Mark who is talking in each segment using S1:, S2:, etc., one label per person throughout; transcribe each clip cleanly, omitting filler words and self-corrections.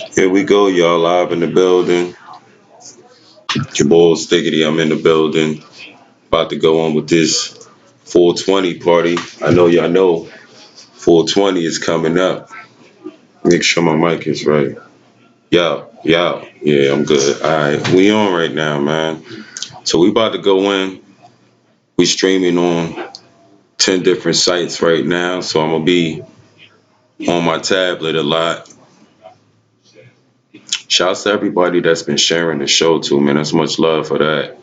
S1: Here we go, y'all, live in the building. Your boy Stickity, I'm in the building. About to go on with this 420 party. I know y'all know 420 is coming up. Make sure my mic is right. Yo. Yeah, I'm good. All right, we on right now, man. So we about to go in. We streaming on 10 different sites right now. So I'm gonna be on my tablet a lot. Shouts to everybody that's been sharing the show too, man. That's much love for that.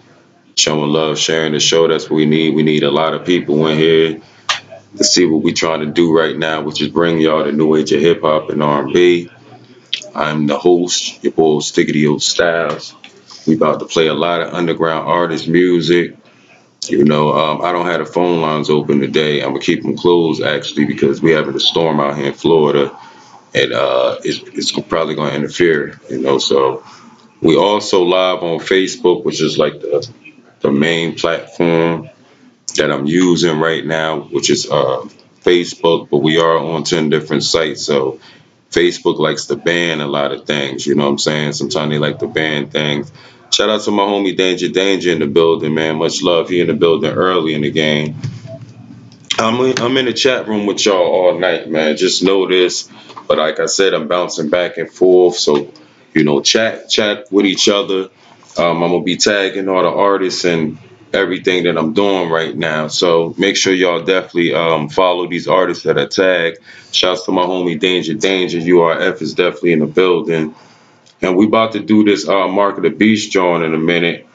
S1: Showing love, sharing the show. That's what we need. We need a lot of people in here to see what we're trying to do right now, which is bring y'all the new age of hip hop and R&B. I'm the host, your boy Stickity o.stylez. We about to play a lot of underground artist music. I don't have the phone lines open today. I'm gonna keep them closed actually because we having a storm out here in Florida, and it's probably gonna interfere. So we also live on Facebook, which is like the main platform that I'm using right now, which is Facebook, but we are on 10 different sites. So Facebook likes to ban a lot of things, you know what I'm saying? Sometimes they like to ban things. Shout out to my homie Danger in the building, man. Much love. He in the building early in the game. I'm in the chat room with y'all all night, man. Just know this. But like I said, I'm bouncing back and forth. So, chat with each other. I'm gonna be tagging all the artists and everything that I'm doing right now. So make sure y'all definitely follow these artists that I tag. Shouts to my homie Danger. URF is definitely in the building. And we about to do this Mark of the Beast joint in a minute.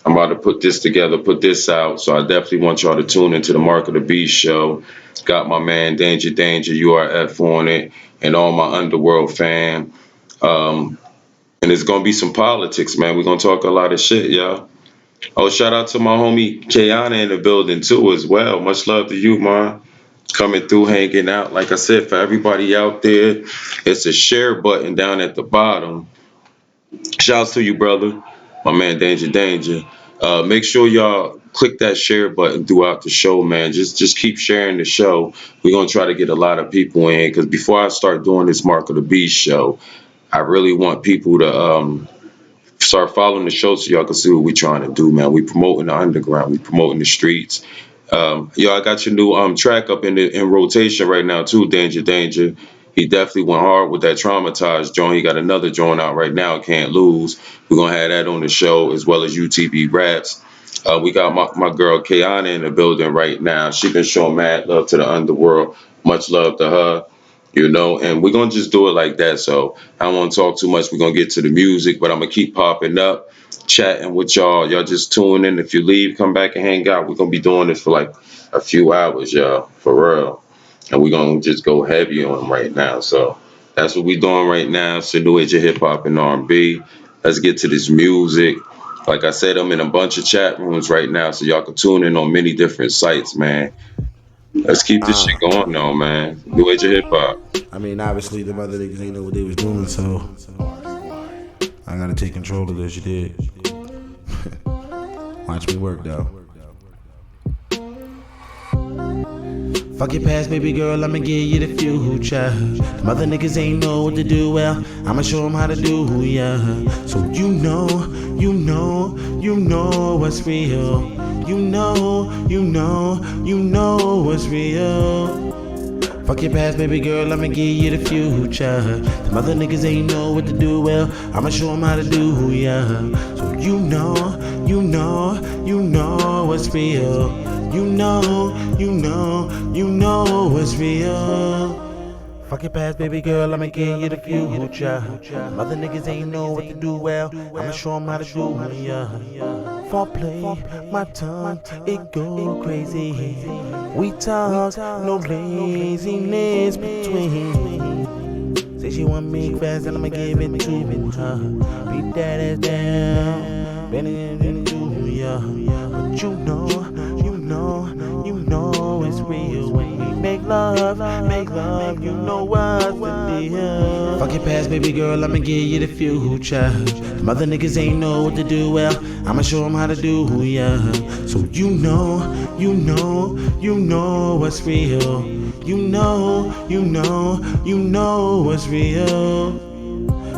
S1: I'm about to put this together, put this out. So I definitely want y'all to tune into the Mark of the Beast show. Got my man Danger, URF on it, and all my Underworld fam. And it's gonna be some politics, man. We're gonna talk a lot of shit, y'all. Oh, shout out to my homie Kayana in the building too as well. Much love to you, man. Coming through, hanging out. Like I said, for everybody out there, it's a share button down at the bottom. Shouts to you, brother. My man Danger. Make sure y'all click that share button throughout the show, man. Just keep sharing the show. We're gonna try to get a lot of people in because before I start doing this Mark of the Beast show, I really want people to start following the show so y'all can see what we trying to do, man. We promoting the underground, we promoting the streets. Yo, I got your new track up in rotation right now too, Danger. He definitely went hard with that traumatized joint. He got another joint out right now, Can't Lose. We're gonna have that on the show as well as UTB raps. We got my girl Kayana in the building right now. She been showing mad love to the underworld. Much love to her. And we're gonna just do it like that. So I don't want to talk too much. We're gonna get to the music, but I'm gonna keep popping up, chatting with y'all. Y'all just tune in. If you leave, come back and hang out. We're gonna be doing this for like a few hours, y'all, for real. And we're gonna just go heavy on them right now. So that's what we're doing right now. So new age of hip hop and R&B. Let's get to this music. Like I said, I'm in a bunch of chat rooms right now, so y'all can tune in on many different sites, man. Let's keep this shit going on, man. New age of hip hop.
S2: I mean, obviously, the other niggas ain't know what they was doing, so I gotta take control of this. You did. Watch me work, though. Fuck your past, baby girl, I'ma give you the future. Them other niggas ain't know what to do, well, I'ma show them how to do, yeah. So you know what's real. You know what's real. Fuck your past, baby girl, I'ma give you the future. Them other niggas ain't know what to do, well, I'ma show them how to do, yeah. So you know what's real. You know what's real. Fuck your past, baby girl, I'ma give you the future. Them other niggas ain't know what to do, well, I'ma show them how to do, yeah. Foreplay, my tongue, it go crazy. We talk, no laziness between. Say she want me fast and I'ma give it to her. Beat that ass down, bend it into ya. But you know it's real when we make love, you know what's the deal. Fuck your past, baby girl, I'ma give you the future. Them other niggas ain't know what to do, well, I'ma show them how to do, yeah. So you know what's real. You know what's real.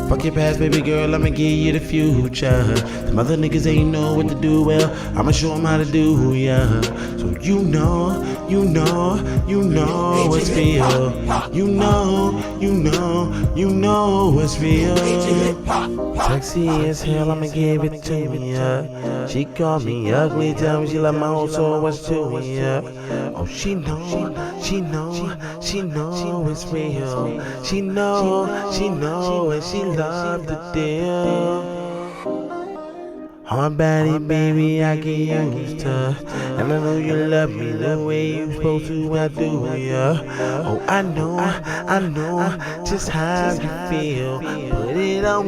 S2: Fuck your past, baby girl, I'ma give you the future. Them other niggas ain't know what to do well, I'ma show them how to do, yeah. So you know it's real. You know it's real. Sexy as hell, I'ma give it to ya. She called me ugly, tell me she love my whole soul, what's to ya? Oh, she know it's real. She know, and she love the deal. Hard body, baby, I get used to. And I know you love me the way you supposed to, I do, yeah. Oh, I know just how you feel. Put it on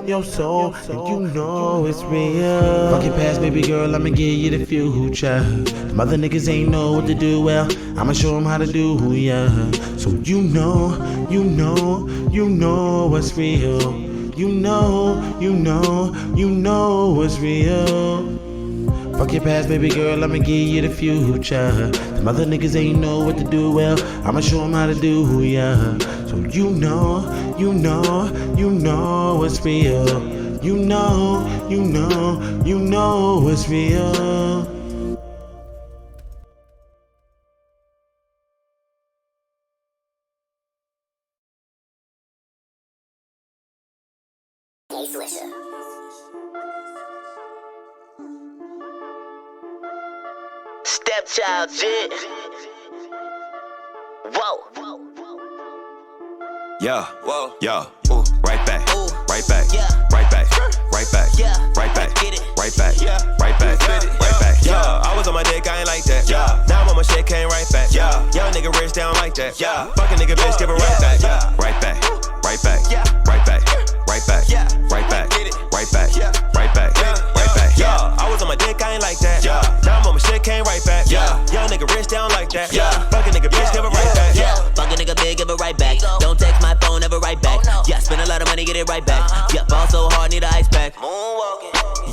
S2: your soul, and you know it's real. Fuck your past, baby girl, I'ma give you the future. Them other niggas ain't know what to do well, I'ma show them how to do, yeah. So you know what's real. You know it's real. Fuck your past, baby girl, I'ma give you the future. Them other niggas ain't know what to do well, I'ma show them how to do, yeah. So you know it's real. You know it's real.
S3: Stepchild shit. Whoa.
S4: Yeah, ooh, right back,
S3: Ooh.
S4: right back,
S3: Yeah.
S4: right back, right back,
S3: Yeah.
S4: right back,
S3: Get it.
S4: right back,
S3: Yeah.
S4: right back,
S3: Yeah.
S4: right back. Yeah, I was on my dick, I ain't like that. Yeah, now I'm on my shit, came right back. Yeah, young nigga rich down like that. Yeah, fucking nigga bitch, give it right back. Yeah, right back, right back,
S3: Yeah.
S4: right back, right back,
S3: Yeah.
S4: right back,
S3: Get it.
S4: right back,
S3: Yeah.
S4: right back,
S3: Yeah.
S4: right back.
S3: Yeah.
S4: Yeah, I was on my dick, I ain't like that. Yeah, now I'm on my shit, came right back. Yeah, young nigga rich down like that. Yeah, fucking nigga bitch, give it right back.
S3: Yeah, fuck a nigga big, give it right back. Don't text my phone, never right back. Yeah, spend a lot of money, get it right back. Yeah, ball so hard, need an ice pack.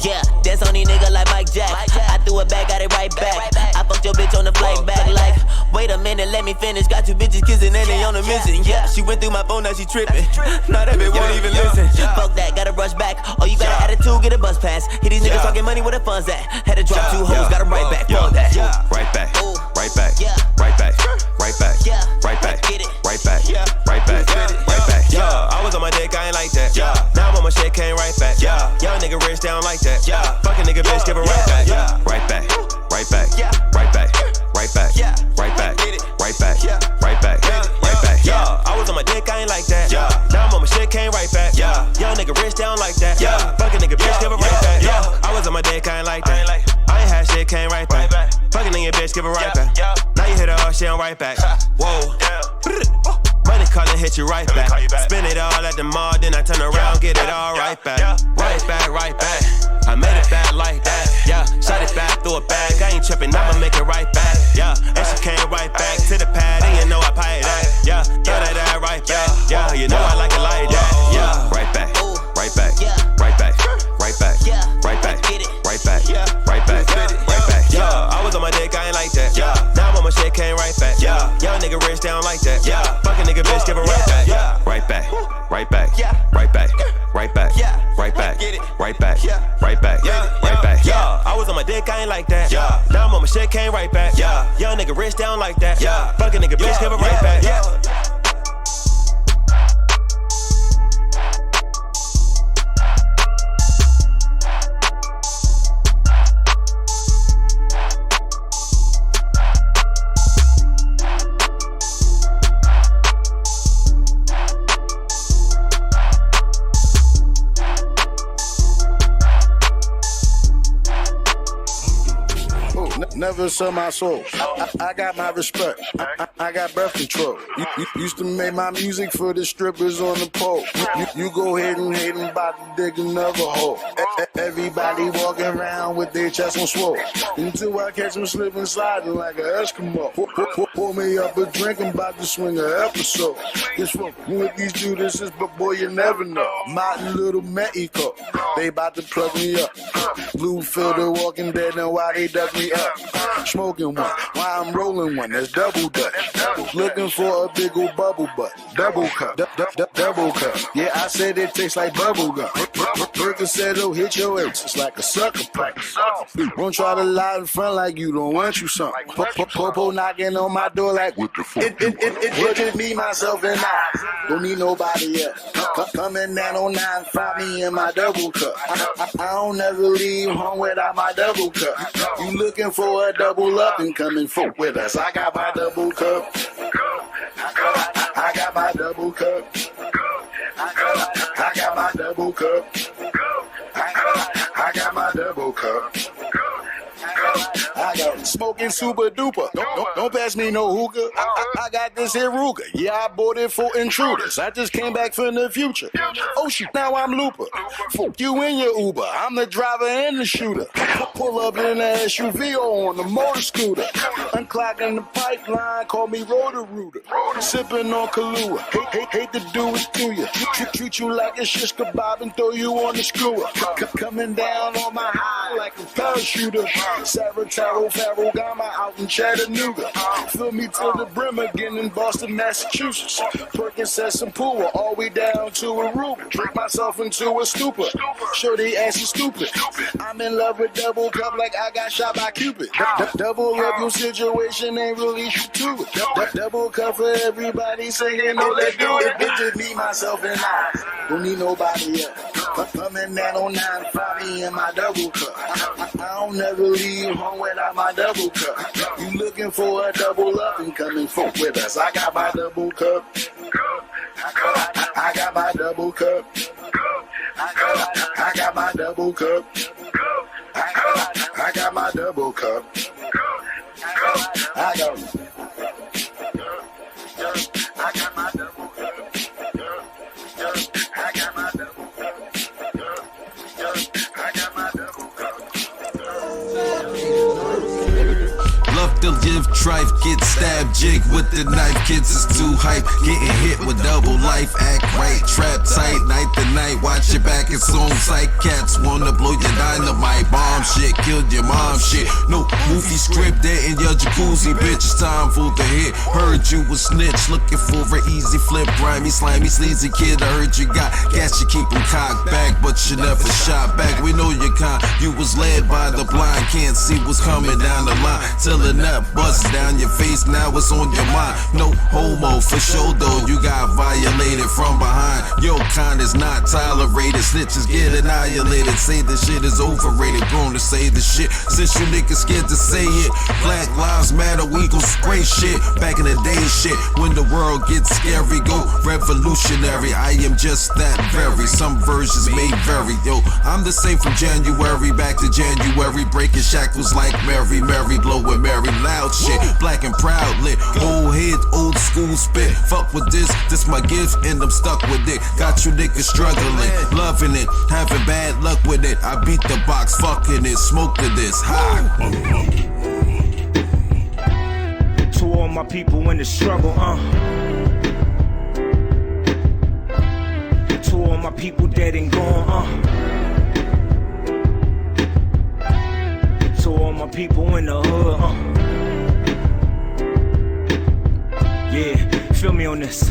S3: Yeah, dance on these niggas like Mike Jack. I threw it back, got it right back. I fucked your bitch on the flight back like, wait a minute, let me finish. Got you bitches kissing and they on a mission. Yeah, she went through my phone, now she tripping. Now that bitch won't even listen. Fuck that, gotta rush back. Oh, you got an attitude, get a bus pass. Hit these niggas talking money, where the funds at? Had to drop two hoes, got them right back. Fuck that.
S4: Right back,
S3: Ooh.
S4: right back,
S3: Yeah.
S4: right back, right back,
S3: Yeah.
S4: right back,
S3: Get it.
S4: right back,
S3: Yeah.
S4: right back,
S3: Yeah.
S4: right back. Yeah, I was on my dick, I ain't like that. Yeah, now I'm on my shit, came right back. Yeah, young nigga rich down like that. Yeah, fucking nigga bitch, give it right back. Yeah, right back, right back,
S3: Yeah.
S4: right back, right back,
S3: Yeah.
S4: right back,
S3: Get it.
S4: right back,
S3: Yeah.
S4: right back,
S3: Yeah.
S4: right back.
S3: Yeah.
S4: Yeah, I was on my dick, I ain't like that. Yeah, now I'm on my shit, came right back. Yeah, young nigga rich down like that. Yeah, fucking nigga bitch, give it right back. Yeah, I was on my dick, I ain't like that. I ain't had shit, came right back. Fucking in your bitch, give it right back. Now you hit her all, she on right back. Whoa. Money calling, hit you right back. Spend it all at the mall, then I turn around, get it all right back. Right back, right back. I made it back like that. Yeah, shot it back through a bag. I ain't tripping, I'ma make it right back. Yeah, and she came right back to the pad, and you know I paid that. Yeah, throw that right back. Yeah, you know I like it like that. Yeah, right back, right back, right back, right back, right back, right back, right back, right back. Yeah, I was on my dick, I ain't like that. Yeah, now I'm on my shit, came right back. Yeah, young nigga rich down like that. Yeah, fucking nigga bitch, give it right back. Right back, right back, right back, right back, right back, right back, right back, right back. Yeah, I was on my dick, I ain't like that. Yeah, now I'm on my shit, came right back. Yeah, young nigga rich down like that. Yeah, fucking nigga bitch, give it right back.
S5: Never sell my soul. I got my respect. I got birth control. You used to make my music for the strippers on the pole. You go ahead and hate them, about to dig another hole. Everybody walking around with their chest on swole. Until I catch them slipping, sliding like an Eskimo. Pour me up a drink, I'm about to swing an episode. It's fucking with these Judases, but boy, you never know. Martin Little Mexico, they about to plug me up. Blue filter walking dead, and why they dug me up. Smoking one, while I'm rolling one, that's double dutch. Looking for a big old bubble butt. Double cup. Double cup. Yeah, I said it tastes like bubble gum. Percocet will hit your ass. It's like a sucker punch. Won't try to lie in front like you don't want you something. Popo knocking on my door like, what the fuck? It just me, myself, and I. Don't need nobody else. Coming down on 9, find me in my double cup. I don't ever leave home without my double cup. You looking for a double up and coming fuck with us. I got my double cup. I got my double cup. I got my double cup. I got my double cup. I got smoking super duper. Don't pass me no hookah. I got this here Ruger. Yeah, I bought it for intruders. I just came back from the future. Oh shit, now I'm Looper. Fuck you in your Uber. I'm the driver and the shooter. Pull up in the SUV or on the motor scooter. Unclogging the pipeline, call me Rotor Rooter. Sipping on Kahlua. Hate to do it to you. Treat you like a shish kebab and throw you on the screwer. Coming down on my high like a parachuter. Sarataro, Faro, Gama out in Chattanooga. Fill me till the brim again in Boston, Massachusetts. Percocet and pool all way down to Aruba. Drink myself into a stupor. Sure they ass is stupid. I'm in love with double cup like I got shot by Cupid. Double up your situation ain't really shit to it. Double cup for everybody saying no, let's do it. It's just me, myself, and I. Don't need nobody else. Coming down on 9, find me in my double cup. I don't never leave home without my double cup. You looking for a double up and coming fuck with us. I got my double cup. I got my double cup. I got my double cup. I got my double cup. I got my double cup. I got my double cup. I got my double cup.
S6: Love to live trife, get stabbed, jig with the knife. Kids is too hype, getting hit with double life. Act right, trap tight, night to night. Watch your back, it's on sight. Cats wanna blow your dynamite. Bomb shit, killed your mom shit. No movie script there in your jacuzzi, bitch. It's time for the hit. Heard you was snitch, looking for an easy flip. Grimy, slimy, sleazy kid. I heard you got gas, you keep them cocked back, but you never shot back. We know your kind, you was led by the blind. Can't see what's coming down the line. Till the nut busts down your face, now it's on your mind. No homo for sure though, you got violated from behind. Your kind is not tolerated, snitches get annihilated. Say the shit is overrated, grown to say the shit. Since you niggas scared to say it, Black Lives Matter, we gon' spray shit. Back in the day shit, when the world gets scary, go revolutionary. I am just that very, some versions may vary. Yo, I'm the same from January back to January. Breaking shackles like Mary, blowing Mary loud shit. Black and proud lit, old head, old school spit. Fuck with this my gift and I'm stuck with it. Got you niggas struggling, loving it, having bad luck with it. I beat the box, fucking it, smoke to this, high.
S7: To all my people in the struggle, To all my people dead and gone, To all my people in the hood, Yeah, feel me on this.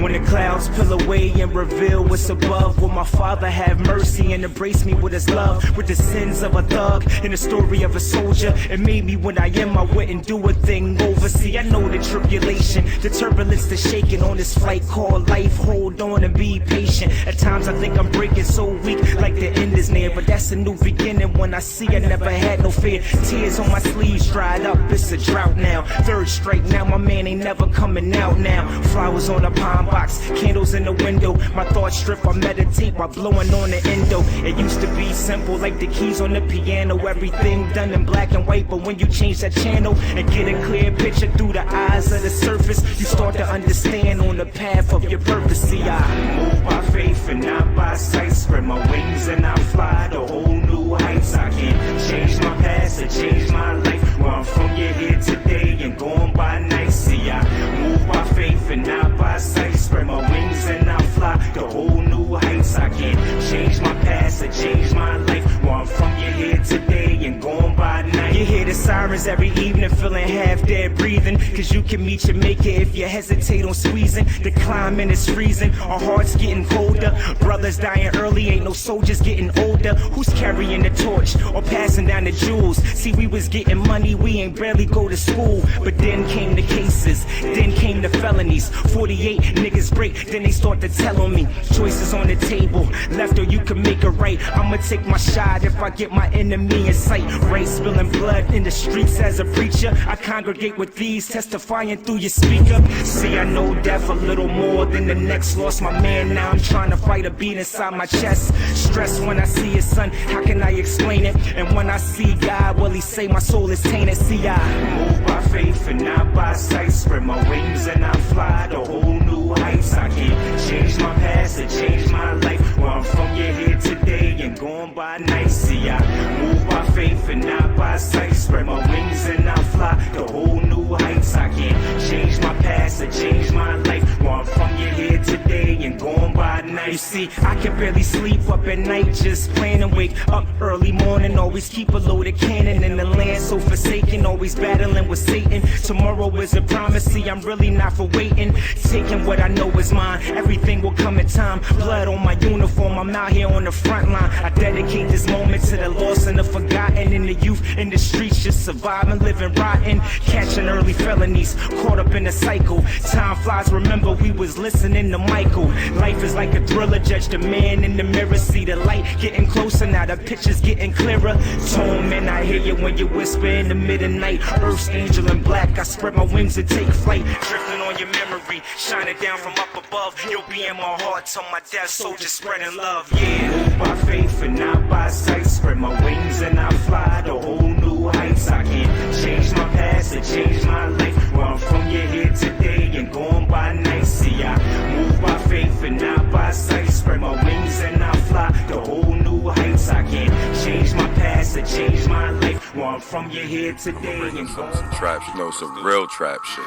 S7: When the clouds peel away and reveal what's above, will my father have mercy and embrace me with his love? With the sins of a thug and the story of a soldier, it made me when I am, I wouldn't do a thing over. See, I know the tribulation, the turbulence, the shaking on this flight called life. Hold on and be patient. At times I think I'm breaking so weak, like the end is near, but that's a new beginning. When I see I never had no fear, tears on my sleeves dried up, it's a drought now. Third straight now, my man ain't never coming out now. Flowers on a pine box, candles in the window. My thoughts strip, I meditate while blowing on the endo. It used to be simple, like the keys on the piano. Everything done in black and white, but when you change that channel and get a clear picture through the eyes of the surface, you start to understand on the path of your purpose. See, I move by faith and not by sight. Spread my wings and I fly to whole new heights. I can't change my past or change my life. Where I'm from, you're here today and going by night. See, I move by faith and not by sight. Spread my wings and I fly to whole new heights. I can't change my past or change my life. Where I'm from, you're here today and going by night. You hear the siren errands every evening, feeling half dead breathing. Cause you can meet your maker if you hesitate on squeezing. The climate is freezing, our hearts getting colder. Brothers dying early, ain't no soldiers getting older. Who's carrying the torch or passing down the jewels? See, we was getting money, we ain't barely go to school. But then came the cases, then came the felonies. 48 niggas break, then they start to tell on me. Choices on the table, left or you can make it right. I'ma take my shot if I get my enemy in sight. Right, spilling blood in the streets as a preacher. I congregate with these, testifying through your speaker. See, I know death a little more than the next. Lost my man, now I'm trying to fight a beat inside my chest. Stress when I see his son, how can I explain it? And when I see God, well, he say my soul is tainted. See, I move by faith and not by sight. Spread my wings and I fly to whole new heights. I can't change my past or change my life. Where I'm from, you're here today and going by night. See, I move by faith and not by sight. Spread my wings and I fly to whole new heights. I can't change my past or change my life. Where I'm from, you're here today and going by night. You see, I can barely sleep up at night, just plan and wake up early morning. Always keep a loaded cannon in the land so forsaken. Always battling with Satan. Tomorrow is a promise. See, I'm really not for waiting. Taking what I know is mine. Everything will come in time. Blood on my uniform. I'm out here on the front line. I dedicate this moment to the lost and the forgotten. In the youth in the streets, just surviving, living rotten, catching early felonies, caught up in the cycle. Time flies. Remember, we was listening to Michael. Life is like a thriller. Judge the man in the mirror. See the light getting closer. Now the picture's getting clearer. Tone, man, I hear you when you whisper in the midnight. Earth's angel in black. I spread my wings and take flight. Drifting on your memory, shining down from up above. You'll be in my heart till my death, so just spreading love. Yeah, move by faith and not by sight. Spread my wings and I fly to whole new heights. I can't change my past or change my life. Where I'm from, you're here today and going by night. See, I move by faith and not by sight. Spread my wings and I fly to whole new heights. I can't change my past or change my life. Where I'm from, you're here today and going
S8: some trap, you know, some real trap shit.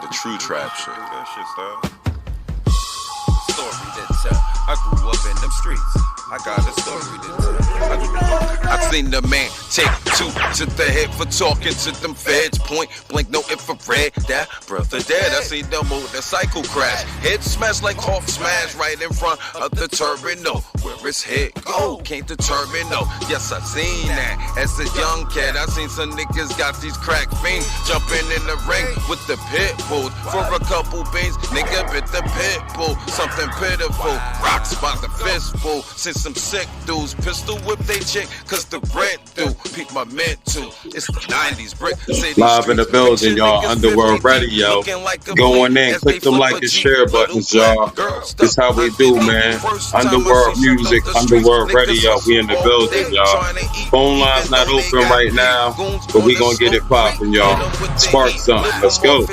S8: The true trap shit. Story to tell. I grew up in them streets. I got a story to tell. I seen the man take two to the head for talking to them feds. Point blank, no infrared. That brother dead. I seen the motorcycle crash. Head smash like half smash right in front of the terminal. Where his head go, can't determine. No, yes, I seen that. As a young kid, I seen some niggas got these crack fiends jumping in the ring with the pit bulls. For a couple beans, nigga bit the pit bull. Something pitiful. Rocks by the fistful. Since some sick dudes pistol whip they chick, cause the rent due. Peep my mental. It's the 90s brick.
S1: Live in the building, y'all. Underworld Radio. Going in, click them like and share buttons, y'all. This how we do, man. Underworld music, Underworld Radio. We in the building, y'all. Phone line's not open right now, but we gonna get it poppin', y'all. Spark something. Let's go.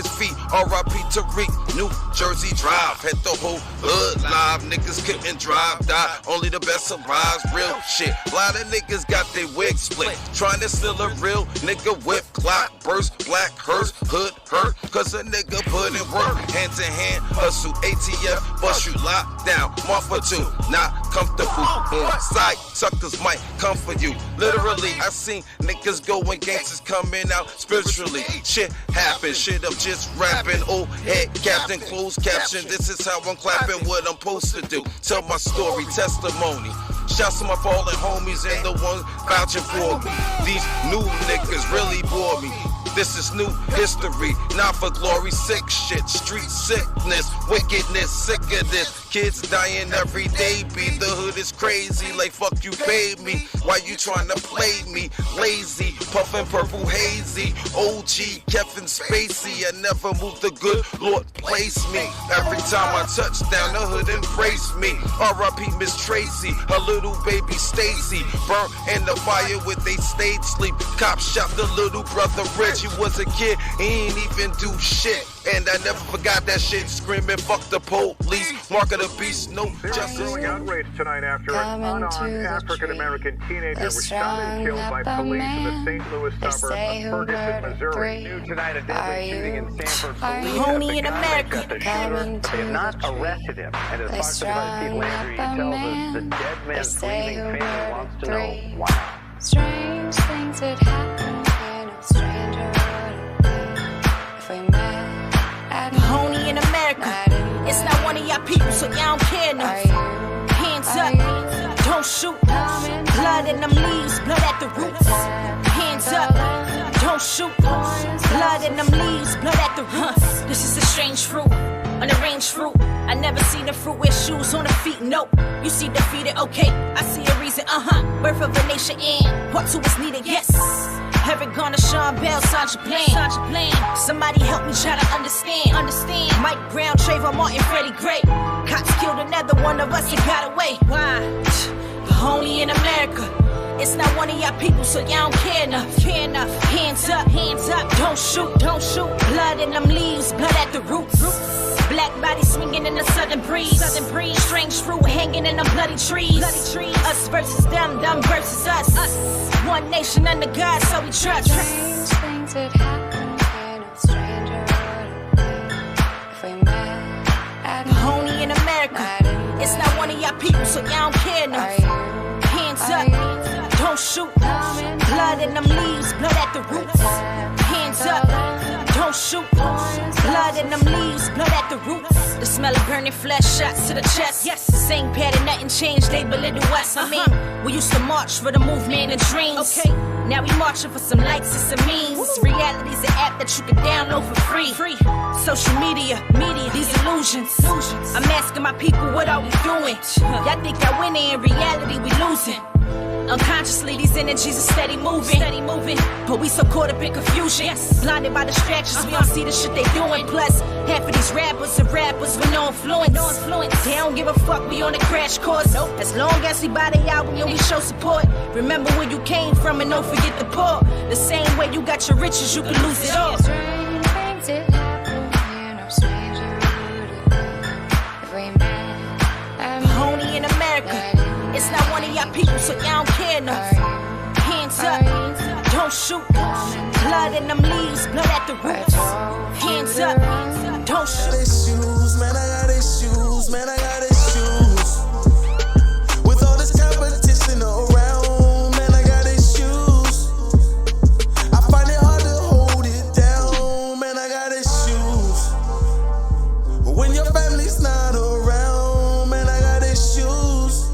S8: R.I.P. Tariq, New Jersey Drive. Had the whole hood live. Niggas couldn't drive, die. Only the best survives. Real shit. A lot of niggas got their wigs split. Trying to steal a real nigga whip. Clock, burst, black, hearse, hood, hurt. Cause a nigga put in work. Hand to hand, hustle, ATF, bust you locked down. Month or two, not comfortable. On sight, suckers might come for you. Literally, I seen niggas go when gangsters coming out spiritually. Shit happen, shit I'm just rapping. Old head captain, closed caption. This is how I'm clapping, what I'm supposed to do. Tell my story, testimony. Shouts to my fallen homies and the ones vouching for me. These new niggas really bore me. This is new history, not for glory. Sick shit, street sickness, wickedness, sick of this. Kids dying every day, B. The hood is crazy, like fuck you paid me. Why you trying to play me? Lazy, puffin' purple hazy. OG, Kevin Spacey, I never moved the good Lord place me. Every time I touch down, the hood embrace me. R.I.P. Miss Tracy, her little baby Stacy. Burnt in the fire where they stayed sleep. Cops shot the little brother Rich. He was a kid, he ain't even do shit. And I never forgot that shit, screaming, fuck the police. Mark of the beast, no justice.
S9: Growing outrage tonight after an unarmed African-American teenager was shot and killed by police in the St. Louis suburb of Ferguson, Missouri. New tonight, a deadly shooting in Sanford. Police
S10: Homie in America.
S9: the shooter, but they have not arrested him. And as Fox 35's Keith Landry tells us, the dead man's grieving family wants to know why.
S10: Strange things that happen here, no stranger
S3: y'all people, so y'all don't care enough. Hands up, don't shoot. Blood in them leaves, blood at the roots. Hands up, don't shoot. Blood in them leaves, blood at the roots. This is a strange fruit, an arranged fruit. I never seen a fruit with shoes on the feet, nope. You see defeated, okay, I see a reason, Birth of a nation in, part 2 is needed, yes. Eric Garner, Sean Bell, Sasha Plan. Somebody help me try to understand. Mike Brown, Trayvon Martin, Freddie Gray. Cops killed another one of us and got away. Why? Only in America. It's not one of y'all people, so y'all don't care enough. Hands up, don't shoot. Blood in them leaves, blood at the roots. Black body swinging in the southern breeze. Strange fruit hanging in them bloody trees. Us versus them versus us. One nation under God, so we trust.
S10: Strange things would happen here, no stranger would if we met at
S3: Only in America. It's not one of y'all people, so y'all don't care enough. Hands up, don't shoot. Blood in them leaves, blood at the roots. Hands up, don't shoot. Blood in them leaves, blood at the roots. The smell of burning flesh, shots to the chest. Yes, same pattern, nothing changed, they belittle us. We used to march for the movement and dreams. Okay, now we marching for some likes and some memes. Reality's an app that you can download for free. Social media, these illusions. I'm asking my people, what are we doing? Y'all think y'all winning, in reality we losing. Unconsciously, these energies are steady moving. But we so caught up in confusion. Blinded by distractions, we don't see the shit they doing. Plus, half of these rappers are rappers with no influence. They don't give a fuck, we on the crash course. As long as we buy the album and we show support. Remember where you came from and don't forget the poor. The same way you got your riches, you can lose it all.
S10: Strange things that happen here, no stranger would if we met at
S3: Only in America. It's not one of y'all people, so y'all don't care enough. Hands up, don't shoot. Blood in them leaves, blood at the roots. Hands up, don't shoot.
S11: Issues, man, I got issues, man, I got issues. With all this competition around, man, I got issues. I find it hard to hold it down, man, I got issues. But when your family's not around, man, I got issues.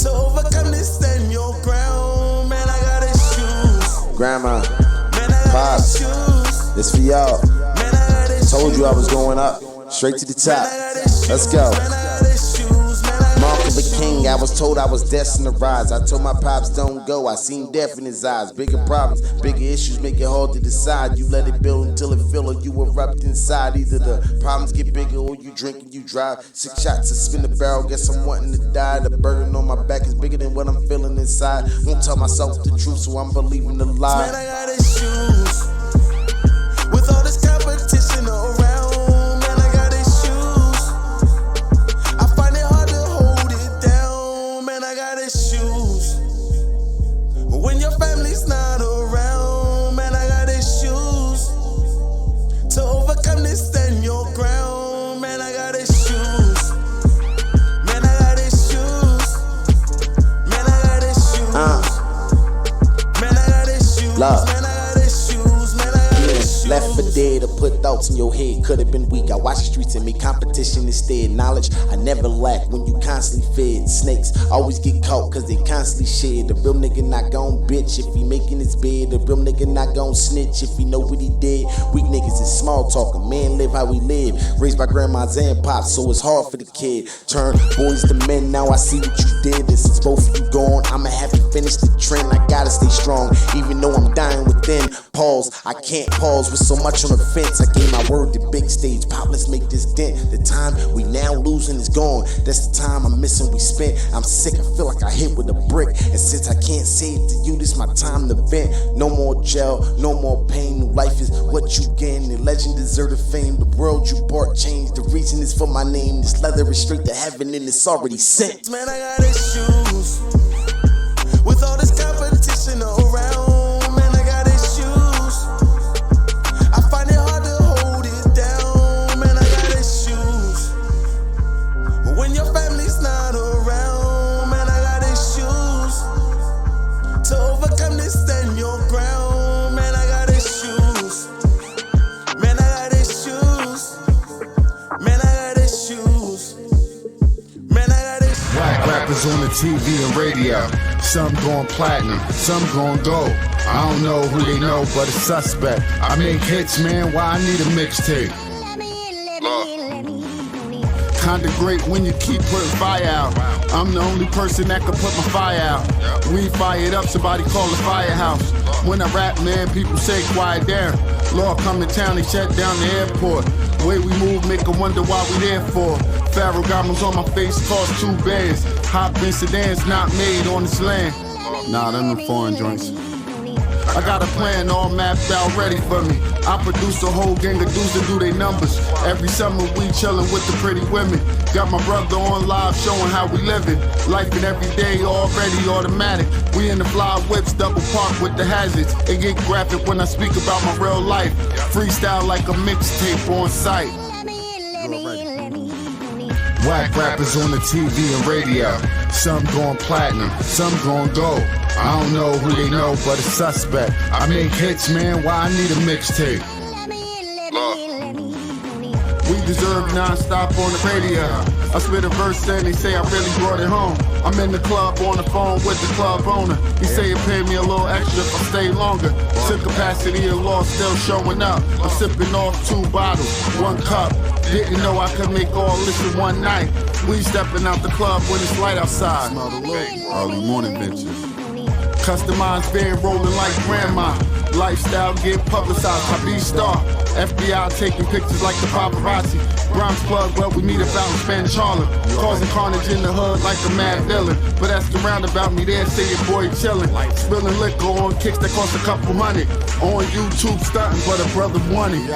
S11: To overcome this, stand your ground, man, I got issues.
S12: Grandma,
S11: Man, I got
S12: Pops,
S11: issues.
S12: this for y'all.
S11: Man, I got issues.
S12: Told you I was going up, straight to the top. Let's go. Mark of a king, I was told I was destined to rise. I told my pops don't go, I seen death in his eyes. Bigger problems, bigger issues make it hard to decide. You let it build until it fill or you erupt inside. Either the problems get bigger or you drink and you drive. 6 shots to spin the barrel, guess I'm wanting to die. The burden on my back is bigger than what I'm feeling inside. Won't tell myself the truth, so I'm believing the lie.
S11: Man, I got issues. With all this competition around, man, I got issues. I find it hard to hold it down, man, I got issues. But when your family's not around, man, I got issues. To overcome this, stand your ground, man, I got issues. Man, I got issues. Man, I got issues. Man, I got issues.
S12: Love.
S11: Man, I got issues. Man, I got issues.
S12: Left for dead to put thoughts in your head. Could've been weak. I watch the streets and make competition instead. Knowledge I never lack when you constantly fed. Snakes always get caught cause they constantly shed. The real nigga not gon' bitch if he making his bed. The real nigga not gon' snitch if he know what he did. Weak niggas is small talking. Man live how we live. Raised by grandmas and pops, so it's hard for the kid. Turn boys to men, now I see what you did. And since both of you gone, I'ma have to finish the trend. I gotta stay strong, even though I'm dying within. Pause, I can't pause with so much on the fence. I gave my word to big stage. Pop, let's make this dent. The time we now losing is gone. That's the time I'm missing we spent. I'm sick, I feel like I hit with a brick. And since I can't say it to you, this my time to vent. No more jail, no more pain. New life is what you gain. The legend deserted fame. The world you bought changed. The reason is for my name. This leather is straight to heaven and it's already sent.
S11: Man, I got issues. With all this competition around, man, I got issues. I find it hard to hold it down, man, I got issues. But when your family's not around, man, I got issues. To overcome this, stand your ground, man, I got issues. Man, I got issues. Man, I got issues.
S13: TV and radio. Some going platinum, some going gold. I don't know who they know, but it's suspect. I make hits, man, why I need a mixtape? Kinda great when you keep putting fire out. I'm the only person that can put my fire out. We fired up, somebody call the firehouse. When I rap, man, people say quiet down. Law come to town, they shut down the airport. The way we move make 'em wonder why we there for. Pharaoh goblins on my face cost 2 bands. Hop in sedans not made on this land. Nah, them the foreign joints. I got a plan all mapped out ready for me. I produce a whole gang of dudes that do their numbers. Every summer we chillin' with the pretty women. Got my brother on live showing how we living. Life in every day already automatic. We in the fly whips, double park with the hazards. It get graphic when I speak about my real life. Freestyle like a mixtape on site. Whack rappers on the TV and radio. Some going platinum, some going gold. I don't know who they know, but it's suspect. I make hits, man, why I need a mixtape? We deserve non-stop on the radio. I spit a verse and they say I really brought it home. I'm in the club on the phone with the club owner. He say he paid me a little extra if I stay longer. Till capacity of law still showing up. I'm sipping off 2 bottles, 1 cup. Didn't know I could make all this in one night. We stepping out the club when it's light outside. Early morning bitches. Customized van rolling like grandma. Lifestyle get publicized by B-Star. FBI taking pictures like the paparazzi. Bronx Club where we meet about in Spanish Harlem. Causing carnage in the hood like a mad villain. But that's the roundabout me there, say your boy chillin'. Spilling liquor on kicks that cost a couple $100. On YouTube stunting, but a brother won it.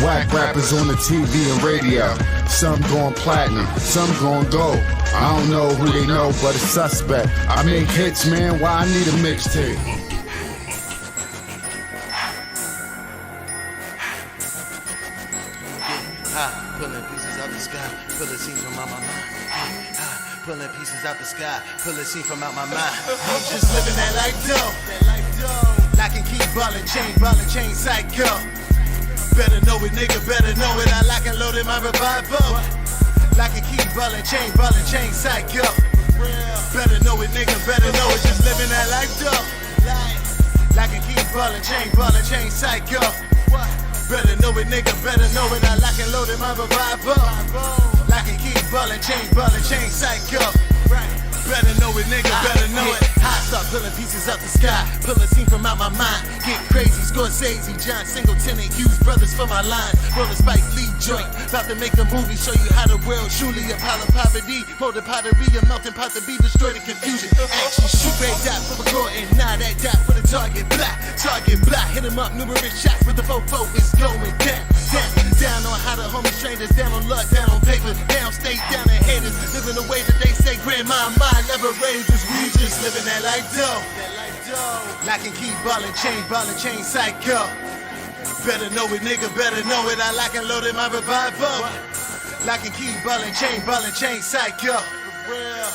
S13: Whack rappers on the TV and radio. Some going platinum, some going gold. I don't know who they know, but it's suspect. I make hits, man, why I need a mixtape?
S14: Pulling pieces out the sky, pull a scene from out my mind. Pulling pieces out the sky, pull a scene from out my mind. I'm just living that life though. I can keep ballin', chain, psycho. Better know it, nigga, better know it. I lock and load in my revival. I can keep ballin', chain, psycho. Better know it, nigga, better know it. Just living that life though. I can keep ballin', chain, psycho. Better know it, nigga, better know it. I lock and load in my revival. I can keep ballin', chain, psycho. Better know it, nigga, better know it. I start pulling pieces up the sky, pull a scene from out my mind. Get crazy, Scorsese, John Singleton, and Hughes brothers for my line. Roll a Spike Lee joint, about to make a movie, show you how the world truly a pile of poverty. Pour the pottery, a melting pot to be destroy the confusion. Action, shoot, red dot for the Gordon, nah, that dot for the target block. Hit him up, numerous shots with the fofo, it's going down. Down on how the homies trained us, down on luck, down on paper, down state, down on haters. Living the way that they say, grandma, mine never raised us. We just living that life though. I can keep ballin', chain, psycho. Better know it, nigga, better know it. I lock and load in my revival. I can keep ballin', chain, psycho.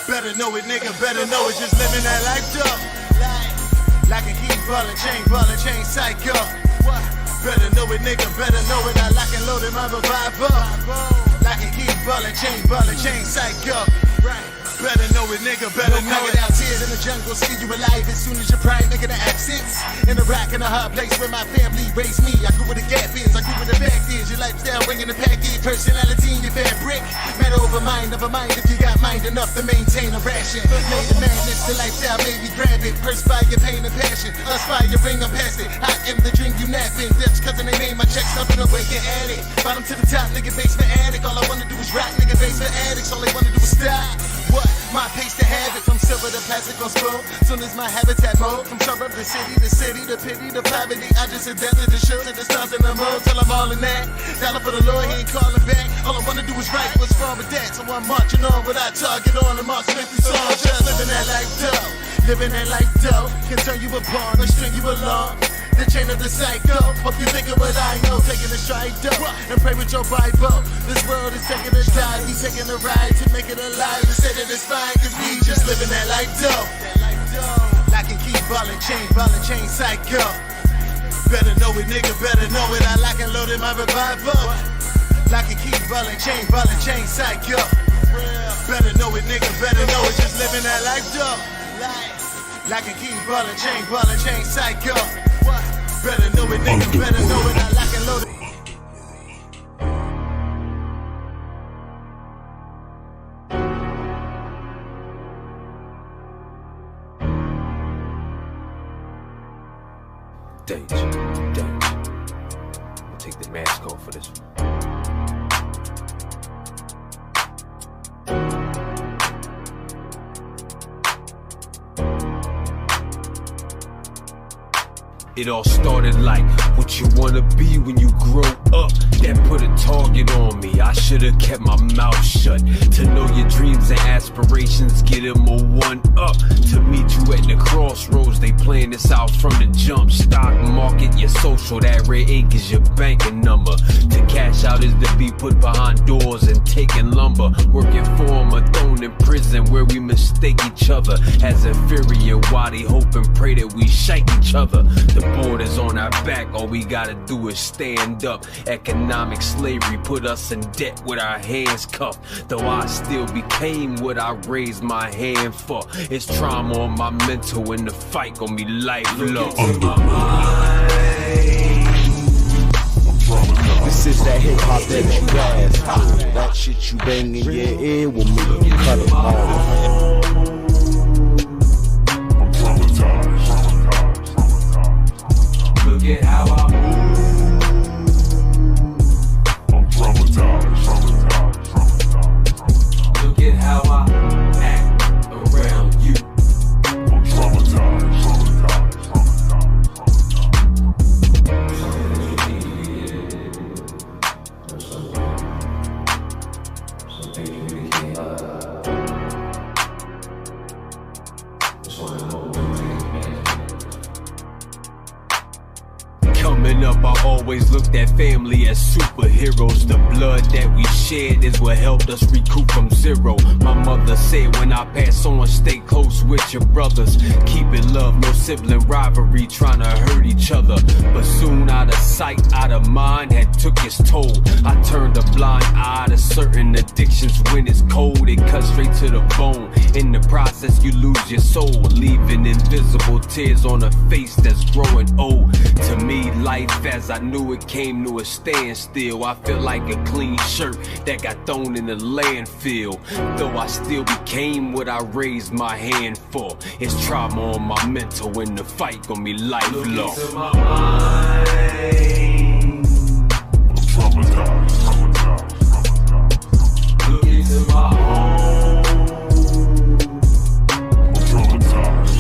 S14: Better know it, nigga, better know it. Just living that life though. I can keep ballin', chain, psycho. Better know it, nigga, better know it. I lock and load in my revival. I can keep ballin', chain, psycho. Better know it, nigga, better know it. Out tears in the jungle, see you alive as soon as you're prime, making the accents. In a rock in a hard place where my family raised me. I grew with the gap is, I grew with the back is. Your lifestyle bringing the package, personality in your fabric. Matter over mind, never mind if you got mind enough to maintain a ration. Made the madness, the lifestyle made me grab it. Perspire your pain and passion, aspire, bring them past it. I am the dream you napping, that's cousin they made my checks up and away, get at it. Bottom to the top, nigga, basement addict. All I wanna do is rock, nigga, basement addicts. All they wanna do is stop. What? My pace to have it, from silver to plastic on spoon. Soon as my habitat mode, from suburb to city, the pity, the poverty. I just adapted the show to the stars in the mold till I'm all in that. Dollar for the Lord, he ain't calling back. All I wanna do is right, what's wrong with that? So I'm marching on without target on the mark, Smith and song. Just living that life though, living that life though. Can turn you upon or string you along. The chain of the psycho. Hope you think of what I know. Taking a stride up and pray with your Bible. This world is taking a dive. We taking a ride to make it alive. To say that it's fine, cause we just living that life though. I can keep ballin', chain, psycho. Better know it, nigga, better know it. I lock and load in my revival. I can keep ballin', chain, psycho. Better know it, nigga, better know it. Just living that life, though. Like a key ballin', chain psycho. Better know it, nigga, better know it. I like it loaded.
S15: Danger. I'll take the mask off for this one. It all started like what you wanna be when you grow up. That put a target on me. I should've kept my mouth shut. To know your dreams and aspirations, get them a one up. To meet you at the crossroads, they playing this out from the jump. Stock market, your social, that red ink is your banking number. To cash out is to be put behind doors and taking lumber. Working for them or thrown in prison where we mistake each other as inferior. While they hope and pray that we shake each other. The borders on our back, all we gotta do is stand up. Economic slavery put us in debt with our hands cuffed. Though I still became what I raised my hand for. It's trauma on my mental and the fight gon' be lifelong.
S12: This is that hip hop that you dance to. That shit you bang in your ear will make you cut them off.
S15: Look at how I move. I'm traumatized. Look at how I act around you. I'm traumatized. Coming up, I always looked at family as superheroes. The blood that we shed is what helped us recoup from zero. My mother said when I pass on, stay close with your brothers. Keep it love, no sibling rivalry, trying to hurt each other. But soon out of sight, out of mind, had took its toll. I turned a blind eye to certain addictions. When it's cold, it cuts straight to the bone. In the process, you lose your soul, leaving invisible tears on a face that's growing old. To me, life as I knew it came to a standstill. I feel like a clean shirt that got thrown in the landfill. Though I still became what I raised my hand for. It's trauma on my mental and the fight gon' be lifelong. Look into my mind. I'm traumatized. Look into my home. I'm traumatized.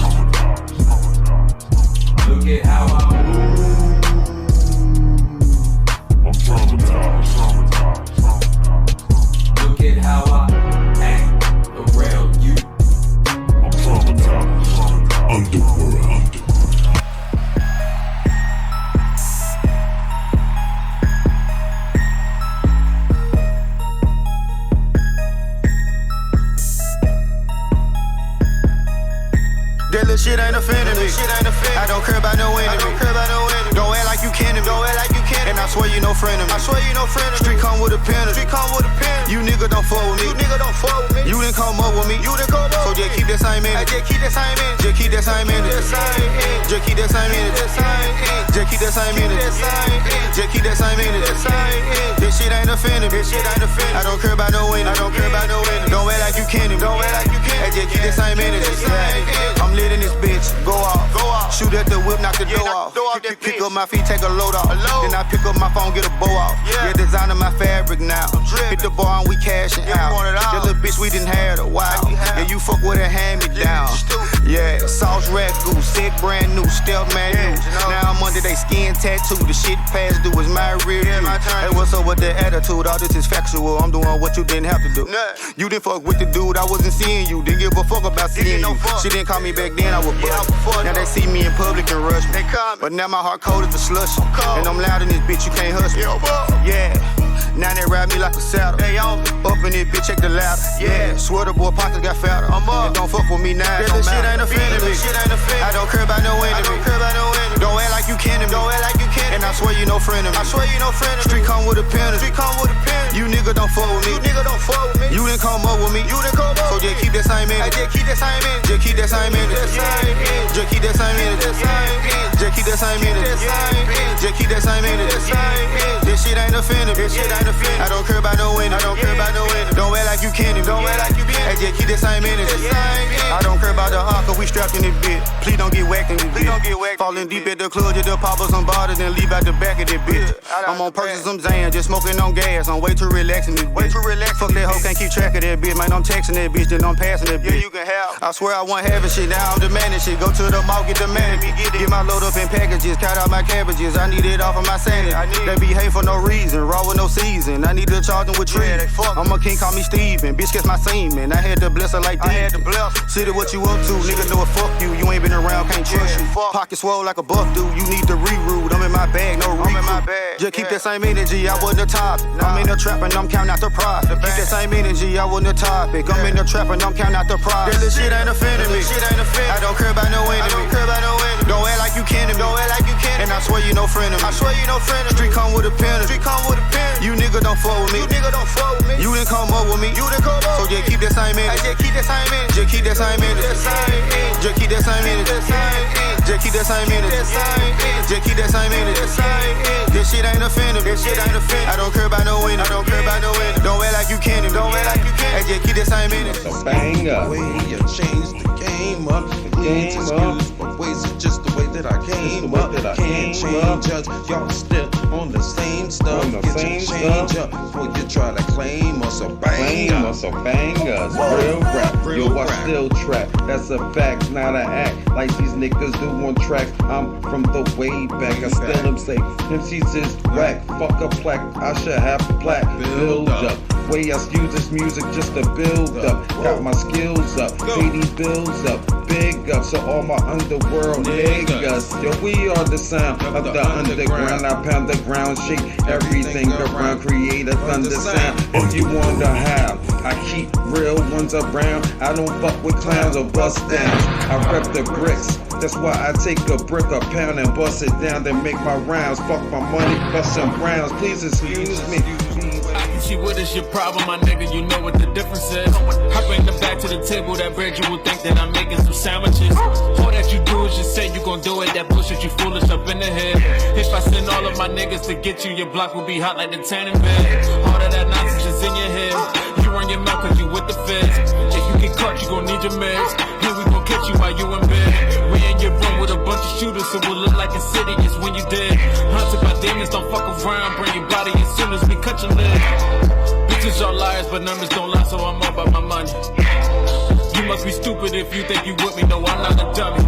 S15: Look at how I move. I'm traumatized. Look at how I act around you. I'm traumatized. Underworld.
S14: That little shit ain't offending me. I don't care about no enemy. Don't act like you kidding me. And I swear you no friend of me. Street come with a penalty. You nigga don't fuck with me. You didn't come up with me. So just keep that same energy. Just keep that same energy. This shit ain't offending me. I don't care about no enemy. Don't act like you kidding me. And just keep that same energy. I'm lit in this bitch. Go off. Shoot at the whip, knock the door off. Pick up my feet, take a load off. Then I pick up my phone, get a bow off. Yeah, designing my fabric now. Hit the bar and we cashing out. That little bitch we didn't have a while. Yeah, you fuck with her, hand me down. Yeah, sauce ragu, set brand new, stealth manual. Now I'm under they skin tattoo. The shit past due is my rear view. Hey, what's up with the attitude? All this is factual. I'm doing what you didn't have to do. You didn't fuck with the dude, I wasn't seeing you. Didn't give a fuck about seeing you. She didn't call me back then, I was bust. Now they see me in public and rush me. But now my heart cold as the slush. And I'm loud in this bitch, you can't hush me. Yeah.
S16: Now they ride me like a saddle. Hey, up in this bitch, check the ladder. Yeah, swear the boy pockets got fatter. I'm up. Don't fuck with me now. This shit ain't offending me. I don't care about no enemy. Don't act like you kidding me. And I swear you no friend of me. Street come with a penalty. You nigga don't fuck with me. You didn't come up with me. So just keep that same energy. Just keep that same energy. Just keep that same energy. Just keep that same energy. Just keep that same energy. Just keep that same energy. This shit ain't offending me. I don't care about no enemy. Don't act like you kidding me. Hey, just keep that same energy. I don't care about the cause we strapped in this bitch. Please don't get whacked in this bitch. Falling deep at the club, just to pop up some bottles and leave out the back of this bitch. I'm on purchase some Zan, just smoking on gas. I'm way too relaxing this bitch. Fuck that hoe, can't keep track of that bitch. Man, I'm texting that bitch, then I'm passing that bitch. Yeah, you can have. I swear I wasn't having shit, now I'm demanding shit. Go to the mall, get the man. Get my load up in packages, cut out my cabbages. I need it off of my sanity. They behave for no reason, raw with no season. I need to charge them with trees. I'm a king, call me Steven. Bitch, catch my semen. I had to bless her like this. City, what you up to? Nigga know it, fuck you. You ain't been around, can't trust you. Pocket swole like a buff dude. You need to reroute. I'm in my bag, no recruit. Just keep that same energy, I wasn't the topic. I'm in the trap and I'm counting out the profit. Keep that same energy, I wasn't the topic. I'm in the trap and I'm counting out the profit. This shit ain't offending me. I don't care about no enemy. Don't act like you kidding me. And I swear you no friend of me. Street come with a penalty. You nigga don't fuck with me. You didn't come up with me. So just keep that same energy. Just keep that same energy. Just keep that same energy. Just keep that same energy. Just keep that same energy. Just keep that same energy. This shit ain't offending me. I don't care about no enemy. Don't act like you kidding me. Hey, just keep that same energy.
S8: Banger.
S11: Way you changed the game up. Please excuse my ways, it's just the way that I came up. Can't change us. Y'all still on the same stuff. Get your change up before you try to claim us a banger.
S1: Real rap. Yo, I still trap. That's a fact, not an act. Like these niggas do on tracks. I'm from the way back. I still am say MCs is whack. Fuck a plaque. I should have a plaque. Build up. Way I use this music just to build up. Got my skills up. Pay these bills up. Big up. So all my underworld niggas. Yo, we are the sound of the underground. I pound the ground, shake everything around. Create a thunder sound. If you wonder how I keep real ones around, I don't fuck with clowns or bust downs. I rep the bricks. That's why I take a brick, a pound, and bust it down, then make my rounds. Fuck my money, bust some rounds. Please excuse me.
S17: See, what is your problem, my nigga? You know what the difference is. I bring the back to the table, that bread, you will think that I'm making some sandwiches. All that you do is just say you gon' do it. That bullshit, you foolish up in the head. If I send all of my niggas to get you, your block will be hot like the tanning bed. All of that nonsense is in your head. You run your mouth cause you with the feds. If you get caught, you gon' need your meds. Here we gon' catch you while you in bed. We in your room with a bunch of shooters, so we'll look like a city is when you dead. Hunted by demons, don't fuck around. Bring your body as soon as we cut your leg. Bitches are liars, but numbers don't lie, so I'm all about my money. You must be stupid if you think you with me. No, I'm not a dummy.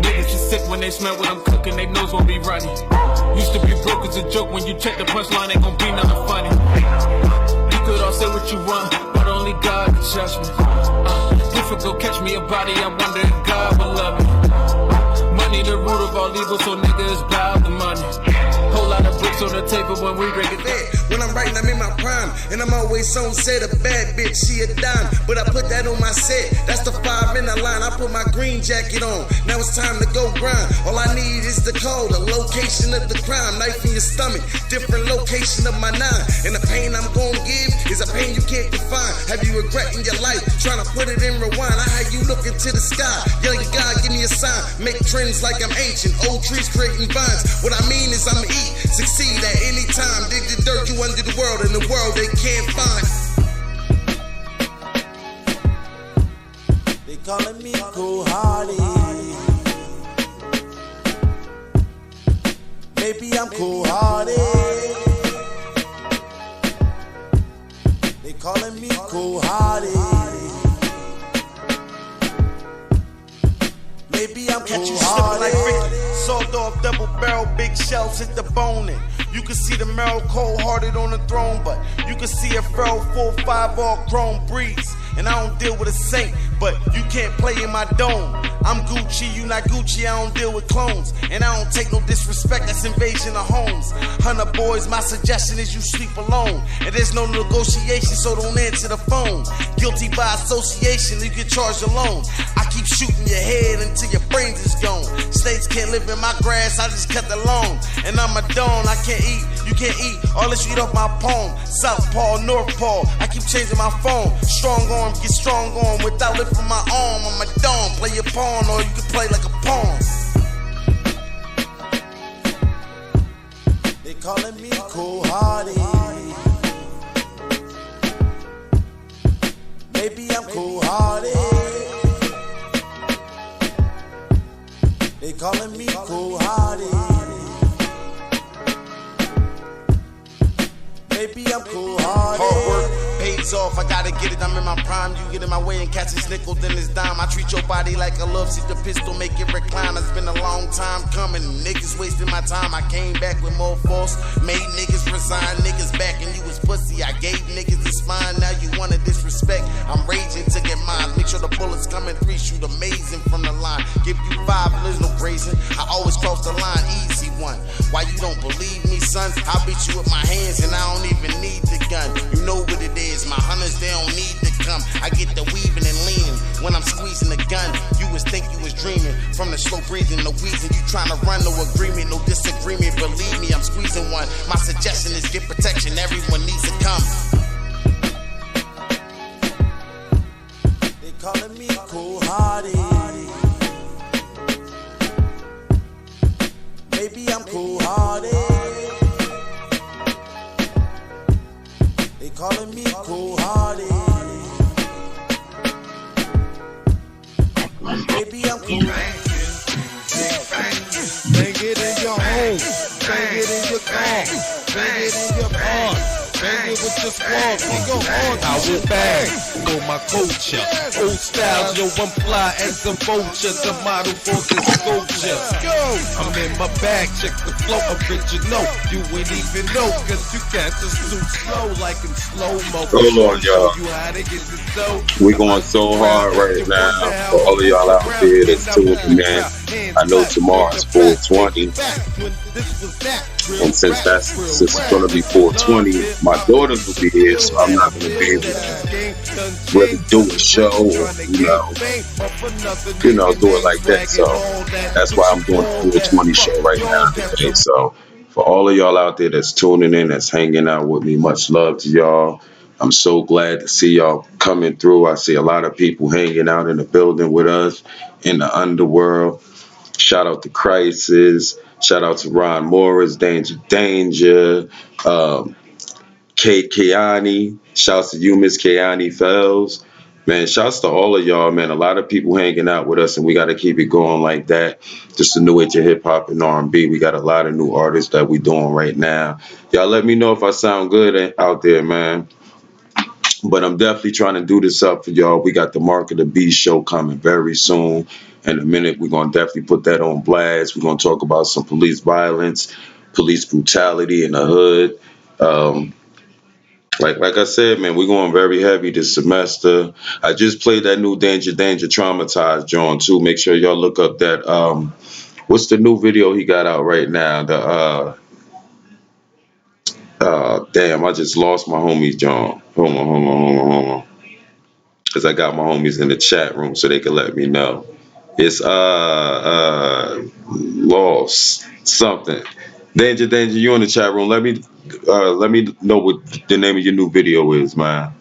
S17: Niggas just sick when they smell what I'm cooking. They nose won't be running. Used to be broke as a joke. When you check the punchline, ain't gon' be nothing funny. You could all say what you want, but only God can judge me. Difficult catch me a body. I wonder if God will love me. Money the root of all evil, so niggas bow the money. Whole lot of bricks on the table when we break it down.
S11: When I'm writing, I'm in my prime. And I'm always on set. A bad bitch, she a dime. But I put that on my set. That's the 5 in the line. I put my green jacket on. Now it's time to go grind. All I need is the code, the location of the crime. Knife in your stomach, different location of my 9. And the pain I'm gonna give is a pain you can't define. Have you regret in your life? Trying to put it in rewind. I had you look into the sky. Young God, give me a sign. Make trends like I'm ancient. Old trees creating vines. What I mean is I'ma eat, succeed at any time. Dig the dirt you under the world, in the world they can't find.
S12: They calling me cold-hearted. Maybe I'm cold-hearted. They calling me cold-hearted. Maybe I'm
S11: catch you slipping like Ricky. Sawed off double barrel, big shells hit the bone in. You can see the marrow cold-hearted on the throne, but you can see a feral 4-5 all chrome breeze.
S18: and I don't deal with a saint, but you can't play in my dome. I'm Gucci, you not Gucci, I don't deal with clones, and I don't take no disrespect, that's invasion of homes. 100 boys, my suggestion is you sleep alone, and there's no negotiation, so don't answer the phone. Guilty by association, you get charged alone. I keep shooting your head until your brains is gone. Snakes can't live in my grass, I just cut the lawn. And I'm a don, I can't eat, you can't eat, all this you eat off my palm. Southpaw, Northpaw, I keep changing my phone. Strong arm, get strong on, without lifting my arm. I'm a don, play your pawn, or you can play like a pawn. They calling me cold-hearted. Maybe I'm cold-hearted. They calling me cold-hearted. Maybe I'm cold-hearted. Hard work pays off, I gotta get it. I'm in my prime. You get in my way and catch this nickel, then it's dime. I treat your body like a love seat. The pistol make it recline. It's been a long time coming. Niggas wasting my time. I came back with more force. Made niggas resign. Niggas back and you was pussy. I gave niggas the spine. Now you wanna disrespect. I'm raging to get mine. Make sure the bullets coming 3 shoot amazing from the line. Give you 5, there's no grazing. I always cross the line, easy one. Why you don't believe me, son? I'll beat you with my hands and I don't even need the gun. You know what it is. My hunters, they don't need to come. I get the weaving and leaning when I'm squeezing the gun. You was think you was dreaming from the slow breathing, the wheezing. You trying to run, no agreement, no disagreement. Believe me, I'm squeezing one. My suggestion is get protection. Everyone needs to come. They calling me cold-hearted. Maybe I'm cold-hearted. They calling me cold-hearted. Maybe I'm cold-hearted.
S19: Bang it in your home, bang it in your car, bang it in your bar, bang it with your squad. We go on, I will bang for my culture. Old styles, yo, I'm fly as a vulture, the model for this culture. I'm in my bag, check the flow, original. You ain't even know, cause you got to too slow, like in slow-mo.
S1: Hold on, y'all. We going so hard right now for all of y'all out there that's tuning in. I know tomorrow's 420, and since it's gonna be 420, my daughters will be here, so I'm not gonna be able to really do a show or do it like that. So that's why I'm doing the 420 show right now today. So for all of y'all out there that's tuning in, that's hanging out with me, much love to y'all. I'm so glad to see y'all coming through. I see a lot of people hanging out in the building with us in the underworld. Shout out to Crisis. Shout out to Ron Morris, Danger, Kate Kiani. Shouts to you, Miss Kiani Fells. Man, shouts to all of y'all, man. A lot of people hanging out with us, and we got to keep it going like that. Just the new age of hip hop and R&B. We got a lot of new artists that we doing right now. Y'all let me know if I sound good out there, man. But I'm definitely trying to do this up for y'all. We got the Mark of the Beast show coming very soon. In a minute, we're going to definitely put that on blast. We're going to talk about some police violence, police brutality in the hood. Like I said, man, we're going very heavy this semester. I just played that new Danger Traumatized John too. Make sure y'all look up that. What's the new video he got out right now? Damn, I just lost my homies, John. Hold on. Cause I got my homies in the chat room so they can let me know. It's lost something. Danger, you in the chat room. Let me know what the name of your new video is, man.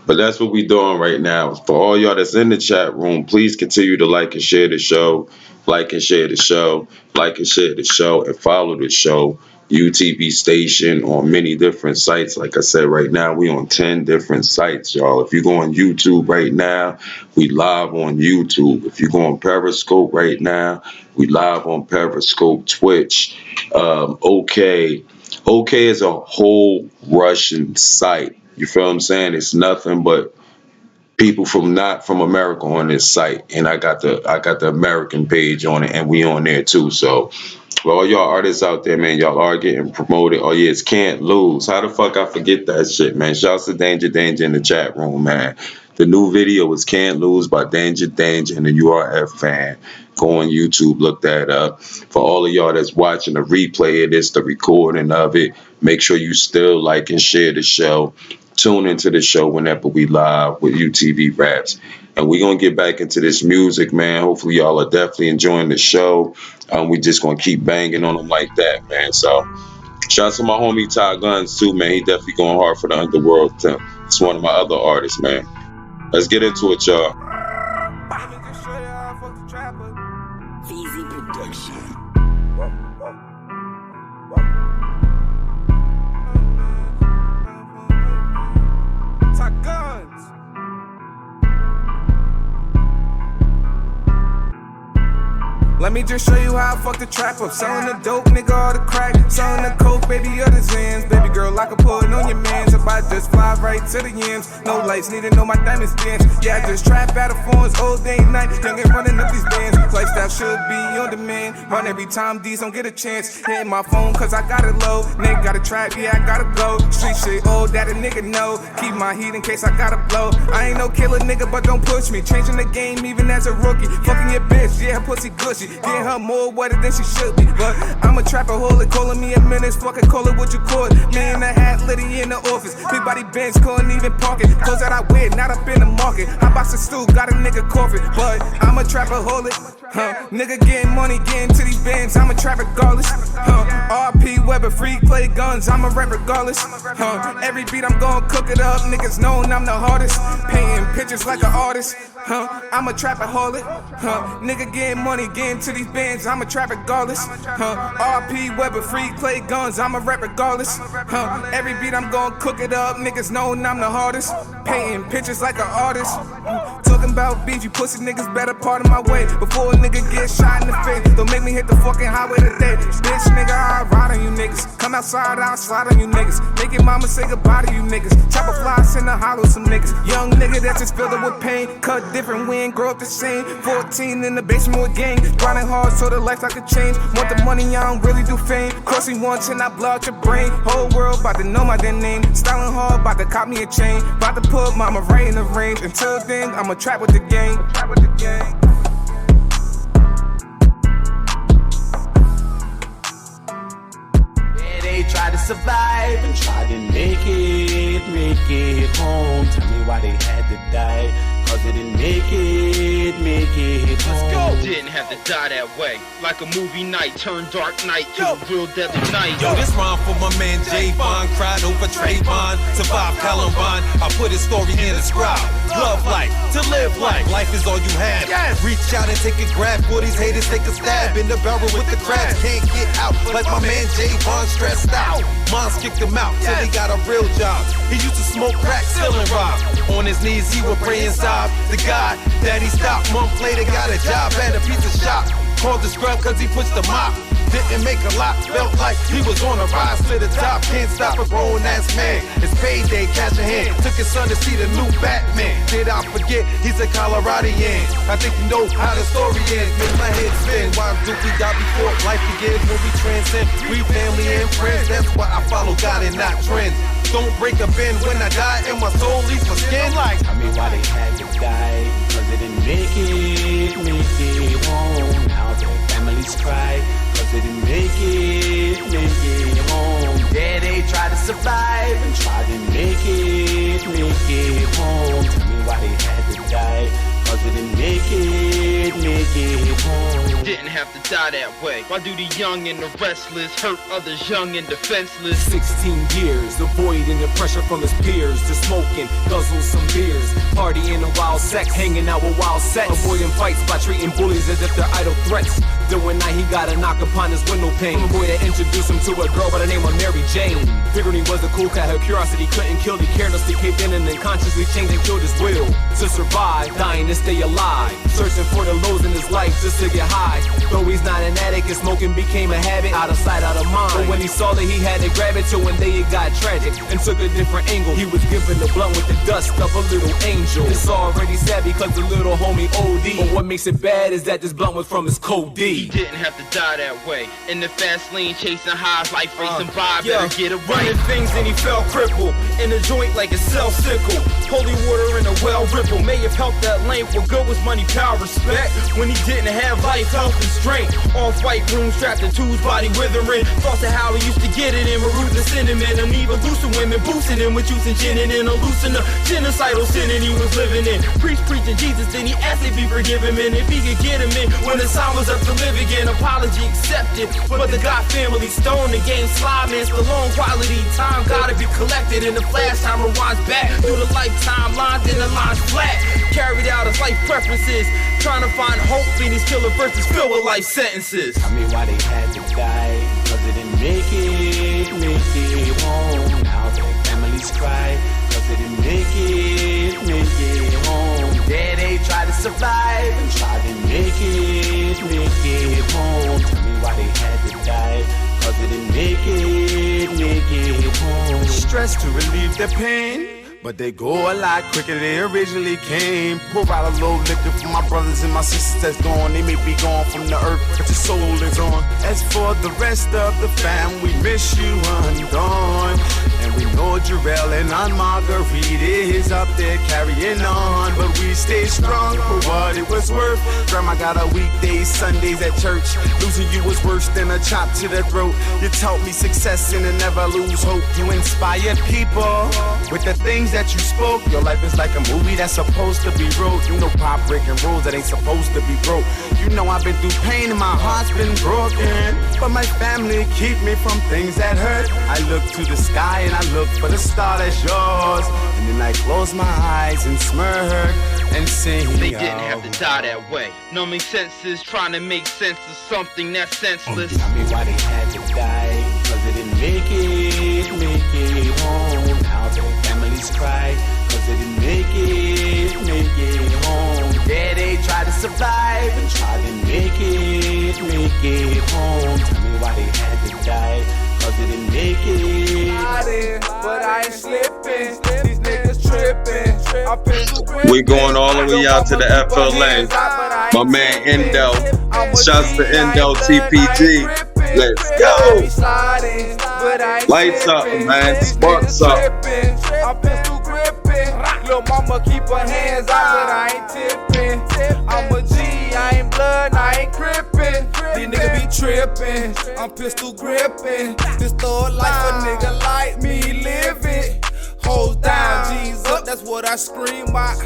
S1: But that's what we doing right now. For all y'all that's in the chat room, please continue to like and share the show. Like and share the show. Like and share the show. And follow the show. UTV station on many different sites. Like I said, right now, we on 10 different sites, y'all. If you go on YouTube right now, we live on YouTube. If you go on Periscope right now, we live on Periscope, Twitch. OK is a whole Russian site. You feel what I'm saying? It's nothing but people not from America on this site, and I got the American page on it, and we on there too. So for all y'all artists out there, man, y'all are getting promoted. Oh yeah, it's Can't Lose. How the fuck I forget that shit, man? Shouts to Danger in the chat room, man. The new video is Can't Lose by Danger Danger and the URF fan. Go on YouTube, look that up. For all of y'all that's watching the replay of this, the recording of it, make sure you still like and share the show. Tune into the show whenever we live with UTV Raps. And we're going to get back into this music, man. Hopefully y'all are definitely enjoying the show. We just going to keep banging on them like that, man. So shout out to my homie Ty Guns too, man. He definitely going hard for the underworld. It's one of my other artists, man. Let's get into it, y'all.
S3: Easy production.
S20: Ty Guns. Let me just show you how I fuck the trap up. Selling the dope, nigga, all the crack. Selling the coke, baby, other Zans. Baby girl, I can pull it on your mans. If I just fly right to the yams. No lights, need to know my diamonds dance. Yeah, I just trap out of phones all day and night. Young and running up these bands. Lifestyle should be on demand. Run every time D's don't get a chance. Hitting my phone cause I got it low. Nigga got a trap, yeah, I gotta go. Street shit, oh, that a nigga know. Keep my heat in case I gotta blow. I ain't no killer nigga, but don't push me. Changing the game even as a rookie. Fucking your bitch, yeah, her pussy gushy. Getting her more wetter than she should be. But I'm a trapaholic, calling me a menace. Fucking call it what you call it. Me in the hat, Liddy in the office. Big body bench, couldn't even park it. Clothes that I wear, not up in the market. I box a stool, got a nigga coughing. But I'm a trapaholic. Nigga getting money, getting to these bands. I'm a trap regardless. RP Weber, free play guns. I'm a rap regardless. Every beat I'm gon' cook it up. Niggas knowin' I'm the hardest. Painting pictures like an artist. I'm a trapaholic. Nigga getting money, getting to these bands. I'm a trap regardless. RP Weber, free play guns. I'm a rap regardless. Every beat I'm gon' cook it up. Niggas knowin' I'm the hardest. Painting pictures like an artist. Talking about beef, you pussy niggas better part of my way. Before a nigga get shot in the face, don't make me hit the fucking highway today. Bitch nigga, I'll ride on you niggas. Come outside, I'll slide on you niggas. Make your mama say goodbye to you niggas. Chop a fly, send a hollow some niggas. Young nigga that's just filled up with pain. Cut different, we ain't grow up the same. 14 in the basement with gang. Grinding hard so the life I could change. Want the money, I don't really do fame. Cross me once and I blow out your brain. Whole world about to know my damn name. Styling hard, about to cop me a chain. About to put mama right in the range. Until then, I'ma trap with the gang. Trap with the gang.
S14: Yeah, they try to survive and try to make it home. Tell me why they had to die. Cause they didn't make it home.
S17: Let's go. Didn't have to die that way. Like a movie night turned dark night to a real deadly night.
S6: Yo, this rhyme for my man J-Von. Cried over Trayvon. Survived Columbine. I put his story in the scribe. Love life, to live life. Life is all you have. Yes. Reach out and take a grab. For these haters, take a stab. In the barrel with the crabs. Can't get out. Like my man J-Von stressed out. Moms kicked him out till he got a real job. He used to smoke crack, still and rob. On his knees, he would pray inside. The guy that he stopped, month later got a job at a pizza shop. Called the scrub cause he pushed the mop. Didn't make a lot, felt like he was on a rise to the top. Can't stop a grown ass man. It's payday, cash in hand. Took his son to see the new Batman. Did I forget he's a Coloradian? I think you know how the story ends. Make my head spin. Why do we die before life begins? When we transcend, we family and friends. That's why I follow God and not trends. Don't break a bend when I die and my soul leaves my skin. Like,
S14: tell me why they had to die. Cause they didn't make it home. Now their families cry. Cause they didn't make it home. Yeah, they tried to survive and tried to make it home. Tell me why they had to die. Cause they didn't make it home.
S17: Didn't have to die that way. Why do the young and the restless hurt others young and defenseless?
S15: 16 years, avoiding the pressure from his peers. To smoking, guzzle some beers. Partying a wild sex, hanging out with wild sex. Avoiding fights by treating bullies as if they're idle threats. Doing night, he got a knock upon his window pane. A boy that introduced him to a girl by the name of Mary Jane. Figured he was a cool cat, her curiosity couldn't kill. He carelessly caved in and then consciously changed and killed his will. To survive, dying to stay alive. Searching for the lows in his life just to get high. Though he's not an addict and smoking became a habit. Out of sight, out of mind. But when he saw that he had to grab it, till one day it got tragic and took a different angle. He was given the blunt with the dust of a little angel. It's already sad because the little homie OD. But what makes it bad is that this blunt was from his code D.
S17: He didn't have to die that way. In the fast lane chasing highs, life racing by, better get it right.
S20: running things and he fell crippled. In the joint like a cell sickle. Holy water in a well ripple. May have helped that length. What good was money, power, respect? When he didn't have life, health, and strength. Off white room strapped to two's body withering. Thoughts of how he used to get it in with and cinnamon. And even looser women boosting him with juice and gin and a loosen the genocidal sin and he was living in. Priest preaching Jesus, then he asked if he forgive him and if he could get him in. When the time was up to live again, apology accepted. But the God family stone, the game slide, man, Stallone quality time gotta be collected. And the flash time rewinds back through the lifetime lines, then the lines flat. Carried out his life preferences, trying to find hope in these killer verses filled with life sentences.
S21: I mean, why they had to die? Cause they didn't make it home. Now their families cry, cause they didn't make it home. Yeah, they tried to survive and tried to make it home. Tell me why they had to die, cause they didn't make it home.
S20: Stress to relieve their pain, but they go a lot quicker than they originally came. Pour out a little liquor for my brothers and my sisters that's gone. They may be gone from the earth, but your soul is on. As for the rest of the fam, we miss you undone. And we know Jarrell and Aunt Marguerite is up there carrying on. But we stay strong for what it was worth. Grandma got her weekdays, Sundays at church. Losing you was worse than a chop to the throat. You taught me success and to never lose hope. You inspired people with the things that you spoke. Your life is like a movie that's supposed to be wrote. You know pop breaking rules that ain't supposed to be broke. You know I've been through pain and my heart's been broken, but my family keep me from things that hurt. I look to the sky and I look for the star that's yours, and then I close my eyes and smirk and sing.
S21: They didn't have to die that way. Numbing senses, trying to make sense of something that's senseless. I mean, why they had to die? Cause they didn't make it home. Now their families cry, cause they didn't make it home. Yeah, they tried to survive and tried to make it home. Tell me why they had to die, cause they didn't make it.
S20: But I ain't slipping, these niggas tripping.
S1: We going all the way out to the FLA. My man Endo. Shouts to Endo TPG. Let's go. Lights up, man. Sparks up.
S20: I'm pistol gripping. Lil' mama keep her hands out, but I ain't tipping. I'm a G, I ain't blood, I ain't crippin'. These niggas be trippin'. I'm pistol gripping. This thug life a nigga like me live it. Hoes down, G's up, that's what I scream out.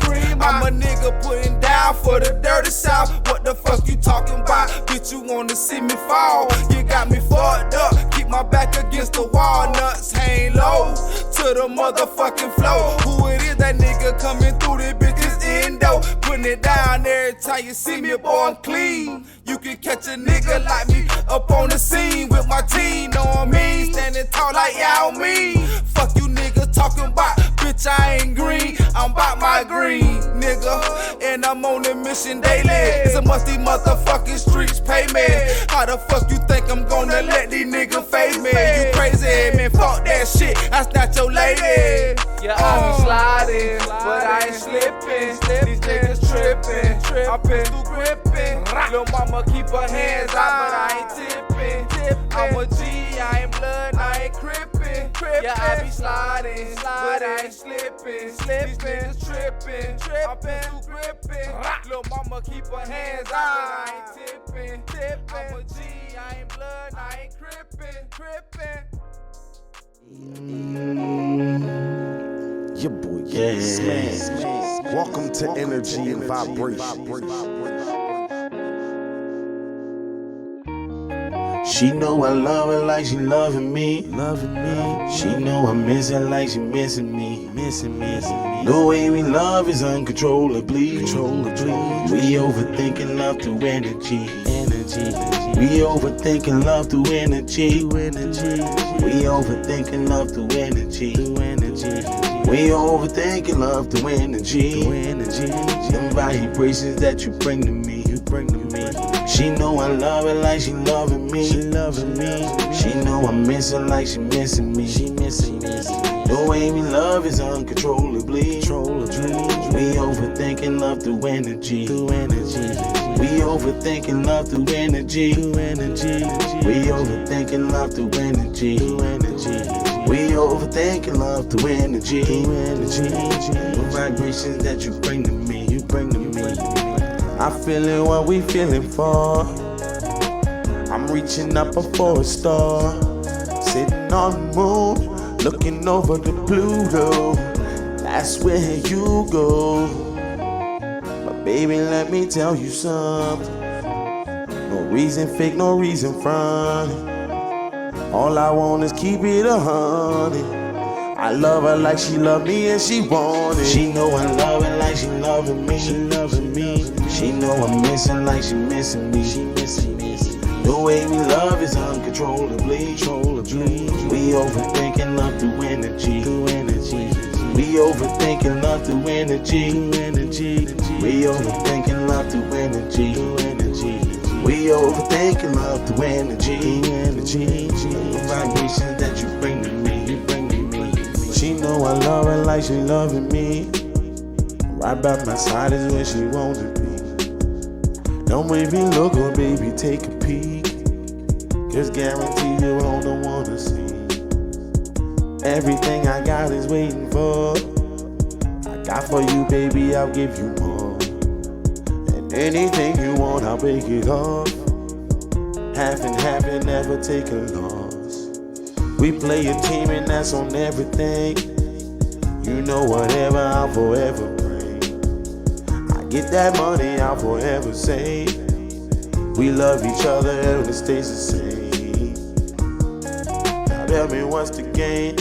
S20: I'm a nigga putting down for the dirty south. What the fuck you talking about? Bitch, you wanna see me fall? You got me fucked up, keep my back against the wall. Nuts hang low to the motherfucking flow. Who it is, that nigga coming through, this bitch is Endo. Putting it down every time you see me, boy, I'm clean. You can catch a nigga like me up on the scene with my team, know what I mean? Standing tall like Yao Ming. Fuck you niggas talking about, bitch, I ain't green, I'm about my green, nigga. And I'm on a mission daily. It's a must these motherfucking streets pay me. How the fuck you think I'm gonna let these niggas face me? You crazy, man, fuck that shit, that's not your lady. Yeah, I be sliding, but I ain't slipping. These niggas tripping, I'm pistol gripping. Lil' mama keep her hands out, but I ain't tipping. I'm a G, I ain't blood, I ain't crippin'. Yeah, I be sliding, but I ain't slipping. These niggas tripping, I'm pistol gripping. Lil' mama keep her hands out, but I ain't tipping. I'm a G, I ain't blood, I ain't crippin'.
S22: Your boy, yeah. Smash. Welcome to Energy and Vibration.
S2: She know I love her like she loving me. She know I miss her like she missing me. The way we love is uncontrollably. We overthinking love through energy. We overthinking love through energy. We overthinking love through energy. We overthinking love through energy. Them vibrations that you bring to me. She know I love her like she loving me. She know I miss her like she missing me. The way we love is uncontrollably. We overthinking love through energy. We overthinking love through energy. We overthinking love through energy.
S22: We overthinking love through energy. The vibrations that you bring to me, I feelin' what we feelin' for. I'm reaching up for a star, sitting on the moon, looking over the Pluto. That's where you go. But baby, let me tell you something. No reason fake, no reason front. All I want is keep it 100. I love her like she love me and she want it. She know I love her like she loving me. She know I'm missing like she missing me. The way we love is uncontrollably. We overthinking love through energy. We overthinking love through energy. We overthinking love through energy. We overthinking love through energy. The vibrations that you bring to me. She know I love her like she loving me. Right by my side is where she wants to be. Don't make me look or baby take a peek. Cause guarantee you all don't wanna see. Everything I got is waiting for. I got for you baby, I'll give you more. And anything you want, I'll break it off. Half and half and never take a loss. We play a team and that's on everything. You know whatever I'll forever bring. I get that money, I'll forever save. We love each other and it stays the same. Now tell me what's the game?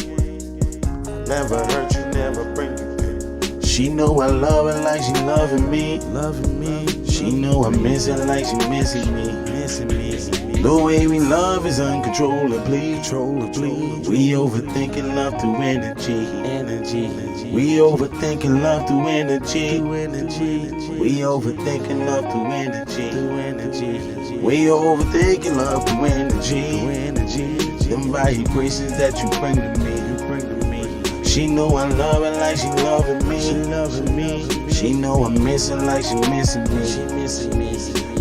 S22: I'll never hurt you, never bring you pain. She know I love her like she loving me. She know I'm missing like she missing me. The way we love is uncontrollably. We overthinking love through energy. We overthinking love through energy. We overthinking love through energy. We overthinking love through energy. Them vibrations that you bring to me. She know I love her like she loving me. She know I'm missing like she missing me.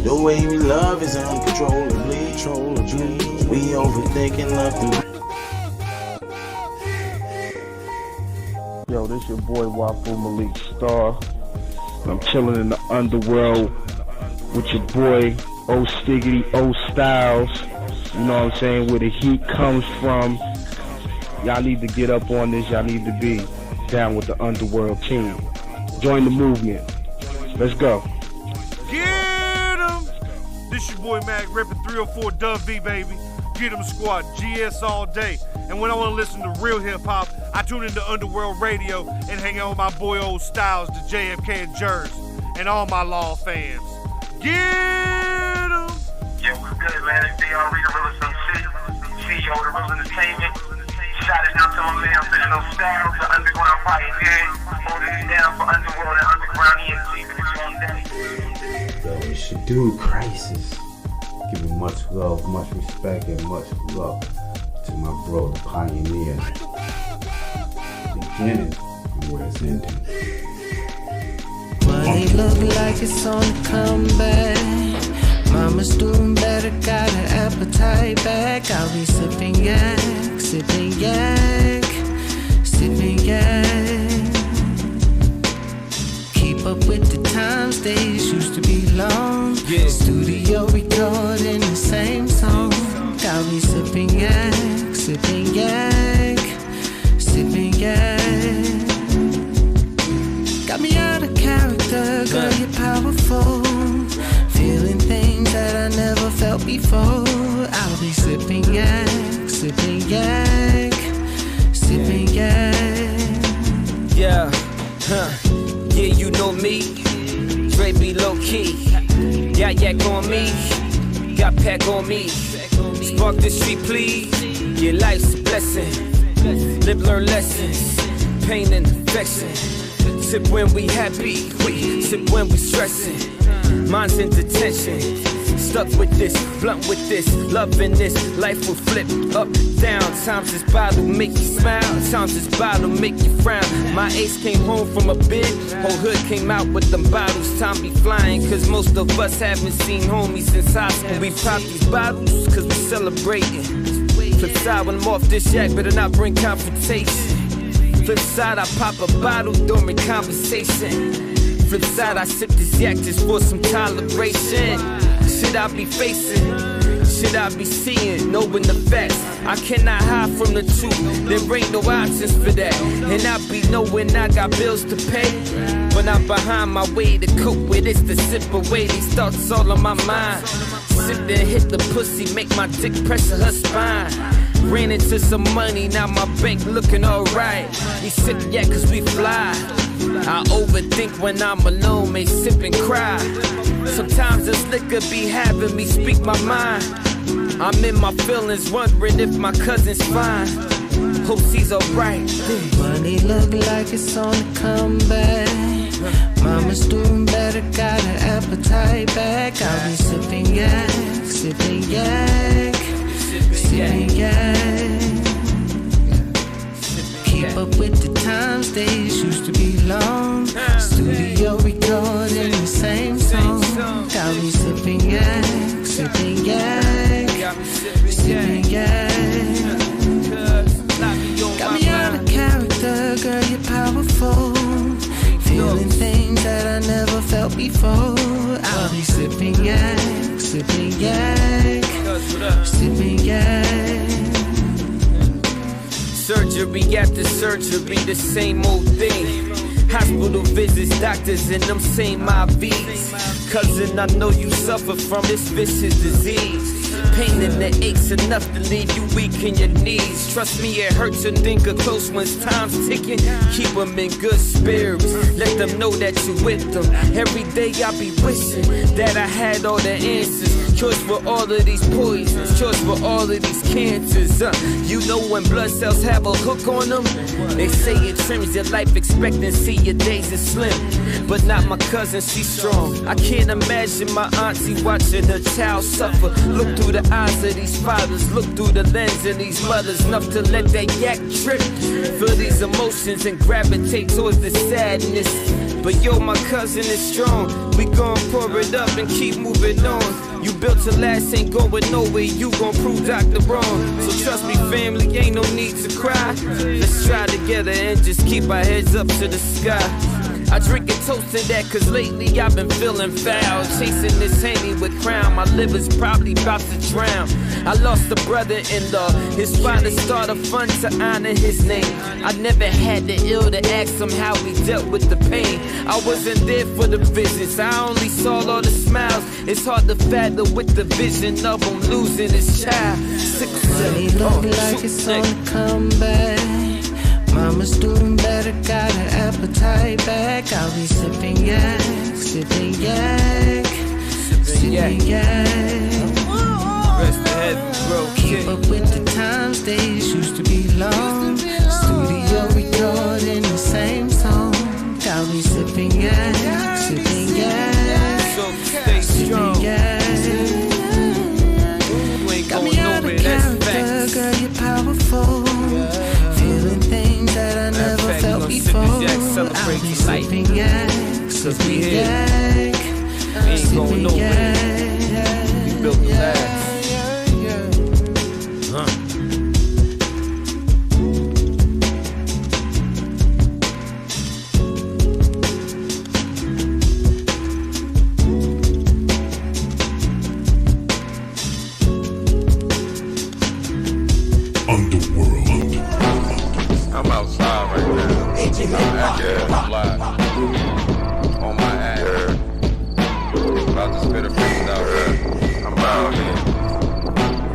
S22: The way we love is uncontrollably. We overthinking love through.
S4: Yo, this your boy Wafu Malik Star. I'm chilling in the underworld with your boy o.stylez. You know what I'm saying? Where the heat comes from. Y'all need to get up on this. Y'all need to be down with the underworld team. Join the movement. Let's go.
S5: Get 'em! This your boy Mac ripping 304 Dub V, baby. Get 'em squad, GS all day. And when I want to listen to real hip hop, I tune into Underworld Radio and hang out with my boy o.stylez, the JFK and Jers, and all my Law fans. Get 'em!
S23: Yeah, what's good, man? It's D.R. Reader, Real MC, CEO of the Real Entertainment. Shout it out to my man, o.stylez, the underground pioneer. Holding it down for Underworld and Underground ENT.
S24: Yo, it's your dude, Crisis. Giving much love, much respect, and much love to my bro, the pioneer. Beginning and where it's ending.
S25: Money look like it's on the comeback. Mama's doing better, got her appetite back. I'll be sipping yak, sipping yak, sipping yak. Keep up with the times, days used to be long. Yeah. Studio recording the same song. I'll be sipping yak, sipping yak, sipping yak. Got me out of character, girl, you're powerful. Feeling things that I never felt before. I'll be sipping yak, sipping yak, sipping yak.
S26: Yeah, yeah, you know me. Dre be low key. Got yak on me, got pack on me. Spark the street, please. Your life's a blessing. Live, learn lessons. Pain and affection. Sip when we happy, we sip when we stressing. Mind's in detention. Stuck with this, blunt with this, loving this. Life will flip up, down. Times this bottle make you smile, times this bottle make you frown. My ace came home from a bid, whole hood came out with them bottles. Time be flying, cause most of us haven't seen homies since high school. We pop these bottles, cause we celebrating. Flip side when I'm off this yak, better not bring confrontation. Flip side, I pop a bottle during conversation. Flip side, I sip this yak just for some toleration. Shit I be facing, shit I be seeing, knowing the facts. I cannot hide from the truth, there ain't no options for that. And I be knowing I got bills to pay, but I'm behind my way to cope with it's the sip away. These thoughts all on my mind. Sit there, hit the pussy, make my dick pressure her spine. Ran into some money, now my bank looking alright. We sip yeah cause we fly. I overthink when I'm alone, may sip and cry. Sometimes this liquor be having me speak my mind. I'm in my feelings, wondering if my cousin's fine. Hope she's alright.
S25: Money look like it's on the comeback. Mama's doing better, got her appetite back. I'll be sipping yak, sipping yak, sipping yak. Keep up with the times, days used to be long. Studio recording the same song. Got me sipping yak, sipping yak, sipping yak. Got me out of character, girl, you're powerful. Feeling things that I never felt before. I'll be sipping yak, sipping yak, sipping yak.
S26: Surgery after surgery, the same old thing. Hospital visits, doctors, and them same IVs. Cousin, I know you suffer from this vicious disease. Pain in the aches enough to leave you weak in your knees. Trust me, it hurts to think of close ones. Time's ticking. Keep them in good spirits. Let them know that you with them. Every day I be wishing that I had all the answers. Choice for all of these poisons. Choice for all of these cancers. You know when blood cells have a hook on them, they say it trims your life expectancy. Your days are slim, but not my cousin, she's strong. I can't imagine my auntie watching her child suffer. Look through the eyes of these fathers, look through the lens of these mothers. Enough to let that yak trip. Feel these emotions and gravitate towards the sadness. But yo, my cousin is strong. We gon' pour it up and keep moving on. You built to last, ain't going nowhere. You gon' prove Dr. wrong. So trust me, family, ain't no need to cry. Let's try together and just keep our heads up to the sky. I drink and toast to that cause lately I've been feeling foul. Chasing this Henny with crown, my liver's probably about to drown. I lost a brother-in-law, his father started a fund to honor his name. I never had the ill to ask him how he dealt with the pain. I wasn't there for the visits, I only saw all the smiles. It's hard to fathom with the vision of him losing his child.
S25: Money look like it's on the comeback. Mama's doing better, got her appetite back. I'll be sipping yak, sipping yak, sipping yak. Keep up with the times, days used to be long. Studio recording the same song. I'll be sipping yak, sipping yak, sipping yak. Got me out of character, girl, you're powerful. Feeling things that I never felt before. I'll be sipping yak, sipping yak, sipping yak.
S26: We built the last.
S1: I'm outside right now. I'm live. On my ass. About to spit a freestyle rap. I'm out here.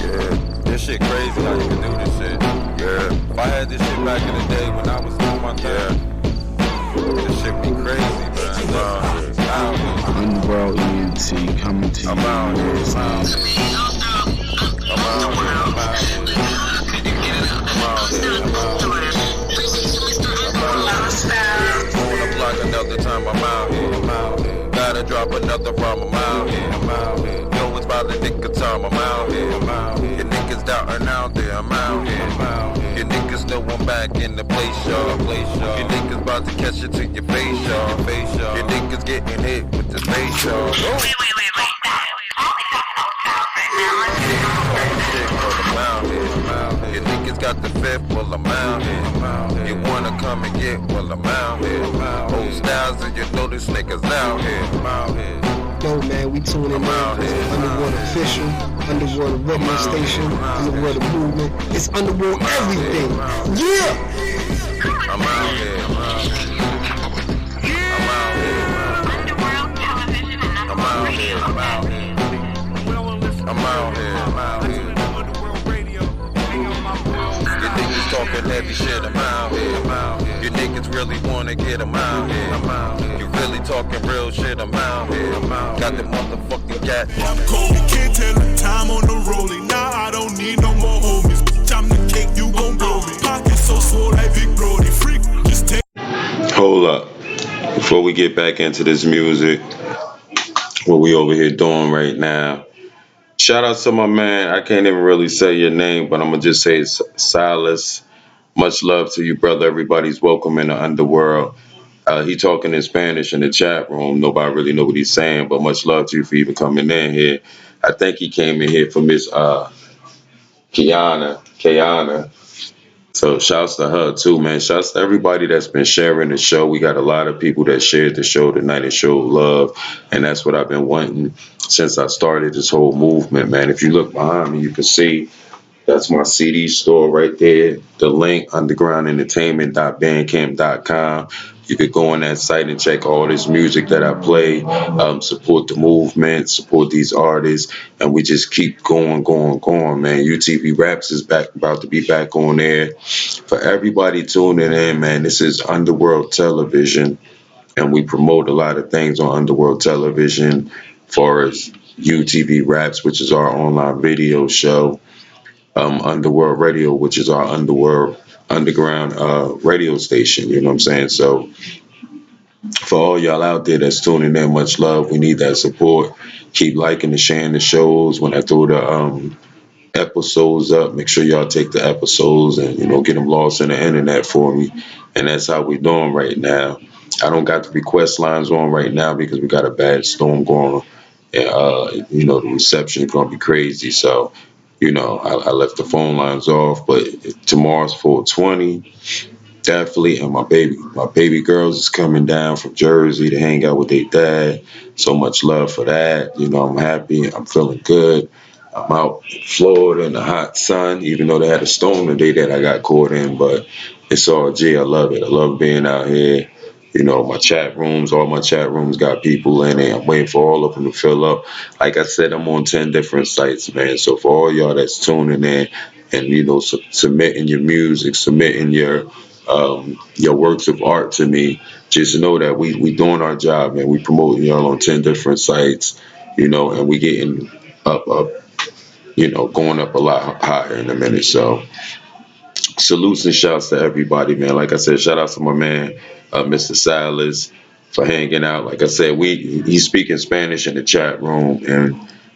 S1: Yeah. This shit crazy how you can do this shit. Yeah. If I had this shit back in the day when I was on my third, this shit be crazy, man. Out here.
S24: Underworld ENT coming to you.
S1: I'm out here. I'm out here. I'm out here. I'm out here. On the block another time, I'm out here. Gotta drop another rhyme, I'm out here. Yo, it's about the nick of time, I'm out here. Your niggas doubting out there, I'm out here. Your niggas know I'm back in the place, y'all. Your niggas about to catch it to your face, y'all. Your niggas getting hit with the space, y'all. Your
S7: got the fifth, well I'm out here. You wanna come and get, well I'm out here. O.stylez and you know these niggas out here.
S8: Yo, man, we tuning in. Underworld Official, Underworld Radio Station, Underworld Movement. It's Underworld everything. Yeah!
S7: I'm out here. I'm out here. I'm out here. I'm out here. I'm out here. I'm out here. You niggas talking heavy shit, I'm out here. You niggas really wanna get them out here. You really talking real shit, I'm out here. Got the motherfucking gat.
S9: I'm cold, you can't tell the time on the rolling. Now I don't need no more homies. Bitch, I'm the cake, you gon' blow me. Pocket so swole like Big Brody. Freak, just take.
S1: Hold up. Before we get back into this music, what we over here doing right now, shout out to my man. I can't even really say your name, but I'm gonna just say Silas. Much love to you, brother. Everybody's welcome in the underworld. He talking in Spanish in the chat room. Nobody really know what he's saying, but much love to you for even coming in here. I think he came in here for Miss Kiana. So shouts to her too, man. Shouts to everybody that's been sharing the show. We got a lot of people that shared the show tonight and showed love, and that's what I've been wanting since I started this whole movement, man. If you look behind me, you can see that's my CD store right there. The link, undergroundentertainment.bandcamp.com. You could go on that site and check all this music that I play, support the movement, support these artists, and we just keep going, man. UTV Raps is about to be back on air. For everybody tuning in, man, this is Underworld Television, and we promote a lot of things on Underworld Television, as far as UTV Raps, which is our online video show. Underworld Radio, which is our underground radio station. You know what I'm saying? So for all y'all out there that's tuning in, much love. We need that support. Keep liking and sharing the shows. When I throw the episodes up, make sure y'all take the episodes and get them lost in the internet for me. And that's how we doing right now. I don't got the request lines on right now because we got a bad storm going. And the reception is gonna be crazy. So I left the phone lines off, but tomorrow's 420, definitely, and my baby girls is coming down from Jersey to hang out with their dad. So much love for that. I'm happy. I'm feeling good. I'm out in Florida in the hot sun, even though they had a storm the day that I got caught in, but it's all G. I love it. I love being out here. My chat rooms, all my chat rooms got people in it. I'm waiting for all of them to fill up. Like I said, I'm on 10 different sites, man. So for all y'all that's tuning in and, submitting your music, submitting your works of art to me, just know that we doing our job, man. We promoting y'all on 10 different sites, and we getting up, going up a lot higher in a minute. So salutes and shouts to everybody, man. Like I said, shout out to my man, Mr. Silas, for hanging out. Like I said, he's speaking Spanish in the chat room, and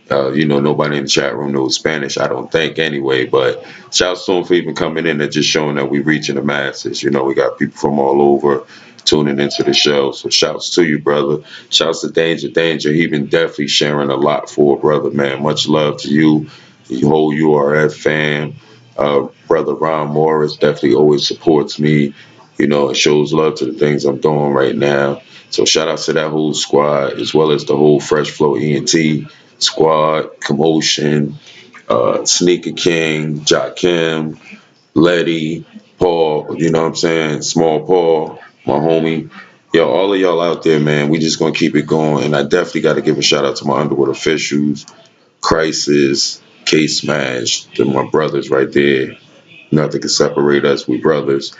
S1: nobody in the chat room knows Spanish, I don't think, anyway. But shouts to him for even coming in and just showing that we reaching the masses. We got people from all over tuning into the show. So shouts to you, brother. Shouts to Danger. He been definitely sharing a lot for a brother, man. Much love to you, the whole URF fam. Brother Ron Morris definitely always supports me, and shows love to the things I'm doing right now. So shout out to that whole squad, as well as the whole Fresh Flow ENT squad, Commotion, Sneaker King, Joakim, Letty, Paul, you know what I'm saying? Small Paul, my homie. Yo, all of y'all out there, man, we just gonna keep it going. And I definitely gotta give a shout out to my Underworld officials, Crisis, K Smash, they're my brothers right there. Nothing can separate us, we brothers.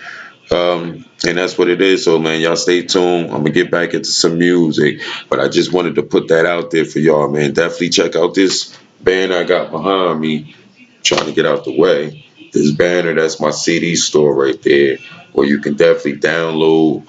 S1: And that's what it is. So, man, y'all stay tuned. I'm gonna get back into some music, but I just wanted to put that out there for y'all, man. Definitely check out this band I got behind me, trying to get out the way. This banner, that's my CD store right there, where you can definitely download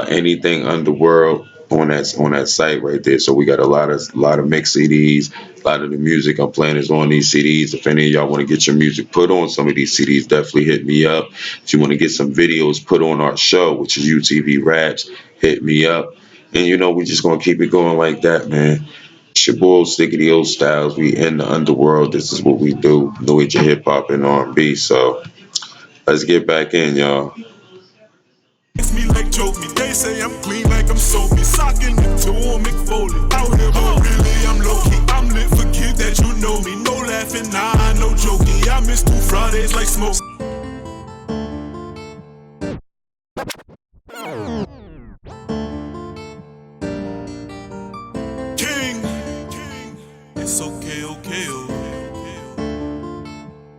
S1: anything Underworld on that site right there. So we got a lot of mix CDs. A lot of the music I'm playing is on these CDs. If any of y'all want to get your music put on some of these CDs, definitely hit me up. If you want to get some videos put on our show, which is UTV Raps, hit me up. And we just gonna keep it going like that, man. It's your boy Stickity o.stylez. We in the underworld. This is what we do. New Age of hip hop and R&B. So Let's get back in, y'all.
S9: Me like choke me, they say I'm clean like I'm soapy. Socking it to McFoley. Out here, but really I'm low key. I'm lit, forget that you know me. No laughing, nah, no joking. I miss 2 Fridays like smoke. King, it's okay, okay.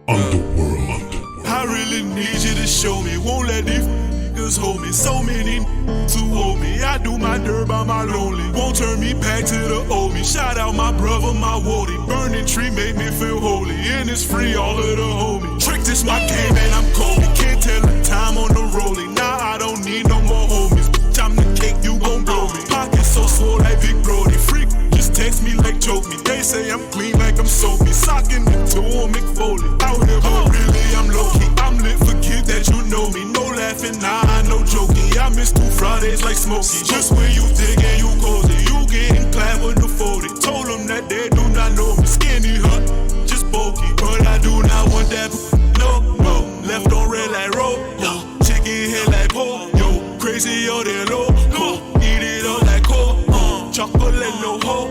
S9: Underworld. I really need you to show me. Won't let these niggas hold me. So many to hold me. I do my dirt by my lonely. Won't turn me back to the old me. Shout out my brother, my woody. Burning tree made me feel holy. And it's free, all of the homie. Trick this my game and I'm Kobe. Can't tell the time on the rolling. Nah, I don't need no more homies. Bitch, I'm the cake, you gon' blow me. Pockets so swole like Big Brody. Freak, just text me like choke me. They say I'm clean like I'm soapy. Socking it to McFoley. Out here, but really I'm low key. I'm lit, forget that you know me. No laughing, nah, no joking. I miss 2 Fridays like smoky. Just when you dig and you cozy, you getting clapped with the 40. Told them that they do not know me. Skinny hut, just bulky. But I do not want that. No, no. Left on red like roll. Yo, chicken head like pole. Yo, crazy or they low. Eat it all like cold. Chocolate no hope.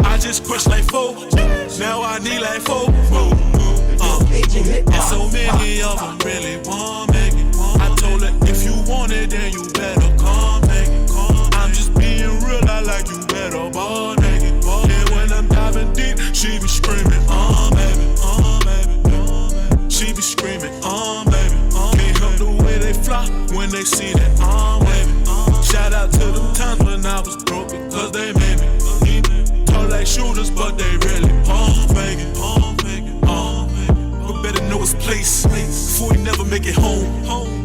S9: I just crush like 4. Now I need like 4. And so many of them really want make it. I told her if you want it, then you better come make it. I'm just being real, I like you better ball naked. And when I'm diving deep, she be screaming, baby, baby. She be screaming, baby. Can't help the way they fly when they see that, baby. Shout out to them times when I was broke because they made me. Tall like shooters, but they really fake it. But better know his place before he never make it home.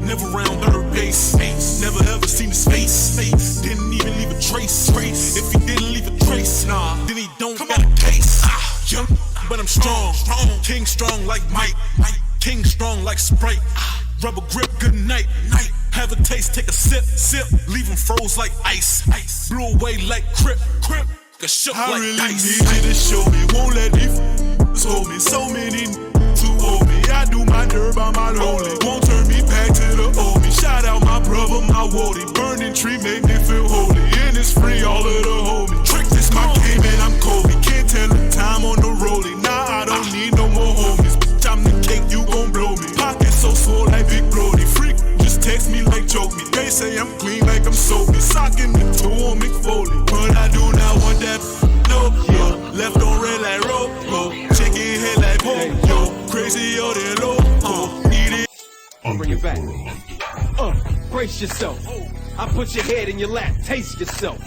S9: Never round third base. Never ever seen his face. Didn't even leave a trace. If he didn't leave a trace, then he don't got a case. Young, but I'm strong. King strong like Mike. King strong like Sprite. Rubber grip, good night. Have a taste, take a sip. Leave him froze like ice. Blew away like Crip. I like really dice. Need you to show me. Won't let these hold me. So many to hold me. I do my dirt by my lonely. Won't turn me back to the old me. Shout out my brother, my woody. Burning tree make me feel holy. And it's free, all of the homie. Trick this my game and I'm Kobe. Can't tell the time on the rolling. Nah, I don't need no more homies. Bitch, I'm the cake, you gon' blow me. Pockets so swole like Big Brody. Freak, just text me like choke me. They say I'm clean like I'm soapy. Socking it to McFoley. But I do not want that. No, left on red like roll. Chicken head like pole. Yo, crazy or they low. Eat it.
S15: Bring it back. Brace yourself. I put your head in your lap. Taste yourself.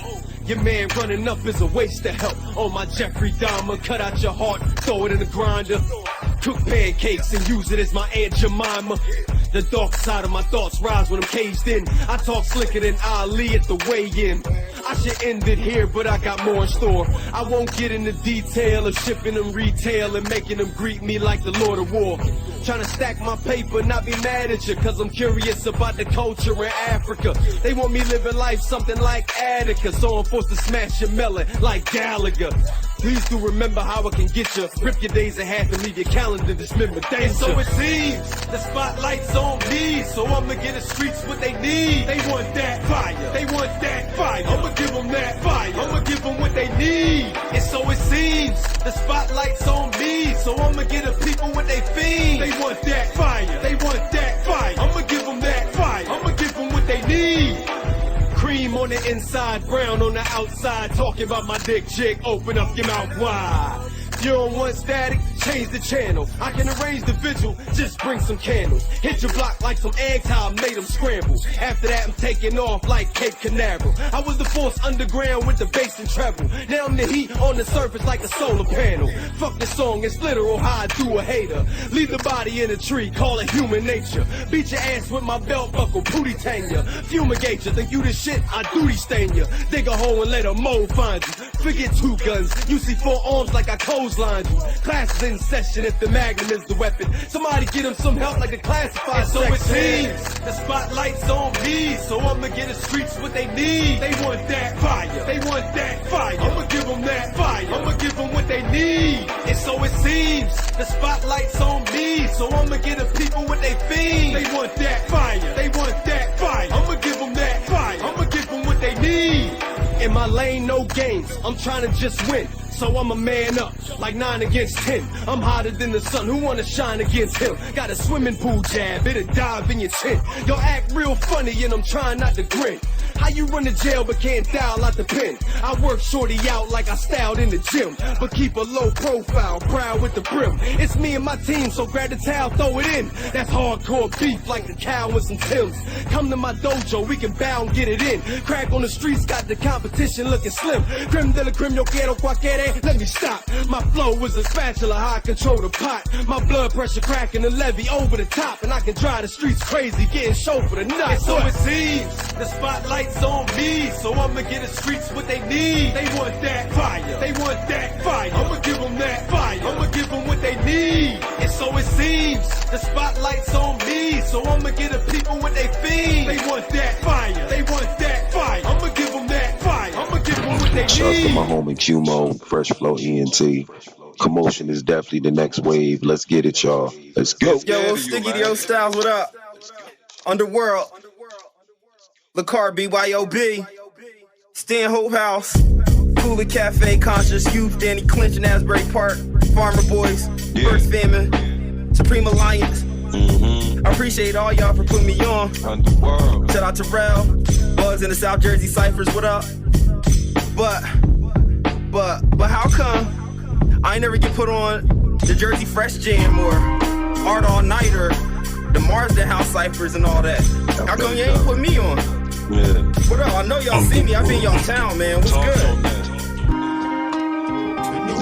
S15: Your man running up is a waste of help. On my Jeffrey Dahmer, cut out your heart, throw it in the grinder. Cook pancakes and use it as my Aunt Jemima. The dark side of my thoughts rise when I'm caged in. I talk slicker than Ali at the weigh-in. I should end it here, but I got more in store. I won't get into detail of shipping them retail and making them greet me like the Lord of War. Trying to stack my paper, not be mad at you, cause I'm curious about the culture in Africa. They want me living life something like Attica, so I'm forced to smash your melon like Gallagher. Please do remember how I can get you. Rip your days in half and leave your calendar dismembered. And so it seems the spotlight's on me, so I'ma get the streets what they need. They want that fire, they want that fire. I'ma give them that fire, I'ma give them what they need. And so it seems the spotlight's on me, so I'ma get the people what they feed. They want that fire, they want that fire. I'ma give them that fire, I'ma give them what they need. Cream on the inside, brown on the outside. Talking about my dick chick, open up your mouth wide. You don't want static, change the channel. I can arrange the vigil, just bring some candles. Hit your block like some eggs, how I made them scramble. After that, I'm taking off like Cape Canaveral. I was the force underground with the bass and treble. Now I'm the heat on the surface like a solar panel. Fuck the song, it's literal how I do a hater. Leave the body in a tree, call it human nature. Beat your ass with my belt buckle, booty tang ya. Fumigate ya, think you the shit, I duty stain ya. Dig a hole and let a mole find you.
S10: Forget 2 guns, you see 4 arms like I clotheslined you. Class is in session if the magnum is the weapon. Somebody get him some help like the classified
S11: so
S10: section.
S11: it seems the spotlight's on me, so I'ma get the streets what they need. They want that fire, they want that fire. I'ma give them that fire, I'ma give them what they need. And so it seems the spotlight's on me, so I'ma get the people what they feed. They want that fire, they want that fire. I'ma give them that fire, I'ma give them what they need.
S10: In my lane, no games, I'm trying to just win. So I'm a man up, like 9 against 10. I'm hotter than the sun, who wanna shine against him? Got a swimming pool jab, it'll dive in your chin. Y'all act real funny and I'm trying not to grin. How you run to jail but can't dial out the pen? I work shorty out like I styled in the gym, but keep a low profile, proud with the brim. It's me and my team, so grab the towel, throw it in. That's hardcore beef like a cow with some Timbs. Come to my dojo, we can bow and get it in. Crack on the streets, got the competition looking slim. Creme de la creme, yo quiero cualquiera. Let me stop. My flow is a spatula, how I control the pot. My blood pressure cracking the levee over the top, and I can drive the streets crazy, getting show for the night.
S11: So it seems the spotlight's on me, so I'ma get the streets what they need. They want that fire, they want that fire. I'ma give them that fire, I'ma give them what they need. And so it seems the spotlight's on me, so I'ma get the people what they feed. They want that fire, they want that fire. I'ma give them that fire, I'ma give them what they
S1: Shouts to
S11: need.
S1: my homie Q-Mo, Fresh Flow ENT. Commotion is definitely the next wave. Let's get it, y'all. Let's go.
S12: Yo, Sticky, the o.stylez, what up? Underworld. Lacar BYOB. Stanhope House. Cooler Cafe, Conscious Youth, Danny Clinch and Asbury Park. Farmer Boys. First Famine. Supreme Alliance. I appreciate all y'all for putting me on.
S1: Underworld.
S12: Shout out to Rel. Bugs in the South Jersey Cyphers, what up? But how come I ain't never get put on the Jersey Fresh Jam or Art All Nighter, the Marsden House Cyphers and all that? How come you ain't put me on?
S1: Yeah.
S12: What up? I know y'all see me. I been y'all town, man. What's good?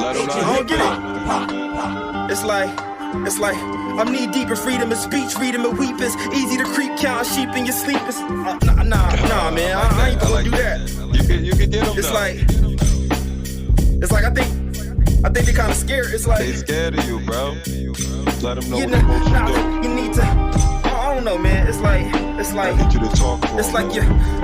S12: I don't get it. It's like I'm knee deep in freedom of speech, freedom of weep. It's easy to creep, count sheep in your sleep. It's, nah, man. I ain't gonna do that.
S1: You can get them.
S12: It's like I think they kind of scared. It's like
S1: they scared of you, bro. Let them know
S12: you
S1: what
S12: you need to. I don't know, man. It's like
S1: I need you to talk for
S12: it's like you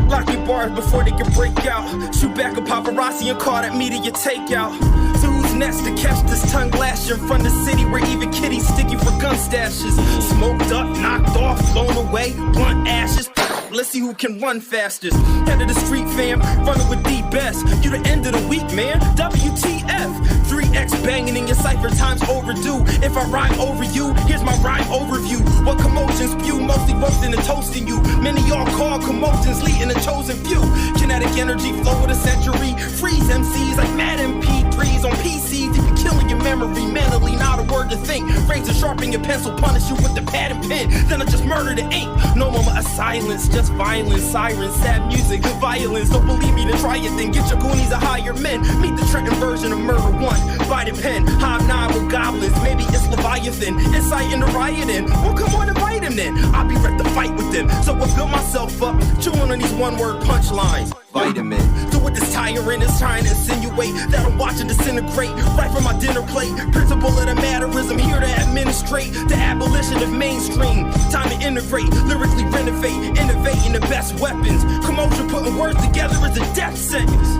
S12: lock your bars before they can break out. Shoot back a paparazzi and call that media takeout. So who's next to catch this tongue lasher from the city where even kitties sticky for gun stashes? Smoked up, knocked off, blown away, blunt ashes. Let's see who can run fastest. Head of the street, fam, running with the best. You the end of the week, man. WTF? 3X banging in your cipher, time's overdue. If I rhyme over you, here's my rhyme overview. What commotions spew, mostly roasting and toasting you. Many y'all call commotions leading a chosen few. Kinetic energy flow with a century. Freeze MCs like mad MP3s on PCs. If you're killing your memory mentally, not a word to think. Razor sharpen your pencil, punish you with the pad and pen. Then I just murder the ink. No moment of silence, just violence, sirens, sad music, violence. Don't believe me, then try it, then get your goonies to hire men. Meet the Trenton version of Murder 1. Bite a pen, hobnob with goblins. Maybe it's Leviathan, inciting the rioting. Well, come on, invite him then. I'll be ready to fight with them. So I build myself up, chewing on these one-word punchlines. Vitamin. So what this tyrant is trying to insinuate that I'm watching disintegrate right from my dinner plate. Principle of the matter is I'm here to administrate the abolition of mainstream. Time to integrate, lyrically renovate, innovating the best weapons. Commotion putting words together is a death sentence.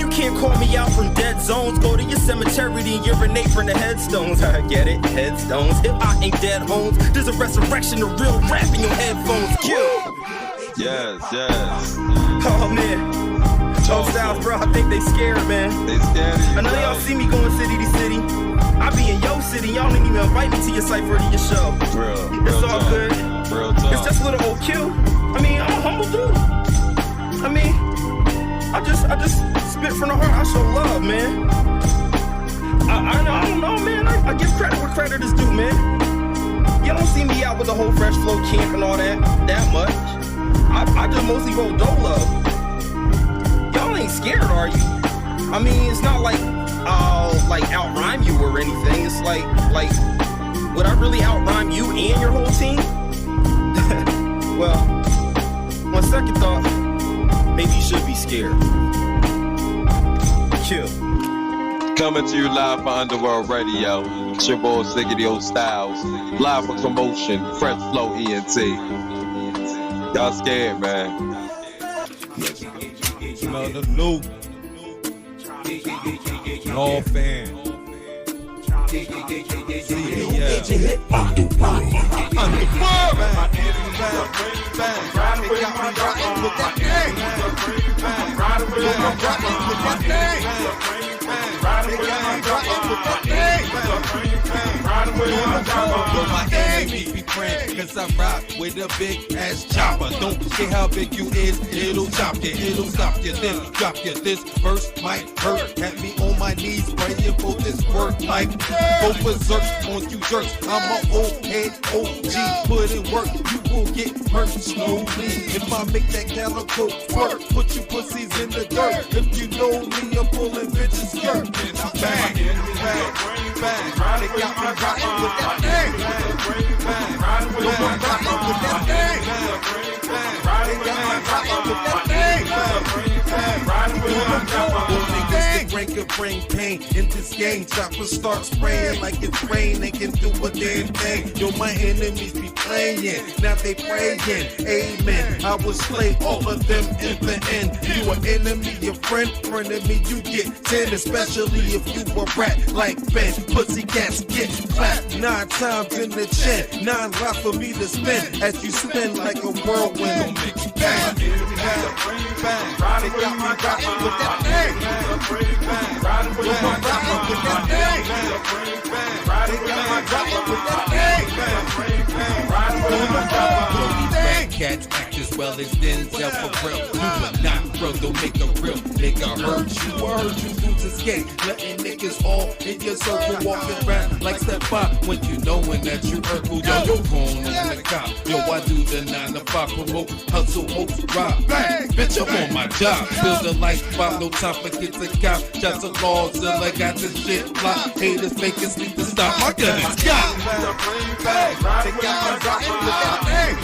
S12: You can't call me out from dead zones. Go to your cemetery and urinate from the headstones. I get it, headstones. If I ain't dead homes, there's a resurrection of real rap in your headphones.
S1: Yes.
S12: Oh man. o.stylez, bro, I think they scared, man.
S1: They scared of you,
S12: I know y'all see me going city to city. I be in your city, y'all didn't even invite me to your cipher or to your show. It's all good. It's just a little old Q. I mean, I'm a humble dude. I mean, I just spit from the heart. I show love, man. I don't know, man. I give credit where credit is due, man. Y'all don't see me out with the whole Fresh Flow camp and all that much. I just mostly roll dolo. Y'all ain't scared, are you? I mean, it's not like I'll out rhyme you or anything. It's like would I really out rhyme you and your whole team? Well, on second thought, maybe you should be scared. Kill.
S3: Coming to you live for Underworld Radio. It's your boy Siggity o.stylez. Live for Commotion, Fresh Flow ENT. Y'all scared, man.
S6: Smell the loot. All fan. Underworld. My enemies be praying, cause I rock with a big ass chopper. Don't care how big you is, it'll chop you, it'll stop you, then drop you. This verse might hurt, had me on my knees praying for this work life. Go berserk on you jerks, I'm an old head OG. Put in work, you will get hurt slowly. If I make that calico work, put you pussies in the dirt. If you know me, I'm pulling bitches skirt. And I'm bang, bang, bang. They got me rockin' with that thing. Yo, I'm rockin' with that thing. They got me rockin' with that thing. Niggas that rank and bring pain in this game. Choppers start spraying like it's rain. They can do a damn thing. Yo, my enemies be playing. Now they praying. Amen. I will slay all of them in the end. You an enemy, your friend of me, you get 10. Especially if you a rat like Ben. Pussy cats get clapped 9 times in the chin. 9 lots for me to spin. As you spin like a whirlwind. Don't make you bang, bang, bang. They got me rockin' with that thing. Yo, I'm rockin' with that thing. They got me rockin' with that thing. Cats act as well as Denzel for real. But not real, don't make a real nigga hurt you. I heard you lose escape, letting niggas all in your circle walking around like step 5 when you knowing that you hurtful. Yo, you going on the cop. Yo, I do the 9 to 5 promote, hustle, host, rob, bang. Bitch, I'm on my job. Build a lifestyle, no time for kids to cop. Shots of laws till I got this shit blocked. Haters make us need to stop. My gun is got. They got me rockin' with that thing.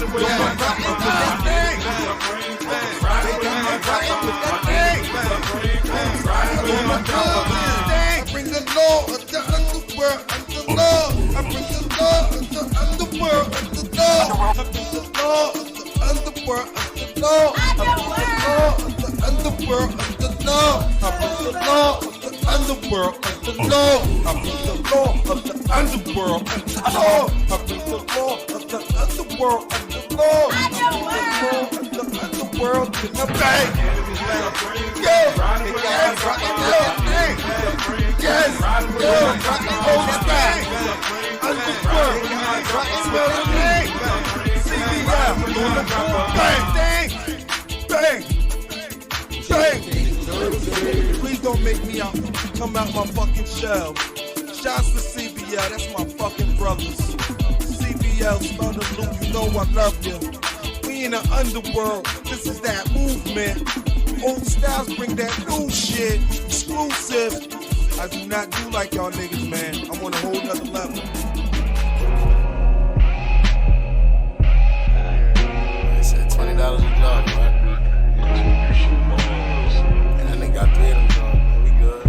S6: Yo, I'm rockin' with that thing. They got me rockin' with that thing. I bring the law of the underworld under law. I bring the law of the underworld under law. I bring the law of the underworld under law. I bring the law of the underworld under law. I bring the law of the underworld under law. I bring the law of the underworld under law. I bring the law of the underworld under law. I bring the law of the underworld in the bank. Yes, yes, rockin' all the time. Underworld, smell the name. CBI, on the floor, bang, bang, bang. Please don't make me come out my fucking shell. Shouts to CBI, that's my fucking brothers. CBL, smell the loop, you know I love you. We in the underworld, this is that movement. o.stylez bring that new shit, exclusive. I do not do like y'all niggas, man. I'm on a whole nother level.
S14: They said $20 a dog, right? And then they got 3 of them dogs, man. We good.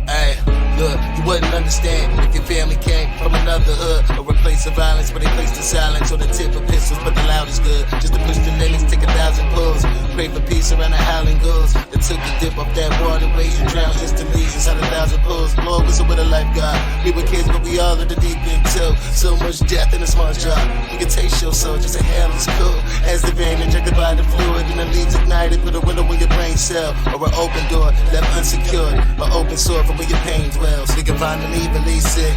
S14: Hey, look, you wouldn't understand if your family came from another hood or a place of violence, but they placed the silence on the tip of pistols, but the loudest good. Just to push the limits, take 1,000 pulls. Pray for peace around the howling gulls. They took a dip off that waterway and drowned instantly. Just had 1,000 pulls. Lord was with a lifeguard. We were kids, but we all in the deep end too. So much death in a small drop. You can taste your soul, just a hell is cool. As the vein injected by the fluid and the leaves ignited, put a window in your brain cell, or an open door left unsecured, or open sore from where your pain dwells. We can finally release it.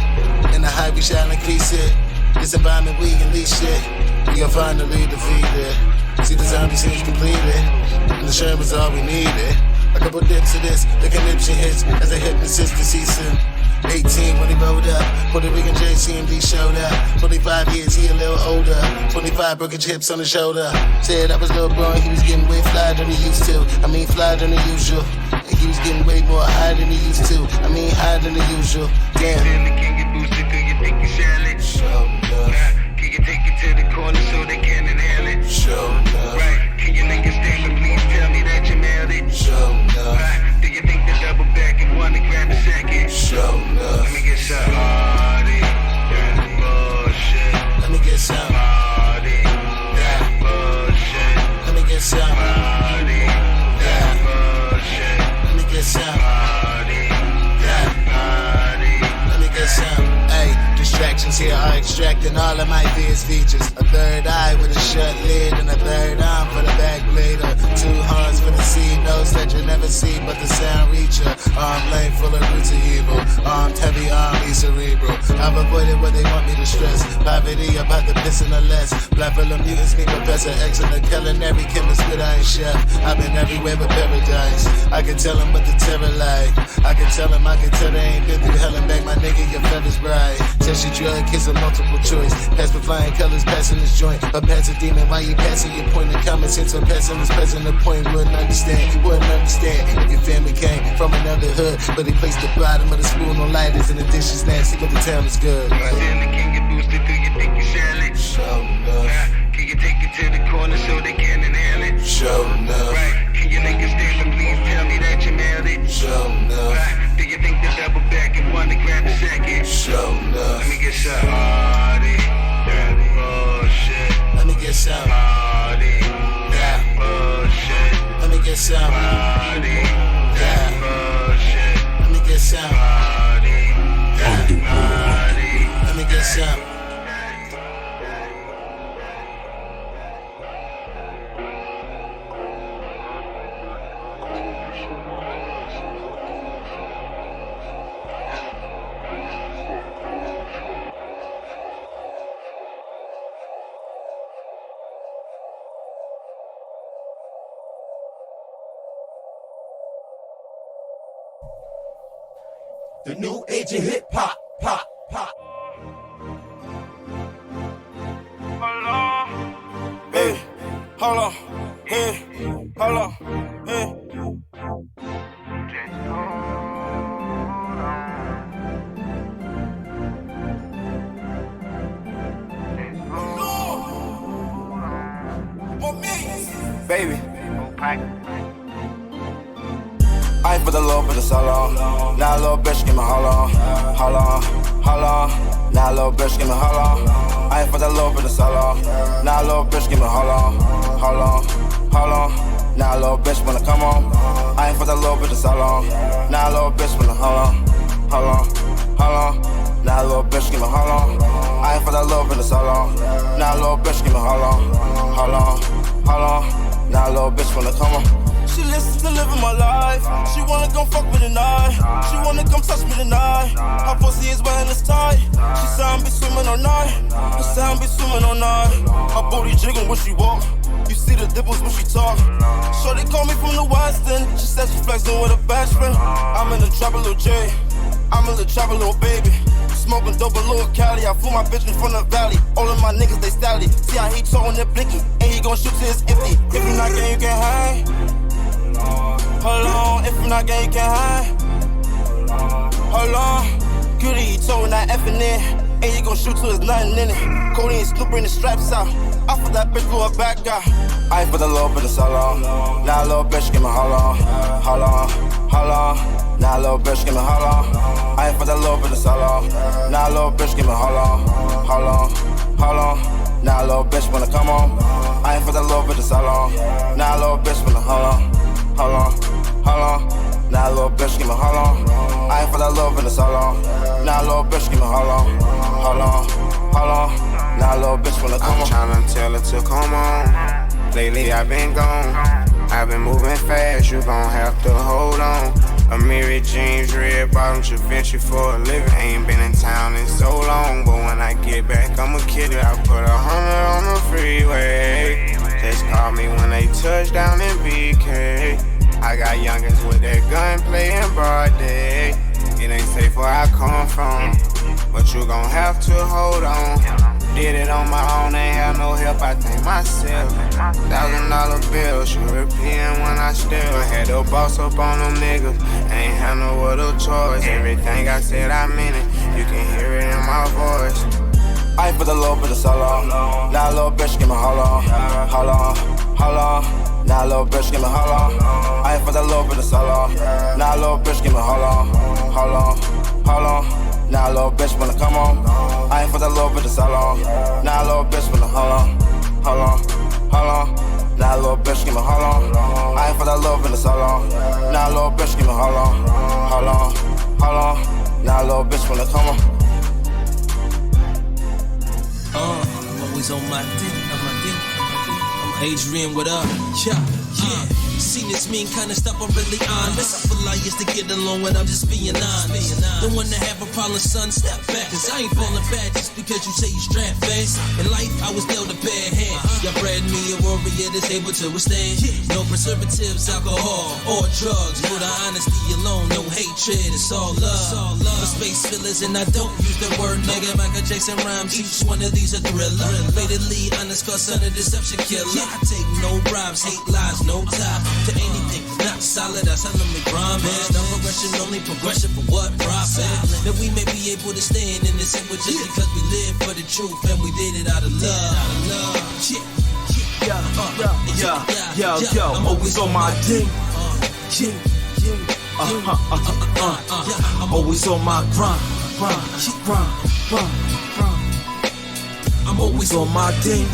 S14: In the high we shall increase it. This environment we unleash it. We can finally defeat it. See the zombie scenes completed, and the Sherman's all we needed. A couple dips of this, the conniption hits as a hypnotist to see some. 18 when he rolled up, Puerto Rican JCMD showed up. 25 years, he a little older. 25 broken chips on the shoulder. Said I was little bro and he was getting way fly than he used to. I mean fly than the usual. And he was getting way more high than he used to. I mean high than the usual. Damn. Can you boost it? Can you think you sell it? Show enough. Can you take it to the corner so they can't inhale it? Show enough. Right? Can you make it stand up? features. A third eye with a shut lid and a third arm for the back blader. Two horns for the C notes that you never see, but the sound reacher. Arm lane full of roots of evil. Armed heavy, army cerebral. I've avoided what they want me to stress. Poverty about the piss and the less. Black full of mutants, me Professor X and the culinary chemist, but I ain't chef. I've been everywhere but paradise. I can tell them what the terror like. I can tell they ain't been through hell and back. My nigga, your feathers bright. Test your drug, kids a multiple choice. Pass with flying colors, passing this joint. Or pass a demon, why you passing your point? The common sense of passing this present the point. Wouldn't understand if your family came from another hood, but they placed the bottom of the spoon on lighters and the dishes nasty, but the town is good. Right?
S13: Can you boost it? Do you think you sell it?
S14: Show enough.
S13: Can you take it to the corner so they can inhale it?
S14: Show enough.
S13: Right. Can you niggas stand up? Please tell me that you nailed it.
S14: Show enough.
S13: Right. Do you think the double back and one to grab a second?
S14: Show enough.
S13: Let me get some hardy. That bullshit.
S14: Let me get some
S13: hardy. That bullshit.
S14: Let me get some
S13: hardy. That bullshit.
S14: Let me get some
S13: hardy. That hardy.
S14: Let me get some.
S11: The new age of hip hop, pop.
S16: Hey, hold on, hey, hold on, hey. Baby, I ain't for the low, but it's all on. Now a little bitch, give me hold on. Now a little bitch, give me hold on. I ain't for the low, but it's all on. Now a little bitch, give me hold on. Now a little bitch wanna come on. I ain't for the low, but it's all on. Now a little bitch wanna hold on. Now a little bitch, give me hold on. I ain't for the low, but it's all on. Now a little bitch, give me hold on. Now a little bitch wanna come on. She listens to living my life. She wanna come fuck me tonight. She wanna come touch me tonight. Her pussy is wet and it's tight. She said I'm be swimming all night. Her booty jiggling when she walk. You see the dimples when she talk. Shorty call me from the West End. She said she flexing with her best friend. I'm in the trap, little J. I'm in the trap, little baby. Smoking dope, a little Cali. I flew my bitch in from the valley. All of my niggas, they stally. See how he towing that blicky. And he gon' shoot till it's empty. If you not gang, you can hang. Hold on, if I'm not gang, you can hang. Hold on, cutie, he towing that effing in. And you gon' shoot till there's nothing in it. Cody and Snoop bring the straps out. I for that bitch blew her back out. I ain't for the low, but it's all on. Now a little bitch, give me hold on. Now a little bitch, give me hold on. I ain't for the low, but it's all on. Now a little bitch, give me hold on. Now a little bitch wanna come on. I ain't for the low, but it's all on. Now a little bitch wanna hold on. Now a little bitch, give me hold on. I ain't for that love, but it's all on. Now a little bitch, give me hold on. Now a little bitch wanna come on.
S17: I'm tryna tell her to come on. Lately I've been gone. I've been moving fast, you gon' have to hold on. A Mary James, red bottom, Givenchy for a living. Ain't been in town in so long, but when I get back, I'ma kill it. I put 100 on the freeway. Just call me when they touch down in BK. I got youngins with that gunplay in broad day. It ain't safe where I come from, but you gon' have to hold on. Did it on my own, ain't have no help, I thank myself. $1,000 bills, European when I still had to boss up on them niggas. Ain't have no other choice, everything I said I meant it. You can hear it in my voice.
S16: I ain't for the low, but it's all on. Now a little bitch, give me hold on. Now a little bitch, give me hold on. I ain't for the low, but it's all on. Now a little bitch, give me hold on. Now a little bitch wanna come on. I ain't for the low, but it's all on. Now a little bitch wanna hold on. Now a little bitch, give me hold on. I ain't for that low, but it's all on. Now a little bitch, give me hold on. Now a little bitch wanna come on.
S6: When we always on my dick, Adrian, what up? Yeah. Seen this mean kind of stuff, I'm really honest. I feel like it's to get along when I'm just being honest. Don't wanna have a problem, son, step back. Cause I ain't falling back just because you say you strapped fast. In life, I was dealt a bad hand. Y'all bred me a warrior that's able to withstand. No preservatives, alcohol, or drugs. For the honesty alone, no hatred, it's all love. For space fillers, and I don't use the word nigga. Michael Jackson rhymes, each one of these a thriller. Fatally honest, cause son of deception killer. I take no bribes, hate lies, no time to anything not solid. That's how me promise. No progression, only progression for what profit. That we may be able to stand in this simple just because we live for the truth and we did it out of love.
S2: Yo, I'm always on my dick. I'm always on my grind. I'm always on my dick.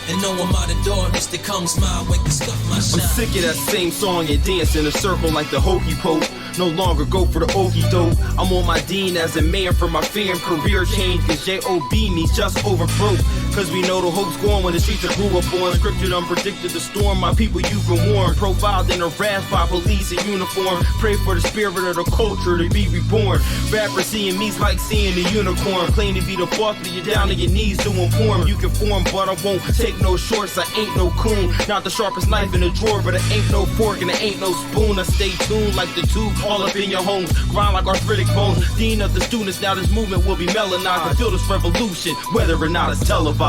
S6: And no amount of darkness that comes my way can stop my shine.
S2: I'm sick of that same song and dance in a circle like the hokey poke. No longer go for the okie doke. I'm on my dean as a man for my fam. Career change cause J.O.B. means just over broke. Cause we know the hope's gone when the streets are grew up on. Scripted, unpredicted, the storm. My people, you've been warned. Profiled and harassed by police in uniform. Pray for the spirit of the culture to be reborn. Rappers seeing me's like seeing a unicorn. Claim to be the boss, but you're down to your knees doing porn. You can form, but I won't take no shorts. I ain't no coon. Not the sharpest knife in the drawer, but it ain't no fork and it ain't no spoon. I stay tuned like the tube all up in your homes. Grind like arthritic bones. Dean of the students, now this movement will be melanized. And feel this revolution, whether or not it's televised.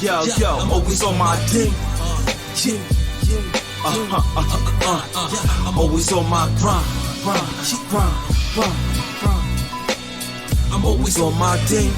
S2: Yo, I'm always on my dick. I'm always on my grind. I'm always on my dick.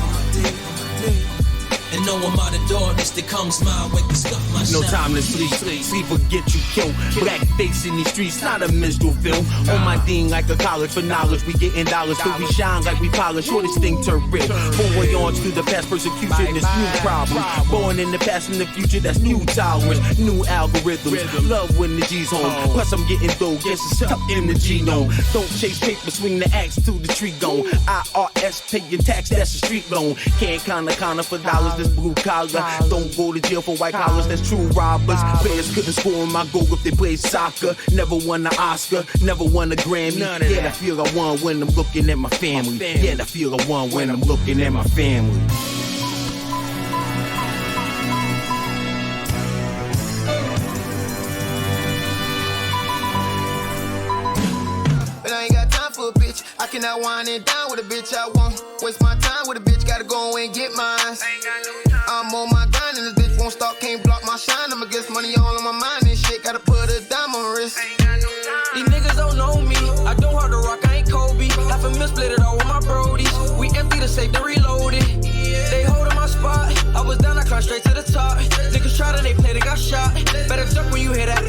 S6: And no amount of darkness that comes my way can stop my shine.
S2: No time to sleep, forget you killed. Black face in these streets, not a minstrel film. On my thing like a college for knowledge. We getting dollars till we shine like we polish. Shortest thing turn rich. Voyage through the past persecution, this new problem. Born in the past and the future, that's new tolerance. New algorithms, love when the G's home. Plus I'm getting dough, guess it's up in the genome. Don't chase paper, swing the axe to the tree gone. IRS, pay your tax, that's a street loan. Can't kinda for dollars. This blue collar, don't go to jail for white collars, that's true robbers. Players couldn't score on my goal if they played soccer. Never won an Oscar, never won a Grammy. Yeah, I feel I won when I'm looking at my family. Yeah, I feel I won when I'm looking at my family.
S18: But I ain't got time for a bitch. I cannot wind it down with a bitch. I won't waste my time with a bitch. Gotta go and get mine. I'm on my grind and this bitch won't stop. Can't block my shine. I'ma get money all on my mind and shit. Gotta put a dime on my wrist.
S12: These niggas don't know me. I don't hard to rock. I ain't Kobe. Half a mil split it all with my brodies. We empty the safe, then reloaded. They holding my spot. I was down, I climbed straight to the top. Niggas tried and they played, they got shot. Better duck when you hear that.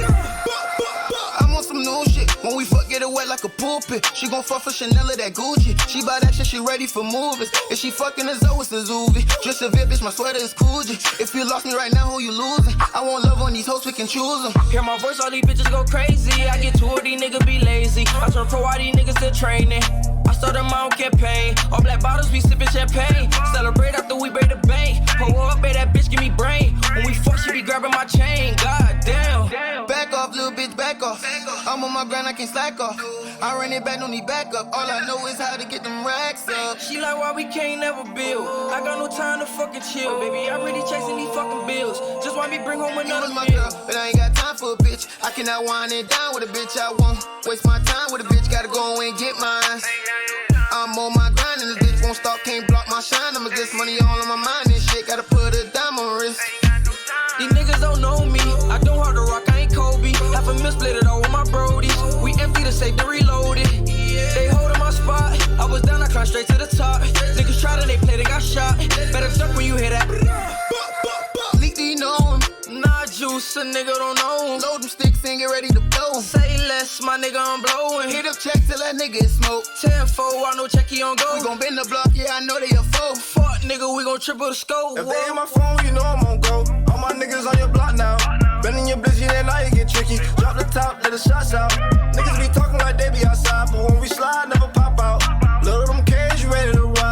S18: I'm on some new shit. When we fuck, get it wet like a pulpit. She gon' fuck for Chanel or that Gucci. She buy that shit, she ready for movies. If she fucking a Zoe, it's a Zuvi. Just a bit, bitch, my sweater is Coogee. If you lost me right now, who you losing? I want love on these hoes, we can choose them.
S12: Hear my voice, all these bitches go crazy. I get two of these niggas be lazy. I turn pro, all these niggas still training. I started my own campaign. All black bottles, we sipping champagne. Celebrate after we break the bank. Pull up, babe, that bitch give me brain. When we fuck, she be grabbing my chain. God damn.
S18: Back off, little bitch, back off. I'm on my grind, I can't slack off. I run it back, no need backup. All I know is how to get them racks up.
S12: She like, why we can't never build? I got no time to fucking chill, baby. I'm really chasing these fucking bills. Just want me bring home another
S18: my girl, but I ain't got time for a bitch. I cannot wind it down with a bitch. I won't waste my time with a bitch. Gotta go and get mine. I'm on my grind and this bitch won't stop. Can't block my shine. I'ma get money all on my mind and shit. Gotta put a dime on my wrist.
S12: These niggas don't know me. I don't hard to rock. I ain't Kobe. Half a mil split it all with my brodies. We empty the safe, then reloaded. They holding my spot. I was down, I climbed straight to the top. Niggas tried and they played, they got shot. Better duck when you hear that.
S18: Leaky know him.
S12: Nah, juice, a nigga don't know him.
S18: Load them sticks and get ready to blow.
S12: Say less, my nigga, I'm blowing.
S18: Hit up check till that nigga is smoke.
S12: 10-4, I know check he on go.
S18: We gon' bend the block, yeah, I know they a foe.
S12: Fuck, nigga, we gon' triple the scope.
S19: If they hit my phone, you know I'm on go. All my niggas on your block now. Bending your bitch, yeah, now you get tricky. Drop the top, let the shots out. Niggas be talking like they be outside, but when we slide, never pop out. Load them cage, you ready to ride.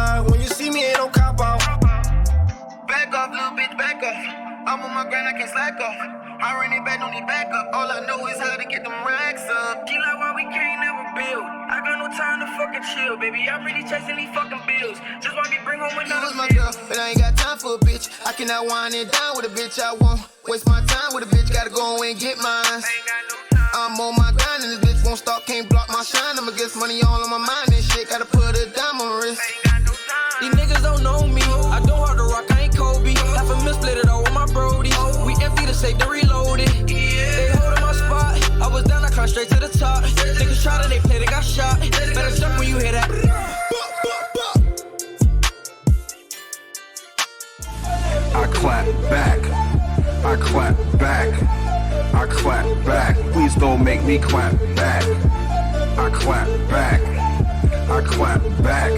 S12: chill, baby. I'm really chasing these fucking bills. Just want me bring home another.
S18: You was my girl, but I ain't got time for a bitch. I cannot wind it down with a bitch. I won't waste my time with a bitch. Gotta go and get mine. I'm on my grind and this bitch won't stop, can't block my shine. I'ma get money all on my mind and shit. Gotta put a dime on my wrist.
S12: These niggas don't know me. I go hard to rock, I ain't Kobe. Half a mil split it all with my brody. We empty to save the reloaded. They holding my spot. I was down, I climbed straight to the top. Niggas tried it, they played, they got shot. Better jump when you hear that.
S4: I clap back. I clap back. I clap back. Please don't make me clap back. I clap back. I clap back.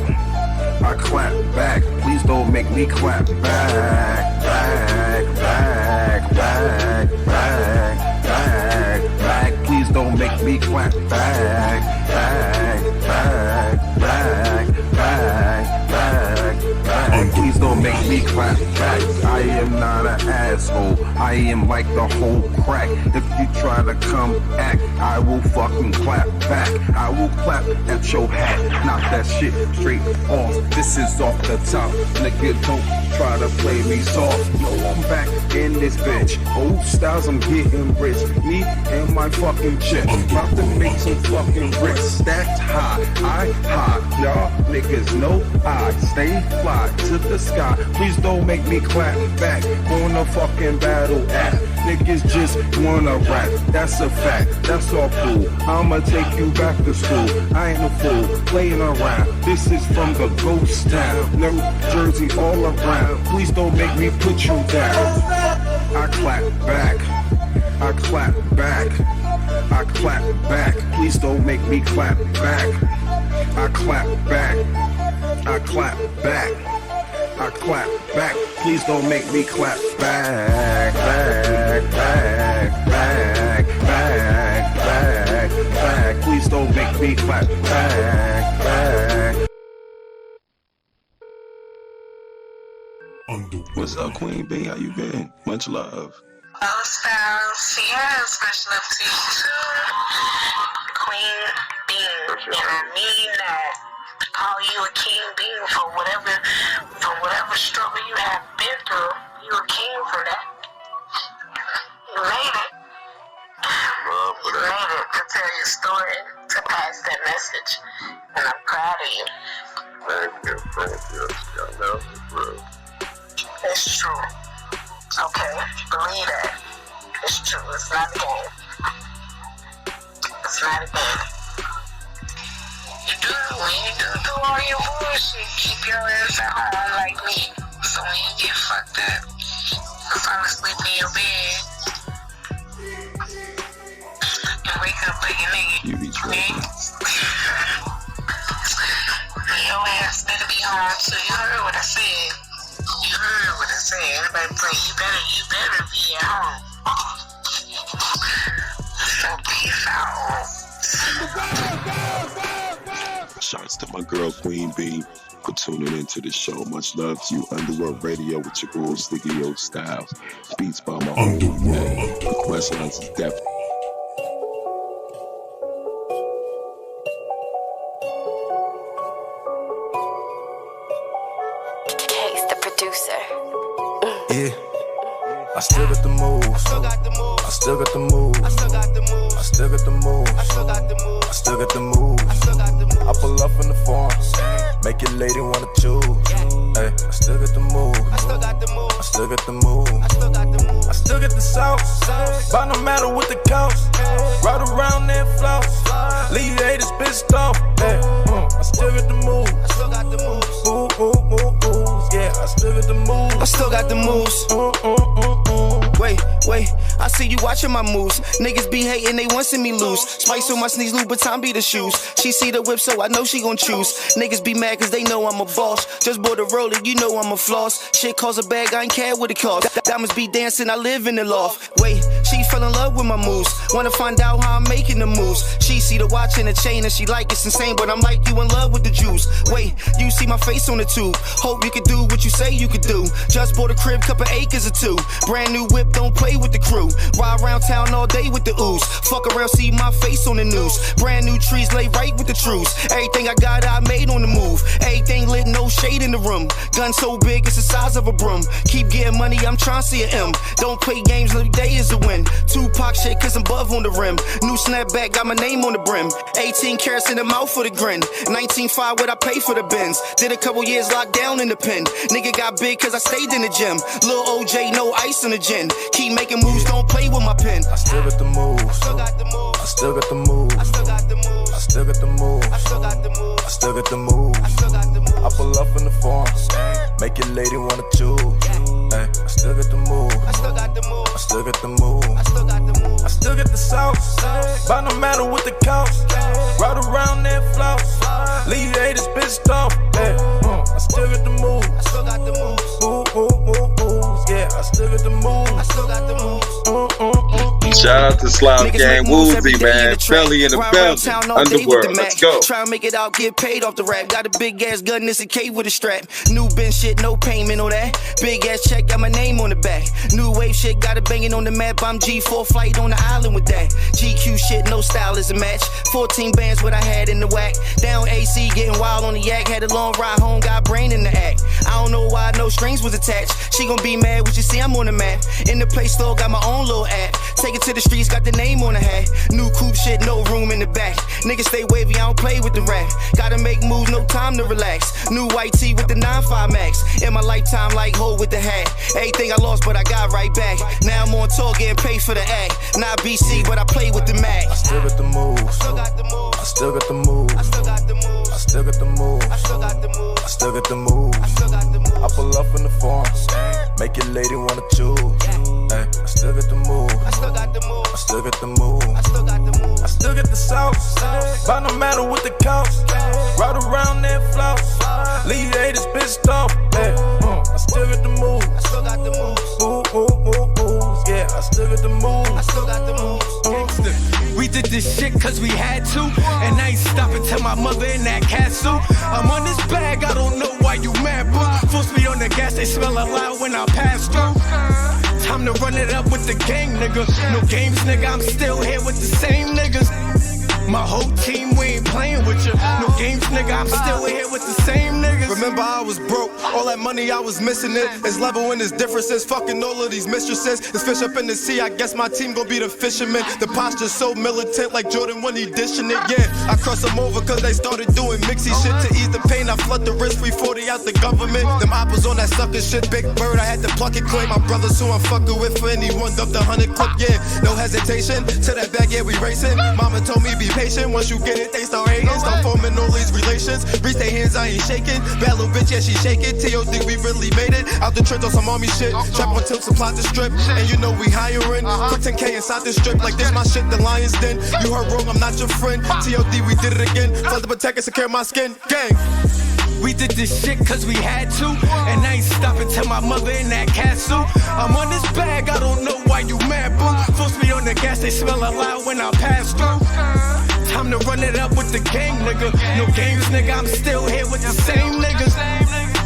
S4: I clap back. Please don't make me clap back. Back, back, back, back, back, back. Please don't make me clap back. Back, back, back, back, back, back. Please don't make me clap back. I am not an asshole. I am like the whole crack. If you try to come act, I will fucking clap back. I will clap at your hat. Knock that shit straight off. This is off the top. Nigga, don't try to play me soft. Yo, I'm back in this bitch. o.stylez, I'm getting rich. Me and my fucking chick. About to make some fucking bricks. Stacked high. I high. Y'all niggas know I stay fly to the sky. Please don't make me clap back on the fucking battle app. Niggas just wanna rap, that's a fact, that's all cool. I'ma take you back to school. I ain't a fool, playing around. This is from the ghost town, New Jersey all around. Please don't make me put you down. I clap back, I clap back, I clap back. Please don't make me clap back. I clap back, I clap back. I clap back. Please don't make me clap back, back, back, back, back, back, back. Please don't make me clap back, back.
S1: What's up, Queen B? How you been? Much love.
S5: o.stylez, yeah, special up to you too. Queen B, and I mean that. Call you a king being for whatever struggle you have been through. You a king for that. You made it. You made it to tell your story, to pass that message. And I'm proud of you.
S20: Thank you. Y'all know it's true.
S5: It's true. Okay, believe that. It's true. It's not a game. It's not a game. When you do all your bullshit, keep your ass at home like me. So when you get fucked up, it's time to sleep in your bed and wake up like a nigga.
S1: You be tripping.
S5: Your ass better be home too. You heard what I said. You heard what I said. Everybody pray. You better be at home. So peace out.
S1: Shouts to my girl Queen B for tuning into the show. Much love to you, Underworld Radio, with your boy Sticky o.stylez. Beats by my Underworld. Request lines is definitely.
S21: Case the producer.
S19: Yeah. I still got the moves. I still got the moves. I still got the moves. I still got the moves. I still got the moves. I still got the moves. I pull up in the farm, make your lady wanna choose. Hey, I still got the moves. I still got the moves. I still got the moves. I still got the moves. I still got the sauce. But no matter what the cost, ride around that floss. Leave you haters pissed off. Hey, I still got the moves. I still got the moves. Ooh, ooh, ooh, ooh. Yeah, I still got the moves.
S18: I still got the moves. Wait, I see you watching my moves. Niggas be hating, they want to see me lose. Spice on my sneeze, Louboutin be the shoes. She see the whip, so I know she gon' choose. Niggas be mad cause they know I'm a boss. Just bought a roller, you know I'm a floss. Shit costs a bag, I ain't care what it costs. Diamonds be dancing, I live in the loft. Wait, she fell in love with my moves. Wanna find out how I'm making the moves. She see the watch and the chain and she like it's insane, but I'm like, you in love with the juice. Wait, you see my face on the tube. Hope you could do what you say you could do. Just bought a crib, couple acres or two. Brand new whip, don't play with the crew. Ride around town all day with the ooze. Fuck around, see my face on the news. Brand new trees lay right with the truths. Everything I got, I made on the move. Everything lit, no shade in the room. Gun so big, it's the size of a broom. Keep getting money, I'm trying to see an M. Don't play games, every day is a win. Tupac shit, cause I'm above on the rim. New snapback, got my name on the brim. 18 carats in the mouth for the grin. 19.5, what I pay for the Benz. Did a couple years locked down in the pen. Nigga got big cause I stayed in the gym. Lil OJ, no ice in the gin. Keep making moves, don't play with my pen.
S19: I still got the moves. I still got the moves. I still got the moves. I still got the moves. I still got the moves. I still got the moves. I still got the moves. I still got the moves. I pull up in the farm. Make your lady wanna choose. Ay, I still got the moves. I still got the moves. I still got the moves. I still got the moves. I still got the sauce. But no matter what the cost. Ride around that floss. Leave haters pissed off. I still got the moves. I still got the moves. Yeah, I still got the moves. I still got the moves.
S3: Shout out to Slime Gang Woozy, man. Belly in the building. Underworld, let's go.
S18: Try and make it out, get paid off the rap. Got a big ass gun, this a cave with a strap. New bench shit, no payment on that. Big ass check, got my name on the back. New wave shit, got it banging on the map. I'm G4 flight on the island with that. GQ shit, no style is a match. 14 bands, what I had in the whack. Down AC, getting wild on the yak. Had a long ride home, got brain in the act. I don't know why no strings was attached. She gon' be mad, what you see, I'm on the map. In the Play Store, got my own little app. Take it to the streets, got the name on the hat. New coupe shit, no room in the back. Niggas stay wavy, I don't play with the rap. Gotta make moves, no time to relax. New white tee with the 9.5 max. In my lifetime, like Ho with the hat. Everything I lost, but I got right back. Now I'm on tour, getting paid for the act. Not BC, but I play with the Mac.
S19: I still got the moves. I still got the moves. I still got the moves. I still got the moves. I still got the moves. I still got the moves. I still got the moves. I still got the moves. I pull up in the farm. Make your lady wanna choose. Ay, I still got the moves. I still got the moves. I still got the moves. I still got the moves. I still got the sauce. But no matter what the cost. Ride around that floss. Leave haters pissed off. I still got the moves. I still got the moves. Yeah, I still got the moves. I still got the moves.
S2: We did this shit cause we had to, and I ain't stopping till my mother in that castle. I'm on this bag, I don't know why you mad, but full speed on the gas, they smell a lot when I pass through. Time to run it up with the gang, nigga. No games, nigga, I'm still here with the same niggas. My whole team, we ain't playing with you. No games, nigga, I'm still here with the same niggas.
S11: Remember I was broke, all that money I was missing it. It's level in its differences, fucking all of these mistresses. It's fish up in the sea, I guess my team gon' be the fishermen. The posture's so militant like Jordan when he dishing it, yeah. I cross them over cause they started doing mixy shit. To ease the pain, I flood the wrist, 340 out the government. Them oppers on that sucker shit, big bird, I had to pluck it quick. My brothers who I'm fucking with for anyone, dumped 100 clip, yeah. No hesitation, to that bag, yeah, we racing. Mama told me be patient, once you get it, they start hating. Start forming all these relations, reach their hands, I ain't shaking. Bad little bitch, yeah, she shaking. T.O.D. we really made it. Out the trench on some army shit. Trap on tilt, supply the strip. And you know we hiring. Put 10K inside the strip. Like this my shit, the lion's den. You heard wrong, I'm not your friend. T.O.D. we did it again. Flood to protect and secure my skin. Gang.
S2: We did this shit cause we had to, and I ain't stopping till my mother in that castle. I'm on this bag, I don't know why you mad, boo. Full speed on the gas, they smell a lot when I pass through. Time to run it up with the gang, nigga. No games, nigga, I'm still here with the same niggas.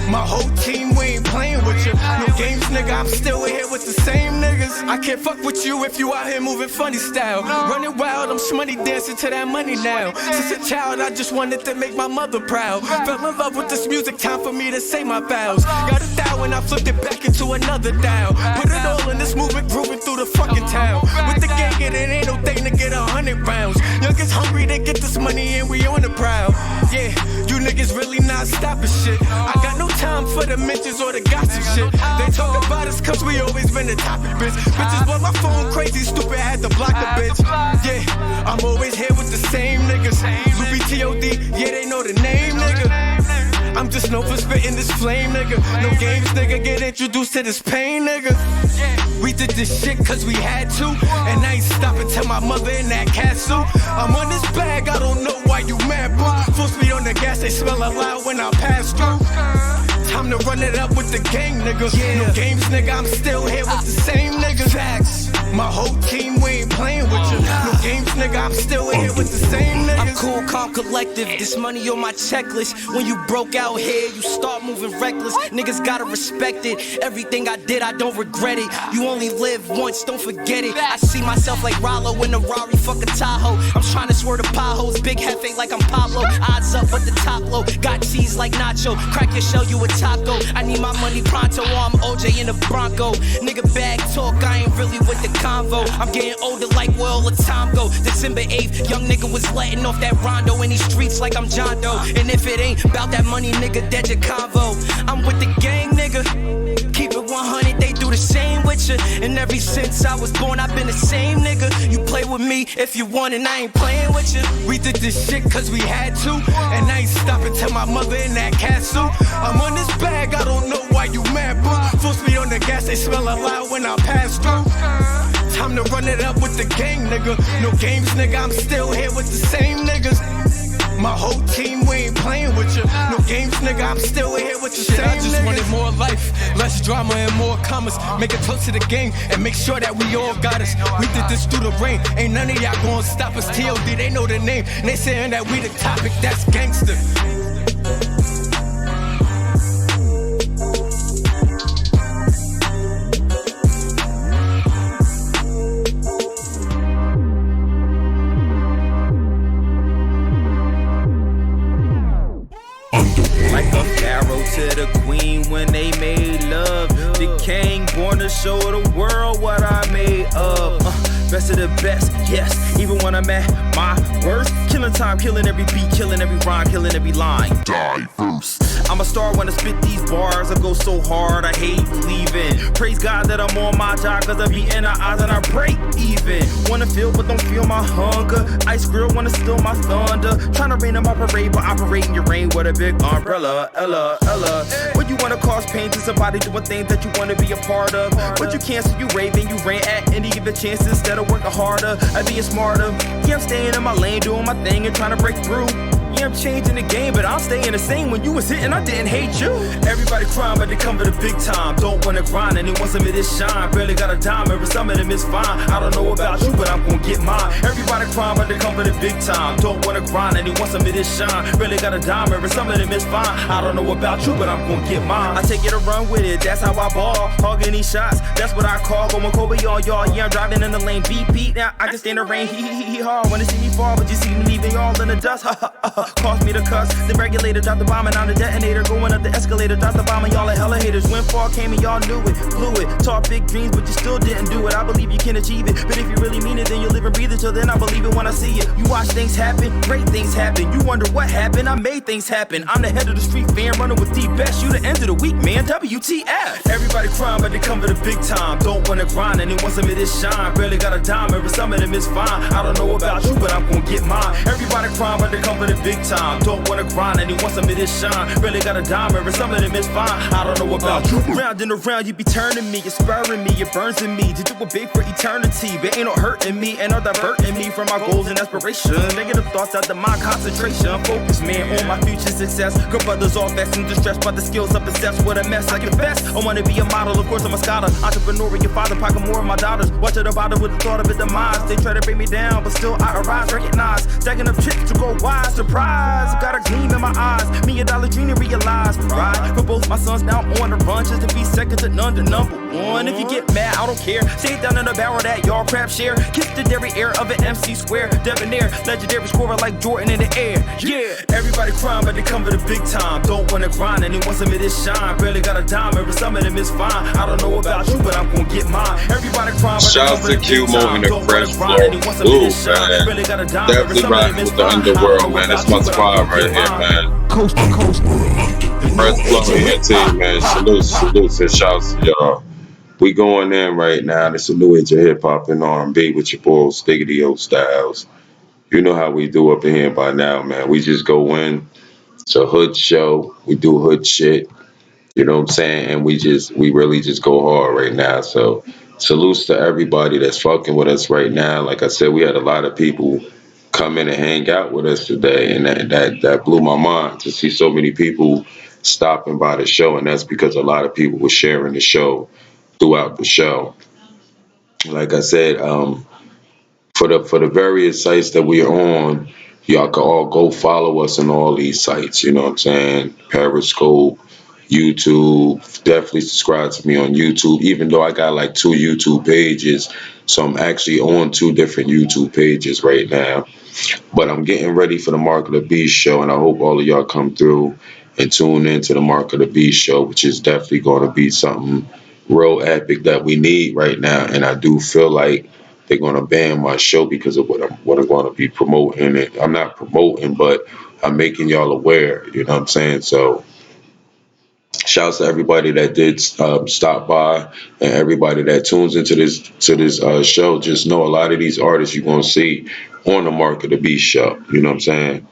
S2: My whole team, we ain't playing with you. No games, nigga, I'm still here with the same niggas. I can't fuck with you if you out here moving funny style. Running wild, I'm shmoney dancing to that money now. Since a child, I just wanted to make my mother proud. Fell in love with this music, time for me to say my vows. Got a thou and I flipped it back into another dial. Put it all in this movement, grooving through the fucking town. With the gang, it ain't no thing to get 100 rounds. Youngest hungry to get this money and we on the prowl. Yeah, you niggas really not stopping shit. I got no time for the mentions or the gossip shit. They talk about us cause we always been the topic, bitch. Bitches want my phone crazy, stupid, had to block a bitch. Yeah, I'm always here with the same niggas. Ruby T.O.D., yeah, they know the name, nigga. I'm just known for spitting this flame, nigga. No games, nigga, get introduced to this pain, nigga. We did this shit cause we had to, and I ain't stopping till my mother in that castle. I'm on this bag, I don't know why you mad, boo. Full speed on the gas, they smell a lot when I pass through. Time to run it up with the gang, nigga. No games, nigga, I'm still here with the same niggas. Facts.
S10: My whole team, we ain't playing with you. No games, nigga, I'm still in here with the same niggas.
S2: I'm cool, calm, collective. This money on my checklist. When you broke out here, you start moving reckless. Niggas gotta respect it. Everything I did, I don't regret it. You only live once, don't forget it. I see myself like Rollo in a Rari, fuck a Tahoe. I'm trying to swerve the potholes. Big hefe like I'm Pablo. Odds up, but the top low. Got cheese like Nacho. Crack your shell, you a taco. I need my money pronto, or I'm OJ in a Bronco. Nigga bag talk, I ain't really with the convo. I'm getting older like where all the time go. December 8th, young nigga was letting off that rondo in these streets like I'm John Doe. And if it ain't about that money, nigga, dead your convo. I'm with the gang, nigga. Keep it 100, they do the same with you. And ever since I was born, I've been the same nigga. You play with me if you want, and I ain't playing with you.
S10: We did this shit cause we had to, and I ain't stopping till my mother in that castle. I'm on this bag, I don't know why you mad, boo. Full speed on the gas, they smell a lot when I pass through. Time to run it up with the gang, nigga. No games, nigga, I'm still here with the same niggas. My whole team, we ain't playing with you. No games, nigga, I'm still here with the same
S11: I just
S10: niggas.
S11: wanted more life, less drama and more commas. Make a toast to the game and make sure that we all got us. We did this through the rain, ain't none of y'all gonna stop us. TLD, they know the name, and they saying that we the topic, that's gangster.
S12: Like a pharaoh to the queen when they made love. The king born to show the world what I made of. Best of the best, yes, even when I'm at my worst. Killing time, killing every beat, killing every rhyme, killing every line. Diverse. I'm a star when I spit these bars. I go so hard, I hate leaving. Praise God that I'm on my job, cause I be in the eyes and I break even. Wanna feel but don't feel my hunger. Ice grill wanna steal my thunder. Tryna rain on my parade, but operating your rain with a big umbrella. Ella. When you wanna cause pain to somebody doing things that you wanna be a part of, but you can't, so you raving, you ran at any given chance instead of working harder, I being smarter. Yeah, I'm staying in my lane, doing my thing and trying to break through. Yeah, I'm changing the game, but I'm staying the same. When you was hitting, I didn't hate you. Everybody crying, but they come for the big time. Don't wanna grind, and they want some of this shine. Barely got a dime, every some of them is fine. I don't know about you, but I'm gonna get mine. Everybody crying, but they come for the big time. Don't wanna grind, and they want some of this shine. Barely got a dime, every some of them is fine. I don't know about you, but I'm gonna get mine. I take it and run with it, that's how I ball. Hogging these shots, that's what I call. Going Kobe on y'all, yeah, I'm driving in the lane. Beat, now I can stand the rain. He hard. Wanna see me fall, but you see me leaving y'all in the dust. Cost me the cuss. The regulator dropped the bomb and I'm the detonator. Going up the escalator, dropped the bomb and y'all are hella haters. When fall came and y'all knew it, blew it. Talk big dreams, but you still didn't do it. I believe you can achieve it, but if you really mean it, then you live and breathe it. Till then I believe it when I see it. You watch things happen, great things happen. You wonder what happened, I made things happen. I'm the head of the street fan, running with the best. You the end of the week, man, WTF. Everybody crying, but they come for the big time. Don't wanna grind, and they want some of this shine. Barely got a dime, every some of them is fine. I don't know about you, but I'm gonna get mine. Everybody crying, but they come for the big time. Don't wanna grind, and they want some of this shine. Barely got a dime, every some of them is fine. I don't know about you. Round and around, you be turning me, you're spurring me, you're burns in me. To do a big for eternity, but ain't no hurting me, and no diverting me from my goals and aspirations. Negative thoughts out the mind, concentration. Focus, man, on my future success. Good brothers all vexed and distressed by the skills I'm obsessed with a mess. I confess, I wanna be a model, of course I'm a scholar. Entrepreneur, your father, pocket more of my daughters. Watch it about it with the thought of it demise. They try to bring me down, but still I arise, recognize. Stacking up chips to go wide, surprise. Got a gleam in my eyes, me a dollar dream to realize. Right, for both my sons now on the run, just to be second to none to number one. If you get mad, I don't care. Stay down in the barrel that y'all crap share. Kiss the dairy air of an MC square. Debonair, legendary scorer like Jordan in the air. Yeah, everybody crying, but they come for the big time. Don't wanna grind, and they want some of this shine. Barely got a dime, every some of them is fine. I don't know about you, but I'm gonna get mine. Everybody crying, but
S1: shout out to Q moving the fresh flow. Ooh, man. Definitely rocking with the underworld, man. That's my squad right here, man.
S11: Coast to coast.
S1: Fresh flow ENT, man. Salute, and shouts to y'all. We going in right now. This is New Age of Hip Hop and R&B with your boy o.stylez. You know how we do up in here by now, man. We just go in. It's a hood show. We do hood shit. You know what I'm saying? And we really just go hard right now. So salutes to everybody that's fucking with us right now. Like I said, we had a lot of people come in and hang out with us today, and that blew my mind to see so many people stopping by the show, and that's because a lot of people were sharing the show throughout the show. like I said, for the various sites that we are on, y'all can all go follow us on all these sites. You know what I'm saying? Periscope, YouTube. Definitely subscribe to me on YouTube. Even though I got like 2 YouTube pages, so I'm actually on 2 different YouTube pages right now. But I'm getting ready for the Mark of the Beast show, and I hope all of y'all come through and tune into the Mark of the Beast show, which is definitely going to be something real epic that we need right now. And I do feel like they're going to ban my show because of what I'm going to be promoting. And I'm not promoting, but I'm making y'all aware. You know what I'm saying? So shouts to everybody that did stop by, and everybody that tunes into this show. Just know a lot of these artists you're gonna see on the Mark of the Beast show. You know what I'm saying?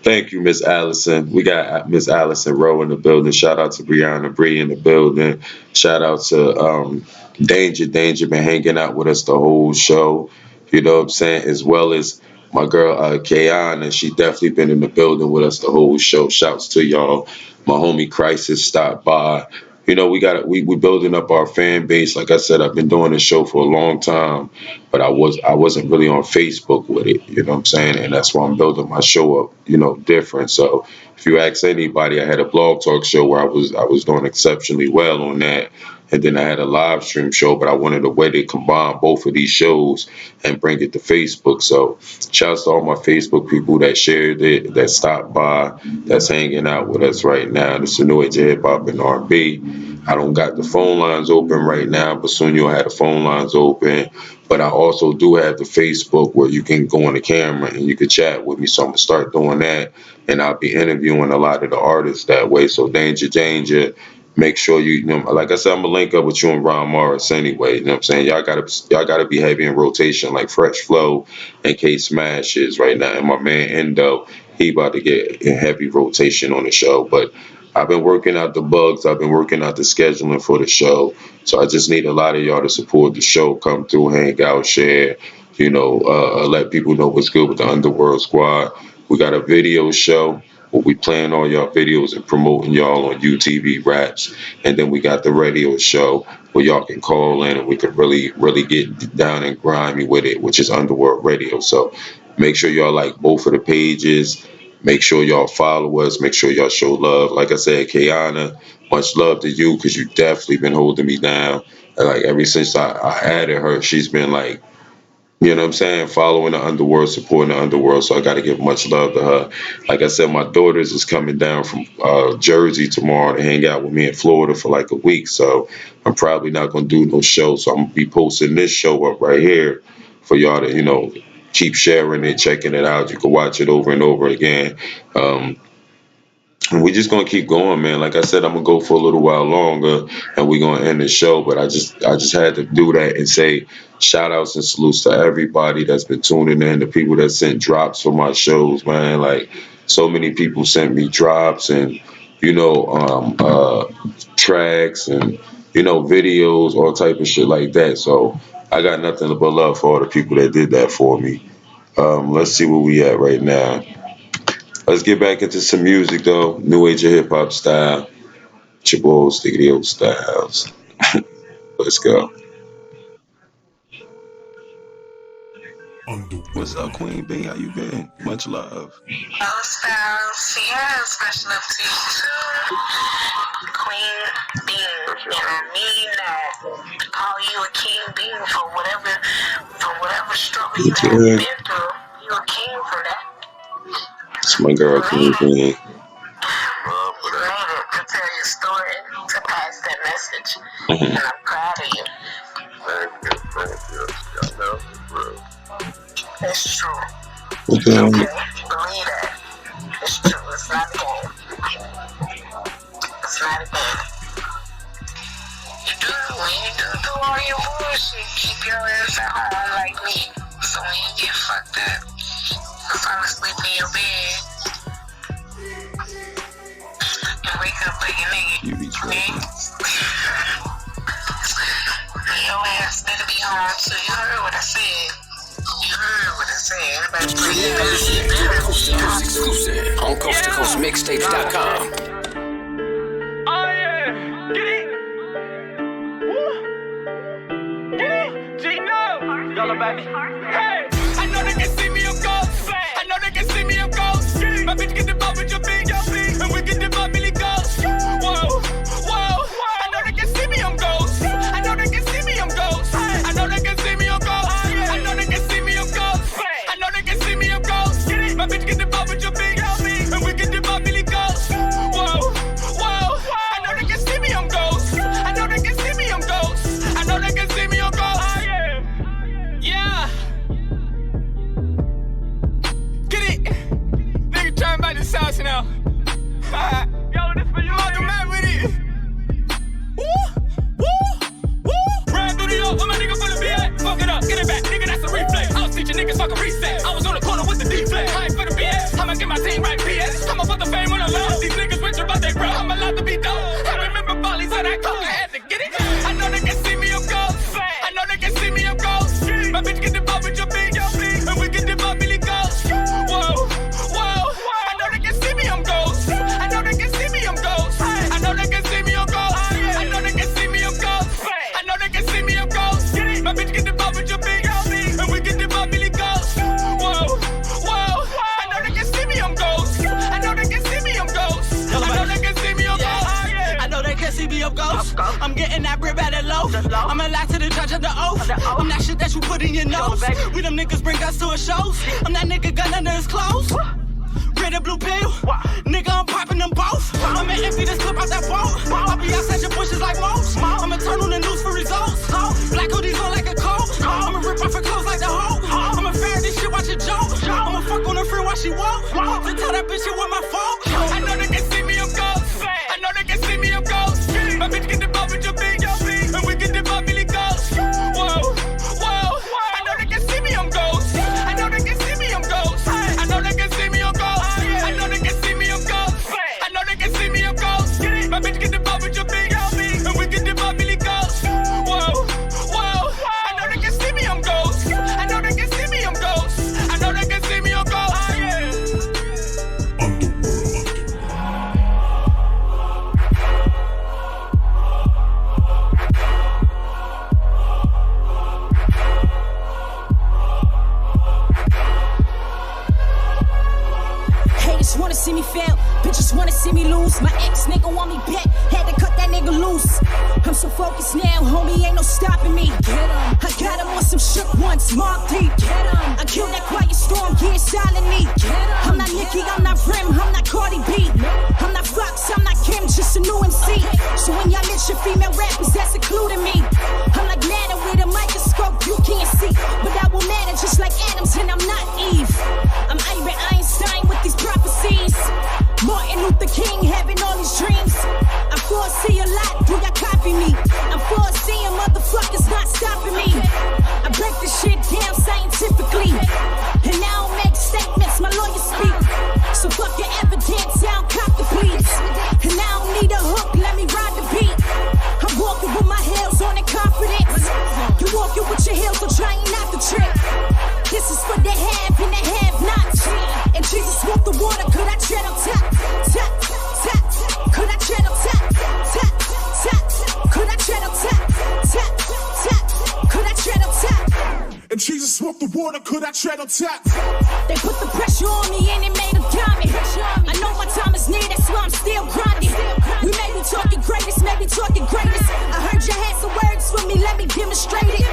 S1: Thank you, Miss Allison. We got Miss Allison Rowe in the building. Shout out to Brianna Bree in the building. Shout out to Danger. Danger been hanging out with us the whole show. You know what I'm saying? As well as my girl Kayan, she definitely been in the building with us the whole show. Shouts to y'all. My homie Crisis stopped by. You know, we building up our fan base. Like I said, I've been doing this show for a long time, but I wasn't really on Facebook with it. You know what I'm saying? And that's why I'm building my show up, you know, different. So if you ask anybody, I had a blog talk show where I was doing exceptionally well on that. And then I had a live stream show, but I wanted a way to combine both of these shows and bring it to Facebook. So shouts to all my Facebook people that shared it, that stopped by, that's hanging out with us right now. This is New Age of Hip Hop and R&B. I don't got the phone lines open right now, but soon you'll have the phone lines open. But I also do have the Facebook where you can go on the camera and you can chat with me. So I'm going to start doing that. And I'll be interviewing a lot of the artists that way. So Danger. Make sure you know, like I said, I'm gonna link up with you and Ron Morris anyway. You know what I'm saying? Y'all gotta be heavy in rotation, like Fresh Flow and K Smash is right now. And my man Endo, he about to get in heavy rotation on the show. But I've been working out the bugs. I've been working out the scheduling for the show. So I just need a lot of y'all to support the show. Come through, hang out, share. You know, let people know what's good with the Underworld Squad. We got a video show. We playing all y'all videos and promoting y'all on UTV Raps, and then we got the radio show where y'all can call in and we can really get down and grimy with it, which is Underworld Radio. So make sure y'all like both of the pages. Make sure y'all follow us. Make sure y'all show love. Like I said, Kayana, much love to you because you definitely been holding me down. And like ever since I added her, she's been like, you know what I'm saying, following the Underworld, supporting the Underworld. So I got to give much love to her. Like I said, my daughters is coming down from Jersey tomorrow to hang out with me in Florida for like a week. So I'm probably not going to do no show. So I'm going to be posting this show up right here for y'all to, you know, keep sharing it, checking it out. You can watch it over and over again. And we're just gonna keep going, man. Like I said, I'm gonna go for a little while longer, and we're gonna end the show. But I just had to do that and say shout outs and salutes to everybody that's been tuning in, the people that sent drops for my shows, man. Like so many people sent me drops and you know tracks and you know videos, all type of shit like that. So I got nothing but love for all the people that did that for me. Let's see where we at right now. Let's get back into some music though. New Age of Hip Hop style. It's your boy, o.stylez. Let's go. What's up, Queen B? How you been? Much love.
S5: o.stylez, yeah, special up to you too. Queen Bean, and I mean that. Call you a king bean for whatever struggle you have been through. You a king for that.
S1: It's my girl, Queen B.
S5: You made it to tell your story, to pass that message, and I'm proud of you.
S20: Thank you. I know, bro.
S5: It's true.
S1: Okay.
S5: Believe that. It's true. It's not a game. It's not a game. When you do all your bullshit, keep your ass at home like me. So when you get fucked up, you fall asleep in your bed and wake up like a nigga.
S1: You be tripping.
S5: Your ass better be home too. You heard what I said. You heard what I said. Everybody
S8: Coast exclusive on coasttocoastmixtapes.com.
S22: Oh yeah, get it. Woo. Get it.
S7: baby. Hey, I know they can see me, I'm ghost. I know they can see me, I'm ghost. My bitch get the ball with your big, and we get the ball Billy Ghost. Whoa, whoa. I know they can see me, I'm ghost. I know they can see me, I'm ghost. I know they can see me, I'm ghost. I know they can see me, I'm ghost. I know they can see me, I'm ghost. My bitch get the ball with your big, and we get the ball Billy Ghost. Whoa, whoa. I know they can see me, I'm ghost. I know they can see me, I'm ghost. I know they can see me, I'm ghost. Yeah. Get it? Nigga turn back this house now. Yo, this for you. I'm mad with it. Woo, woo, woo. Ride through the York with my nigga full of BS. Fuck it up, get it back, nigga, that's a replay. I was teaching niggas fucking reset. I was on the corner with the deflect. I ain't for the BS. I'ma get my team right, PS. I'ma put the fame on the love. These niggas went about they bro. I'm allowed to be dope. I remember Bollies on that coke. I had to get it. I know they can see me, I'm ghost. I know they can see me, I'm ghost. My bitch get the ball with your big, and we get the ball Billy Ghost. Whoa, whoa. I know they can see me, I'm ghost. I know they can see me, I'm ghost. I know they can see me, I'm ghost. I know they can see me, I'm ghost. I know they can see me, I'm ghost. My bitch get the ball with your big, and we get the ball Billy Ghost. Whoa, whoa. I know they can see me, I'm ghost. I know they can see me, I'm ghost. I know they can see me, I'm ghost.
S22: I know they can see me, I'm ghost. I'm getting that rib at a loaf. I'm a lie to the judge of the oath. I'm that shit that you put in your nose. We them niggas bring us to a show. I'm that nigga gun under his clothes. Red and blue pill. Nigga, I'm popping them both. I'ma empty this clip out that boat. I'll be outside your bushes like most. I'ma turn on the news for results. Black hoodies on like a coat. I'ma rip off her clothes like the hoe. I'ma fire this shit, watch it joke. I'ma fuck on her friend while she walk. To tell that bitch it was my fault.
S7: I know they can see me, I'm ghost. I know they can see me, I'm ghost. My bitch get the ball with your big, and we get the ball Billy Ghost. Whoa, whoa. I know they can see me, I'm ghost. I know they can see me, I'm ghost. I know they can see me, I'm ghost. I know they can see me, I'm ghost. I know they can see me, I'm ghost. My bitch get the ball with your big, and we get the ball Billy Ghost. Whoa, whoa. I know they can see me, I'm ghost. I know they can see me, I'm ghost. I know they can see me, I'm ghost.
S23: Haters wanna see me fail, bitches wanna see me lose. My ex nigga want me back, had to cut that nigga loose. I'm so focused now, homie, ain't no stopping me. I got him on some shook ones, Mark deep. I killed that quiet storm, yeah, silently. I'm not Nicki, I'm not Rim, I'm not Cardi B. I'm not Fox, I'm not Kim, just a new MC. So when y'all mention female rappers, that's including me. I'm like Nana with a microscope, you can't see. But I will matter just like Adams, and I'm not Eve. I'm Albert Einstein with these prophecies. Martin Luther King having all these dreams. I foresee a lot, do y'all copy me? I'm foreseeing motherfuckers not stopping me. I break the shit down scientifically. And now I make statements, my lawyers speak. So fuck your evidence, I don't cop the pleas. And I don't need a hook, let me ride the beat. I'm walking with my heels on in confidence. You walking with your heels, so try and knock the trick. This is for the have and the have-nots. And Jesus walked the water, could I tread on top? Tap, tap, could I tread on top? Tap, tap, could I tread on top? Tap, tap, could I tread on top?
S24: And Jesus walked the water, could I tread on top?
S23: They put the pressure on me and it made a diamond. I know my time is near, that's why I'm still grinding. We may be talking greatest, maybe talking greatness. I heard you had some words for me, let me demonstrate it.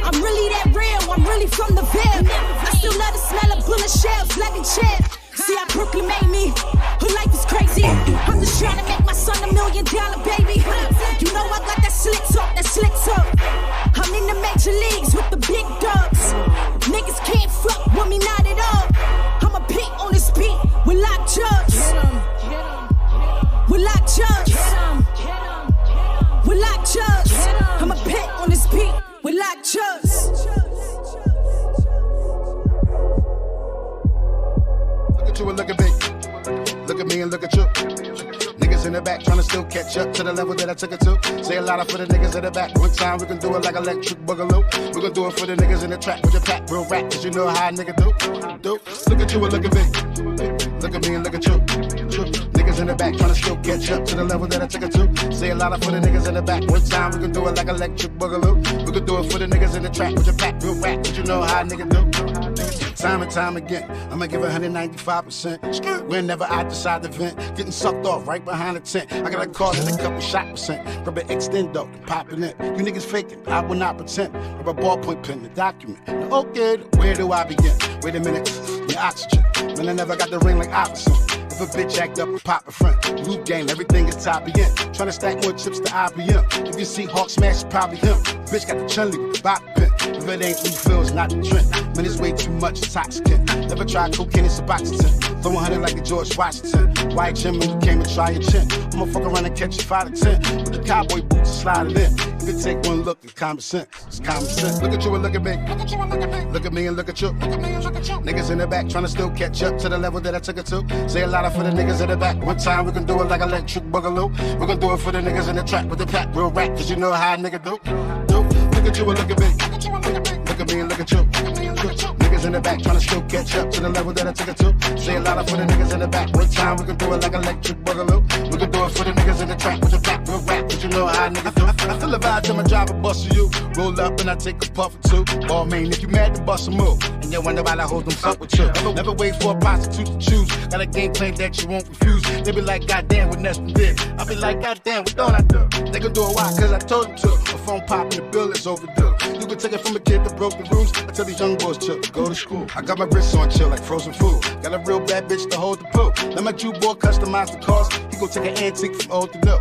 S23: I'm really that real, I'm really from the Ville. I still love the smell of bullet shells, let me chill. See how Brooklyn made me, her life is crazy. I'm just trying to make my son $1 million, baby. You know I got that slick talk, that slick talk. I'm in the major leagues with the big dogs. Niggas can't fuck with me, not at all. I'm a pit on this beat with lock jugs. With lock jugs. With lock jugs. I'm a pit on this beat with lock jugs.
S25: Look at you and look at me. Look at me and look at you. Niggas in the back trying to still catch up to the level that I took it to. Say a lot for the niggas in the back. One time we can do it like electric boogaloo. We can do it for the niggas in the track with the pack, real rap, cause you know how a nigga do. Look at you and look at me. Look at me and look at you. Niggas in the back trying to still catch up to the level that I took it to. Say a lot for the niggas in the back. One time we can do it like electric boogaloo. We can do it for the niggas in the trap with the pack, real rap. But you know how a nigga do. Time and time again, I'ma give 195%. Whenever I decide to vent, getting sucked off right behind the tent. I got a cause and a couple shot percent. Rubber extendo, popping in. You niggas faking, I will not pretend. Rubber ballpoint pen, the document. Now, okay, where do I begin? Wait a minute, your oxygen. Man, I never got the ring like Iverson. If a bitch act up, pop a friend. Loot game, everything is top end. Tryna stack more chips to IBM. If you see Hawk smash, it's probably him. Bitch got the chun with the bop pen. If it ain't refills, not the trend. Man, it's way too much toxicant. Never tried cocaine in Suboxytine. Throw 100 like a George Washington. White Jim when you came and try your chin. I'ma fuck around and catch you 5 to 10. With the cowboy boots and slide it in. If it take one look, it's common sense. It's common sense. Look at you and look at me. Look at me and look at you. Niggas in the back tryna still catch up to the level that I took it to. Say a lot for the niggas in the back. One time we can do it like electric boogaloo. We can do it for the niggas in the trap with the pack, real rap. Cause you know how a nigga do. Look at you and look at me. Look at me and look at you. Niggas in the back tryna still catch up to the level that I took it to. Say a lot for the niggas in the back. One time we can do it like electric boogaloo. We can do it for the niggas in the trap with the pack, real rap. Cause you know how a nigga do. I feel the vibe till my driver bust you. Roll up and I take a puff or two. Ball mean if you mad to bust a move. And you wonder why I hold them fuck with you. Never wait for a prostitute to choose. Got a game plan that you won't refuse. They be like, goddamn, what Neston did. I be like, goddamn, what don't I do? They gon' do it why? Cause I told them to. My phone poppin', the bill is overdue. You can take it from a kid that broke the rules. I tell these young boys chill, go to school. I got my wrists on chill like frozen food. Got a real bad bitch to hold the pool. Let my Jew boy customize the cars. He gon' take an antique from old to new.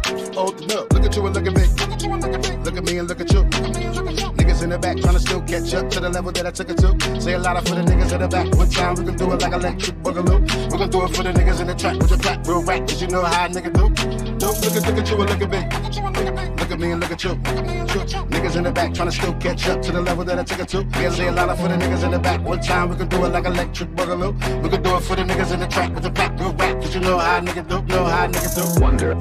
S25: Look at you and look at me. Look at me and look at you. Niggas in the back tryna still catch up to the level that I took it to. Say a lot for the niggas in the back. One time we can do it like electric boogaloo. We can do it for the niggas in the trap with the pack, real rap. Cause you know how a nigga do. Look at you and look at me. Look at me and look at you. Niggas in the back tryna still catch up to the level that I took it to. Yeah, say a lot for the niggas in the back. One time we can do it like electric boogaloo. We can do it for the niggas in the trap with the pack, real rap. Cause you know how a nigga do. Know how a nigga do. Wonder.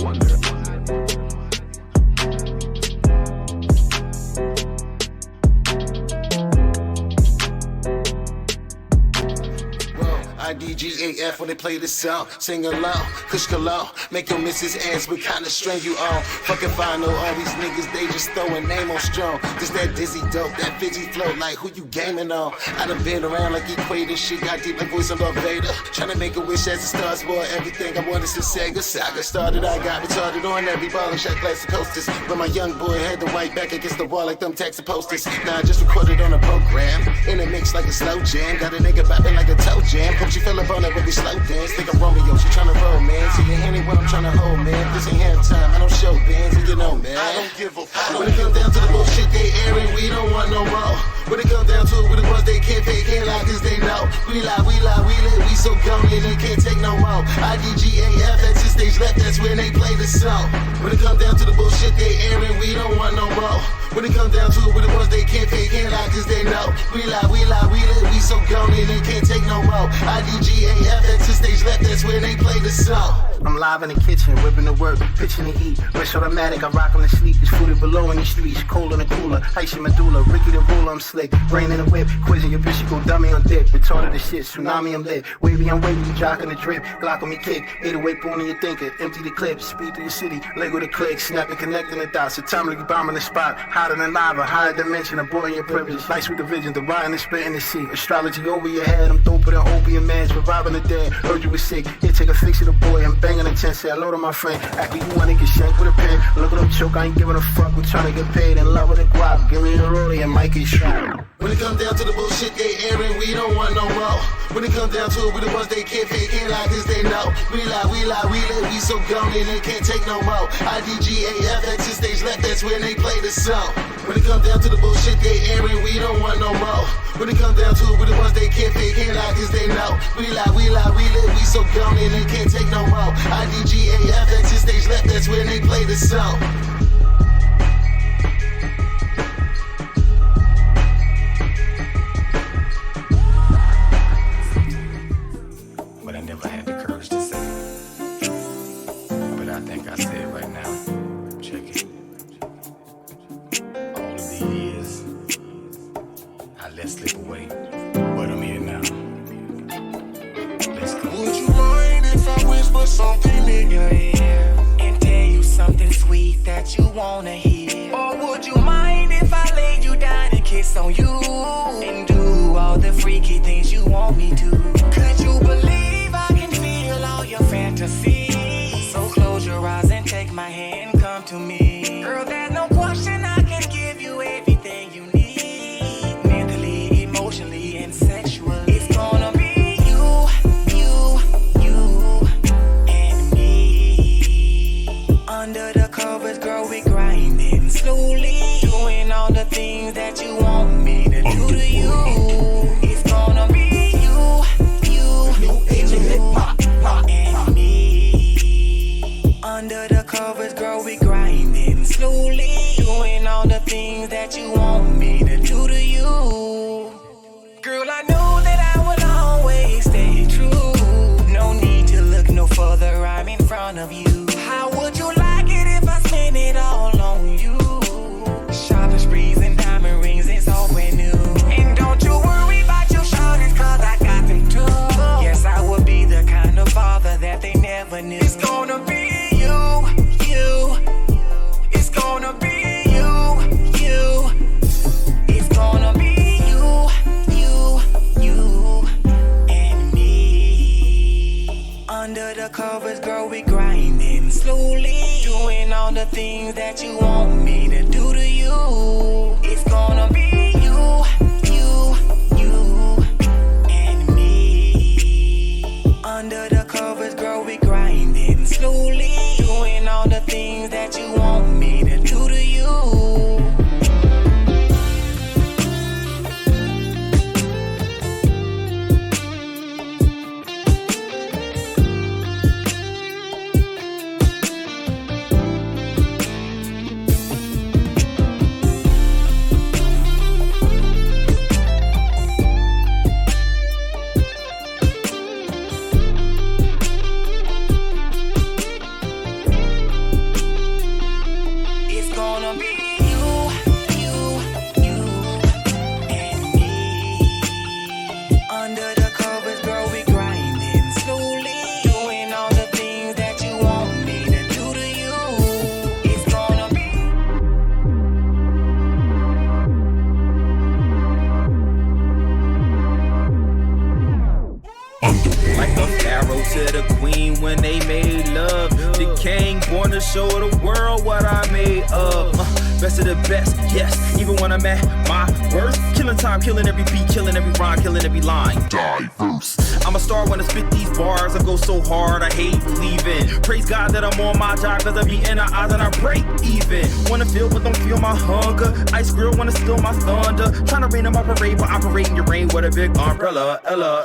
S25: IDGAF when they play this song. Sing along, kush along. Make your missus ass but kinda string you on. Fucking final, all these niggas, they just throwing name on strong. Just that dizzy dope, that fizzy flow, like who you gaming on? I done been around like equator, shit got deep like voice of Love Vader. Tryna make a wish as a star, spoil everything I wanted to Sega. Saga started, I got retarded on every ball and shot classic coasters. But my young boy had the white back against the wall like them taxi posters. Now I just recorded on a program, in a mix like a slow jam. Got a nigga bopping like a toe jam. Hope she fell up on that really slow dance. Think I'm Romeo, she tryna roll, man. See the hand when I'm tryna hold, man. This ain't half time, I don't show bands, and you know, man. I don't give a fuck. When it comes down to the bullshit they airing, we don't want no more. When it comes down to it, we the ones they can't pay, can't lie, cause they know. We lie, we live, we so gone, they can't take no more. IDGAF, that's the stage left, that's when they play the song. When it comes down to the bullshit they airing, we don't want no more. When it comes down to it, we the ones they can't pay, can't lie, cause they know. We lie, we live, we so gone, they can't take no more. IDGAF, that's the stage left, that's when they play the song. I'm live in the kitchen, whipping the work, pitching the heat. Wrist automatic, I rock on the sleep. It's fooded below in the streets, cold in the cooler. Ice your medulla, Ricky the ruler, I'm slick. Brain in the whip, quizzing your bitch, you go dummy on dick. Retarded as shit, tsunami, I'm lit. Wavy, I'm wavy, jocking the drip. Glock on me kick, 808 boom in your thinker. Empty the clip, speed through the city. Lego the click, snapping, connecting the dots. Atomically bombing the spot. Hotter than lava, higher dimension, avoiding your privilege. Lights with the vision, the ride and the spit in the seat. Astrology over your head, I'm doper than opium mans, reviving the dead. Heard you was sick, here take a fix of the boy. I'm banging a 10, say hello to my friend. After you wanna get shanked with a pen. Look at them choke, I ain't giving a fuck. We trying to get paid in love with a guap. Give me a rollie and Mikey Shroud. When it comes down to the bullshit they airing, we don't want no more. When it comes down to it, we the ones they can't pay, can't lie, cause they know. We lie, we live, we so gone, they can't take no more. IDGAF, that's the stage left, that's when they play the song. When it comes down to the bullshit they airing, we don't want no more. When it comes down to it, we the ones they can't pay, can't lie, cause they know. We lie, we live, we so gone, they can't take no more. IDGAF, that's the stage left, that's when they play the song.
S9: But I never had the courage to say it. But I think I say it right now. Check it. All of these years, I let slip away. But I'm here now. Let's go.
S13: Would you mind wanna hear? Or would you mind if I laid you down and kiss on you? And do all the freaky things you want me to? Could you believe I can feel all your fantasies? So close your eyes and take my hand, come to me. Girl, there's no question I can give you everything you need. Mentally, emotionally, and sexually. It's gonna be you, and me. Under the covers, girl, we grinding slowly. Doing all the things that you want me to do to you. It's gonna be you, and me. Under the covers, girl, we grinding slowly. Doing all the things that you want me to do to you. Girl, I know that I will always stay true. No need to look no further, I'm in front of you. How would you like it if I spent it all on you? Shopping sprees and diamond rings, it's all brand new. And don't you worry about your shorties, cause I got them too. Yes, I will be the kind of father that they never knew. It's gonna be you. It's gonna be you. It's gonna be you, and me. Under the covers, girl, we grinding slowly. Doing all the things that you want me to do to you. It's gonna be you, and me. Under the covers, girl, we grinding slowly. Doing all the things that you want me to do to you. It's gonna be you, and me. Under the covers, girl, we grinding slowly. Doing all the things that you want me to do to you. It's gonna be
S12: like a pharaoh to the queen when they made love. The king born to show the world what I made of. Best of the best, yes. Even when I'm at my worst, killing time, killing every beat, killing every rhyme, killing every line. Diverse. I'm a star when I spit these bars. I go so hard, I hate leaving. Praise God that I'm on my job, cause I be in the eyes and I break even. Wanna feel but don't feel my hunger. Ice grill wanna steal my thunder. Tryna rain on my parade, but operating your rain with a big umbrella. Ella.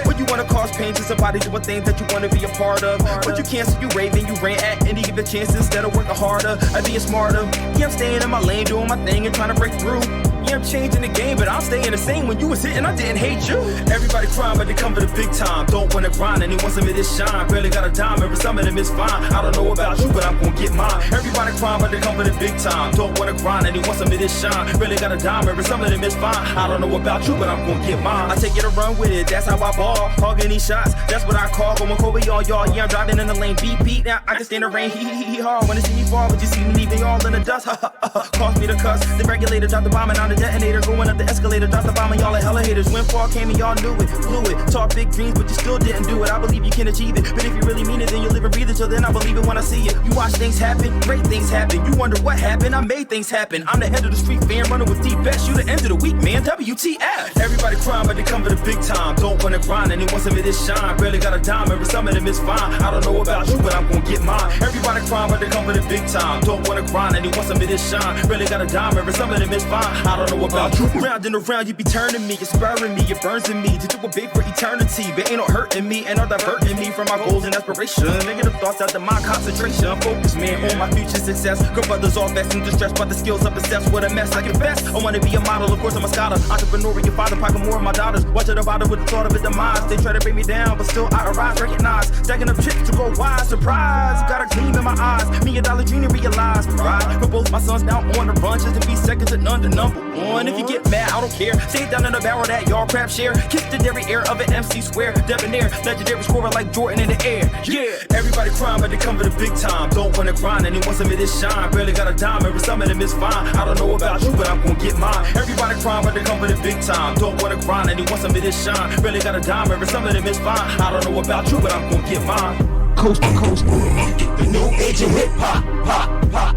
S12: When you wanna cause pain to somebody, doing things that you wanna be a part of. But you can't, so you raving, you ran at any given chance instead of working harder. I being smarter. Yeah, I'm staying in my lane, doing my thing and trying to break through. Yeah, I'm changing the game, but I'm staying the same. When you was hitting, I didn't hate you. Everybody crying, but they come for the big time. Don't wanna grind, and they want some of this shine. Barely got a dime, every some of them is fine. I don't know about you, but I'm gonna get mine. Everybody crying, but they come for the big time. Don't wanna grind, and they want some of this shine. Barely got a dime, every some of them is fine. I don't know about you, but I'm gonna get mine. I take it and run with it, that's how I ball. Hogging these shots, that's what I call. Going Kobe on y'all, yeah, I'm driving in the lane. Beat, now I can stand the rain. He hard. When they see me fall, but you see me leaving all in the dust. Cost me the cuss. The regulator dropped the bomb and on the detonator. Going up the escalator, dropped the bomb and y'all are hella haters. When fall came and y'all knew it, blew it. Talk big dreams, but you still didn't do it. I believe you can achieve it, but if you really mean it, then you live and breathe it. Till then I believe it when I see it. You watch things happen, great things happen. You wonder what happened, I made things happen. I'm the head of the street fan, running with deep best. You the end of the week, man, WTF. Everybody crying, but they come for the big time. Don't wanna grind, and they want some of this shine. Barely got a dime, every some of them is fine. I don't know about you, but I'm gonna get mine. Everybody crying, but they come for the big time. Don't wanna grind, and they want some of this shine. Barely got a dime, every some of them is fine. I don't know about you. Round and around, you be turning me, you're spurring me, you're burning me to do a big for eternity. But ain't no hurting me, and no diverting me from my goals and aspirations. Negative thoughts out of my concentration. Focus, man, on my future success. Girl brothers all vexed and distressed, but the skills I'm obsessed with a mess. I confess, I wanna be a model, of course I'm a scholar. Entrepreneur, your father, pocket more of my daughters. Watch it about it with the thought of a demise. They try to bring me down, but still I arise, recognize. Stacking up chips to go wide, surprise. Got a gleam in my eyes, $1 million dream to realize. Right, for both my sons ones now on the run just to be second to none, the number one. If you get mad, I don't care. Stay down in the barrel that y'all crap share. Kiss the dairy air of an MC square. Debonair, legendary scorer like Jordan in the air. Yeah, everybody crying, but they come for the big time. Don't wanna grind, and he wants some of this shine. Barely got a dime, every some of them is fine. I don't know about you, but I'm gonna get mine. Everybody crying, but they come for the big time. Don't wanna grind, and he wants some of this shine. Barely got a dime, every some of them is fine. I don't know about you, but I'm gonna get mine.
S6: Coast to coast world, the new age of hip hop, pop, pop.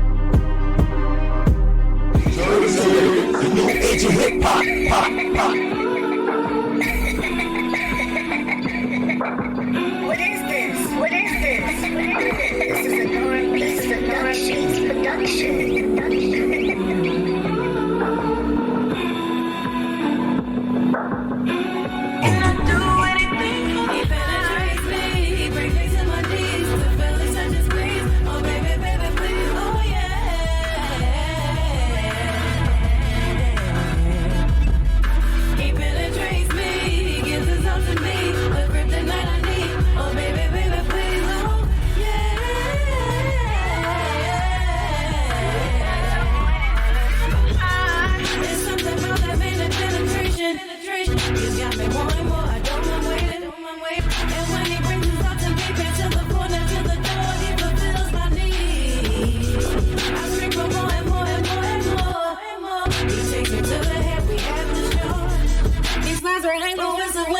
S6: The new age of hip hop, pop, pop.
S14: What is this? What is this? This is a Northeast production.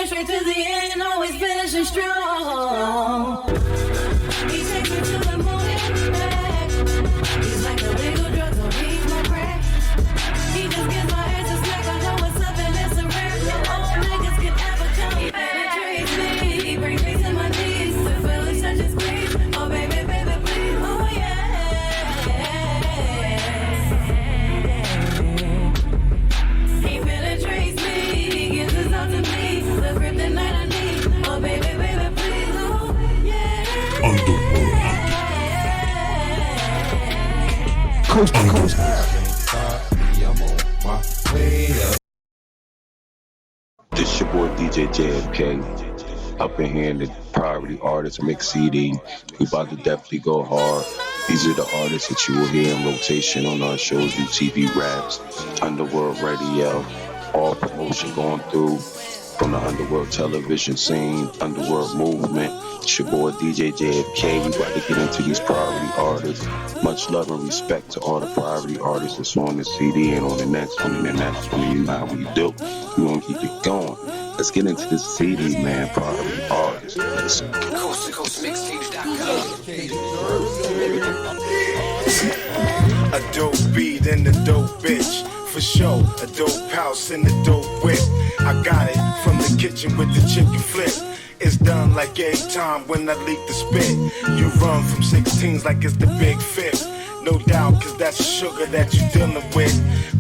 S23: Straight to the end, always finishing strong. He takes me to the moon and back. He's like illegal drugs, so he's my crack. He just gives my ass a snack. I know it's something that's a rare. No old niggas can ever come back. He penetrates me, he brings me to my knees. The feeling such as squeeze. Oh baby, baby, please, oh yeah. He penetrates me, he gives his all to me.
S6: Coast to coast.
S1: This your boy DJ JFK. Up in here in the Priority Artist Mix CD. We about to definitely go hard. These are the artists that you will hear in rotation on our shows, UTV Raps, Underworld Radio, all promotion going through from the Underworld television scene, Underworld movement. It's your boy DJ JFK. We about to get into these priority artists. Much love and respect to all the priority artists that's on the CD and on the next one and the next one. You know how we do. We gonna keep it going. Let's get into this CD, man. Priority artists.
S8: Coast to coast mixtapes.com.
S15: A dope beat and a dope bitch. For sure, a dope house and a dope whip. I got it from the kitchen with the chicken flip. It's done like every time when I leak the spit. You run from 16s like it's the big fifth. No doubt, cause that's the sugar that you dealing with.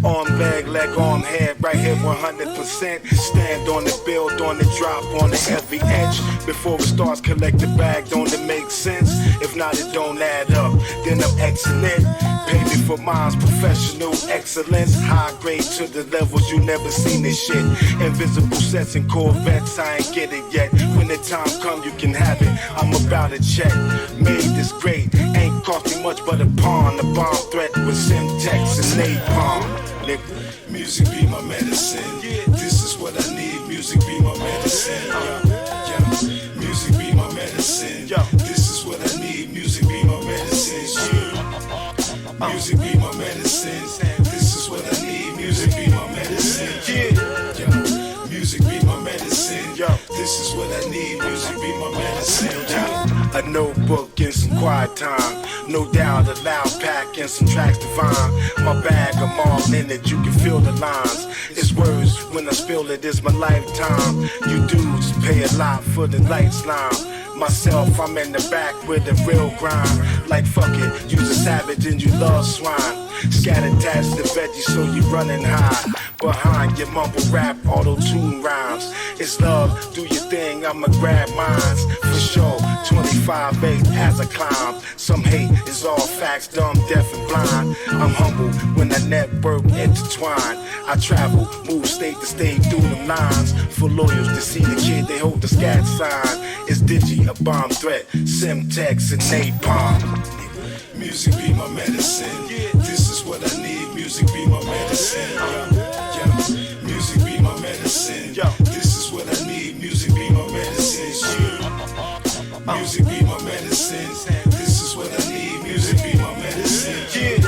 S15: Arm, leg, arm, head, right here 100%. Stand on it, build on it, drop on it, every edge. Before it starts, collect the bag, don't it make sense? If not, it don't add up, then I'm excellent. Pay me for mine's professional excellence. High grade to the levels you never seen this shit. Invisible sets and Corvettes, I ain't get it yet. When the time come, you can have it. I'm about to check. Made this great, ain't cost me much but a pawn. The bomb threat with Semtex and napalm. Nigga, music be my medicine. This is what I need. Music be my medicine. Yeah. Music be my medicine. This is what I need. Music be my medicine. Yeah. Music be my medicine. This is what I need. Music be my medicine. Yeah. Music be my medicine. This is what I need. Music be my medicine. Yeah. A notebook and some quiet time. No doubt, a loud pack and some tracks divine. My bag, I'm all in it, you can feel the lines. It's words, when I spill it, it's my lifetime. You dudes pay a lot for the lights line. Myself, I'm in the back with the real grind. Like fuck it, you's a savage and you love swine. Scattered tats the veggies so you running high. Behind your mumble rap, auto-tune rhymes. It's love, do your thing, I'ma grab mines. For sure, 25-8 as I climb. Some hate is all facts, dumb, deaf and blind. I'm humble when I network intertwine. I travel, move state to state through them lines. For lawyers to see the kid, they hold the scat sign. It's Digi, a bomb threat, Semtex and napalm. music be my medicine. This is what I need, music be my medicine. Music be my medicine. This is what I need, music be my medicine. Music be my medicine. This is what I need, music be my medicine.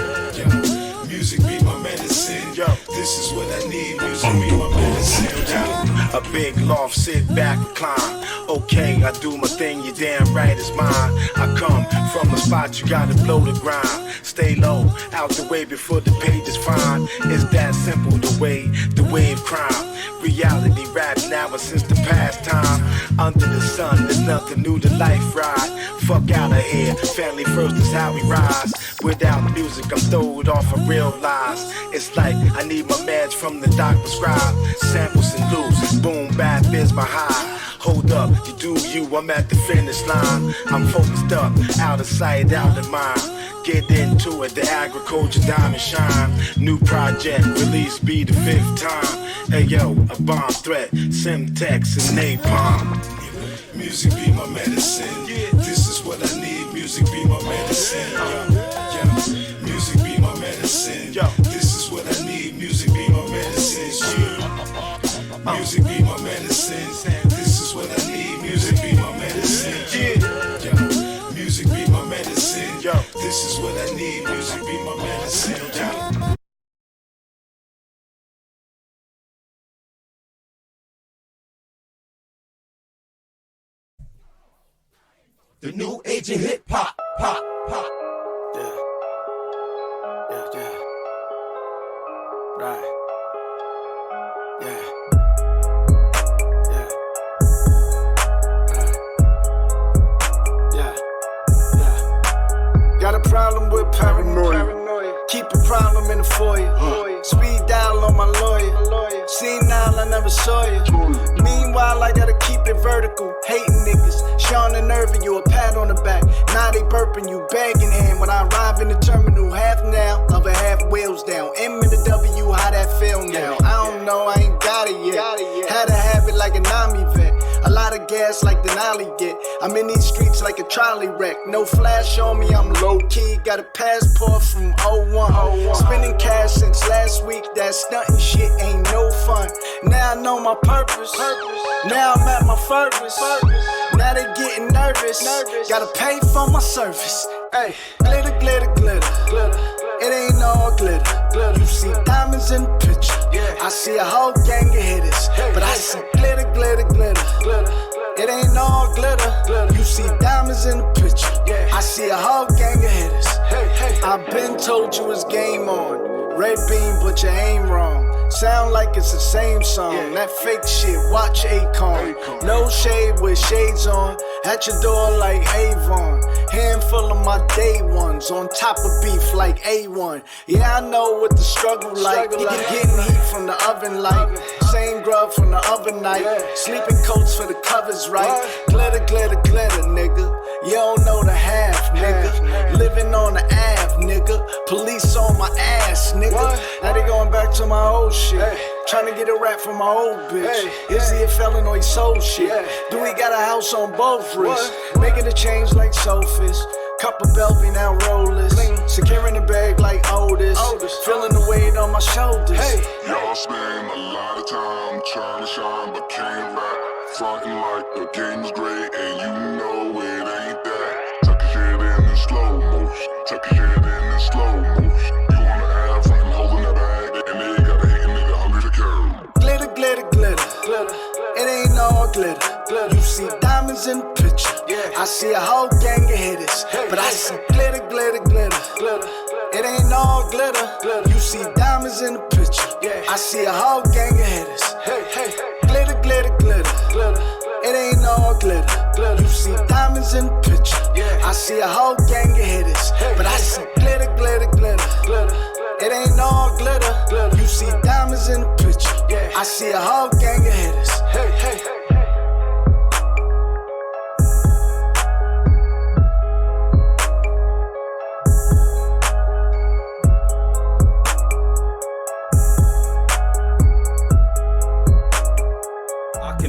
S15: Music be my medicine. This is what I need, music be my medicine. A big loft, sit back, recline. Okay, I do my thing, you damn right, it's mine. I come from a spot, you gotta blow the grind. Stay low, out the way before the page is fine. It's that simple, the wave crime. Reality rap now and since the past time. Under the sun, there's nothing new to life ride. Fuck out of here, family first is how we rise. Without music, I'm throwed off of real lies. It's like I need my meds from the doc prescribed. Samples and loops, boom, bap is my high. Hold up, you do you, I'm at the finish line. I'm focused up, out of sight, out of mind. Get into it, the agriculture diamond shine. New project, release be the 5th time. Hey yo, a bomb threat, Simtex and napalm. Music be my medicine. This is what I need, music be my medicine. Music be my medicine. This is what I need, music be my medicine. Music be my medicine. This is what I need, music be my medicine. Music be my medicine. This is what I need, music be my medicine.
S6: The new age of hip hop, pop, pop.
S3: Yeah. Right. Yeah. Got a problem with paranoia. Keep a problem in the foyer. Speed dial on my lawyer. Senile, I never saw you. Meanwhile, I gotta keep it vertical. Hating niggas, Sean and Irvin, you a pat on the back. Now they burping you, bagging hand. When I arrive in the terminal, half now, other half wheels down. M in the W, how that feel now? I don't know, I ain't got it yet. Had to have it like an army vet. A lot of gas like Denali get. I'm in these streets like a trolley wreck. No flash on me, I'm low key. Got a passport from 01. Spending cash since last week. That stunting shit ain't no fun. Now I know my purpose. Now I'm at my furthest. Now they getting nervous. Gotta pay for my service. Hey, glitter, glitter, glitter. It ain't all glitter. You see diamonds in the picture. I see a whole gang of hitters. But I see glitter, glitter, glitter. It ain't all glitter. You see diamonds in the picture. I see a whole gang of hitters. I've been told you it's game on. Red beam, but you ain't wrong. Sound like it's the same song. That fake shit, watch Akon. No shade with shades on. At your door like Avon. Handful of my day ones. On top of beef like A1. Yeah, I know what the struggle like. Getting heat from the oven like. Same grub from the other night. Sleeping coats for the covers right. Glitter, glitter, glitter, nigga. You don't know the half, nigga. Living on the Ave, nigga. Police on my ass, nigga. Now they going back to my old shit. Trying to get a rap from my old bitch. Is he a felon or he sold shit? Do we got a house on both wrists? Making a change like Sophist. Cup of Belvy now rollers. Securing the bag like Otis. Feeling the weight on my shoulders.
S24: Y'all spend a lot of time trying to shine, but can't rap. Frontin' like the game is great, and you know it ain't that. Tuck your shit in slow motion. Tuck your shit in slow motion. You wanna have frontin' holding that bag, and then you gotta hit a nigga hungry to curb.
S3: Glitter, glitter, glitter. It ain't all glitter. You see diamonds in the picture. I see a whole gang of hitters. But I see glitter, glitter, glitter. It ain't all glitter. You see diamonds in the picture. I see a whole gang of hitters. Glitter, glitter, glitter. It ain't all glitter. You see diamonds in the picture. I see a whole gang of hitters. But I see glitter, glitter, glitter. It ain't all glitter. You see diamonds in the picture. I see a whole gang of hitters.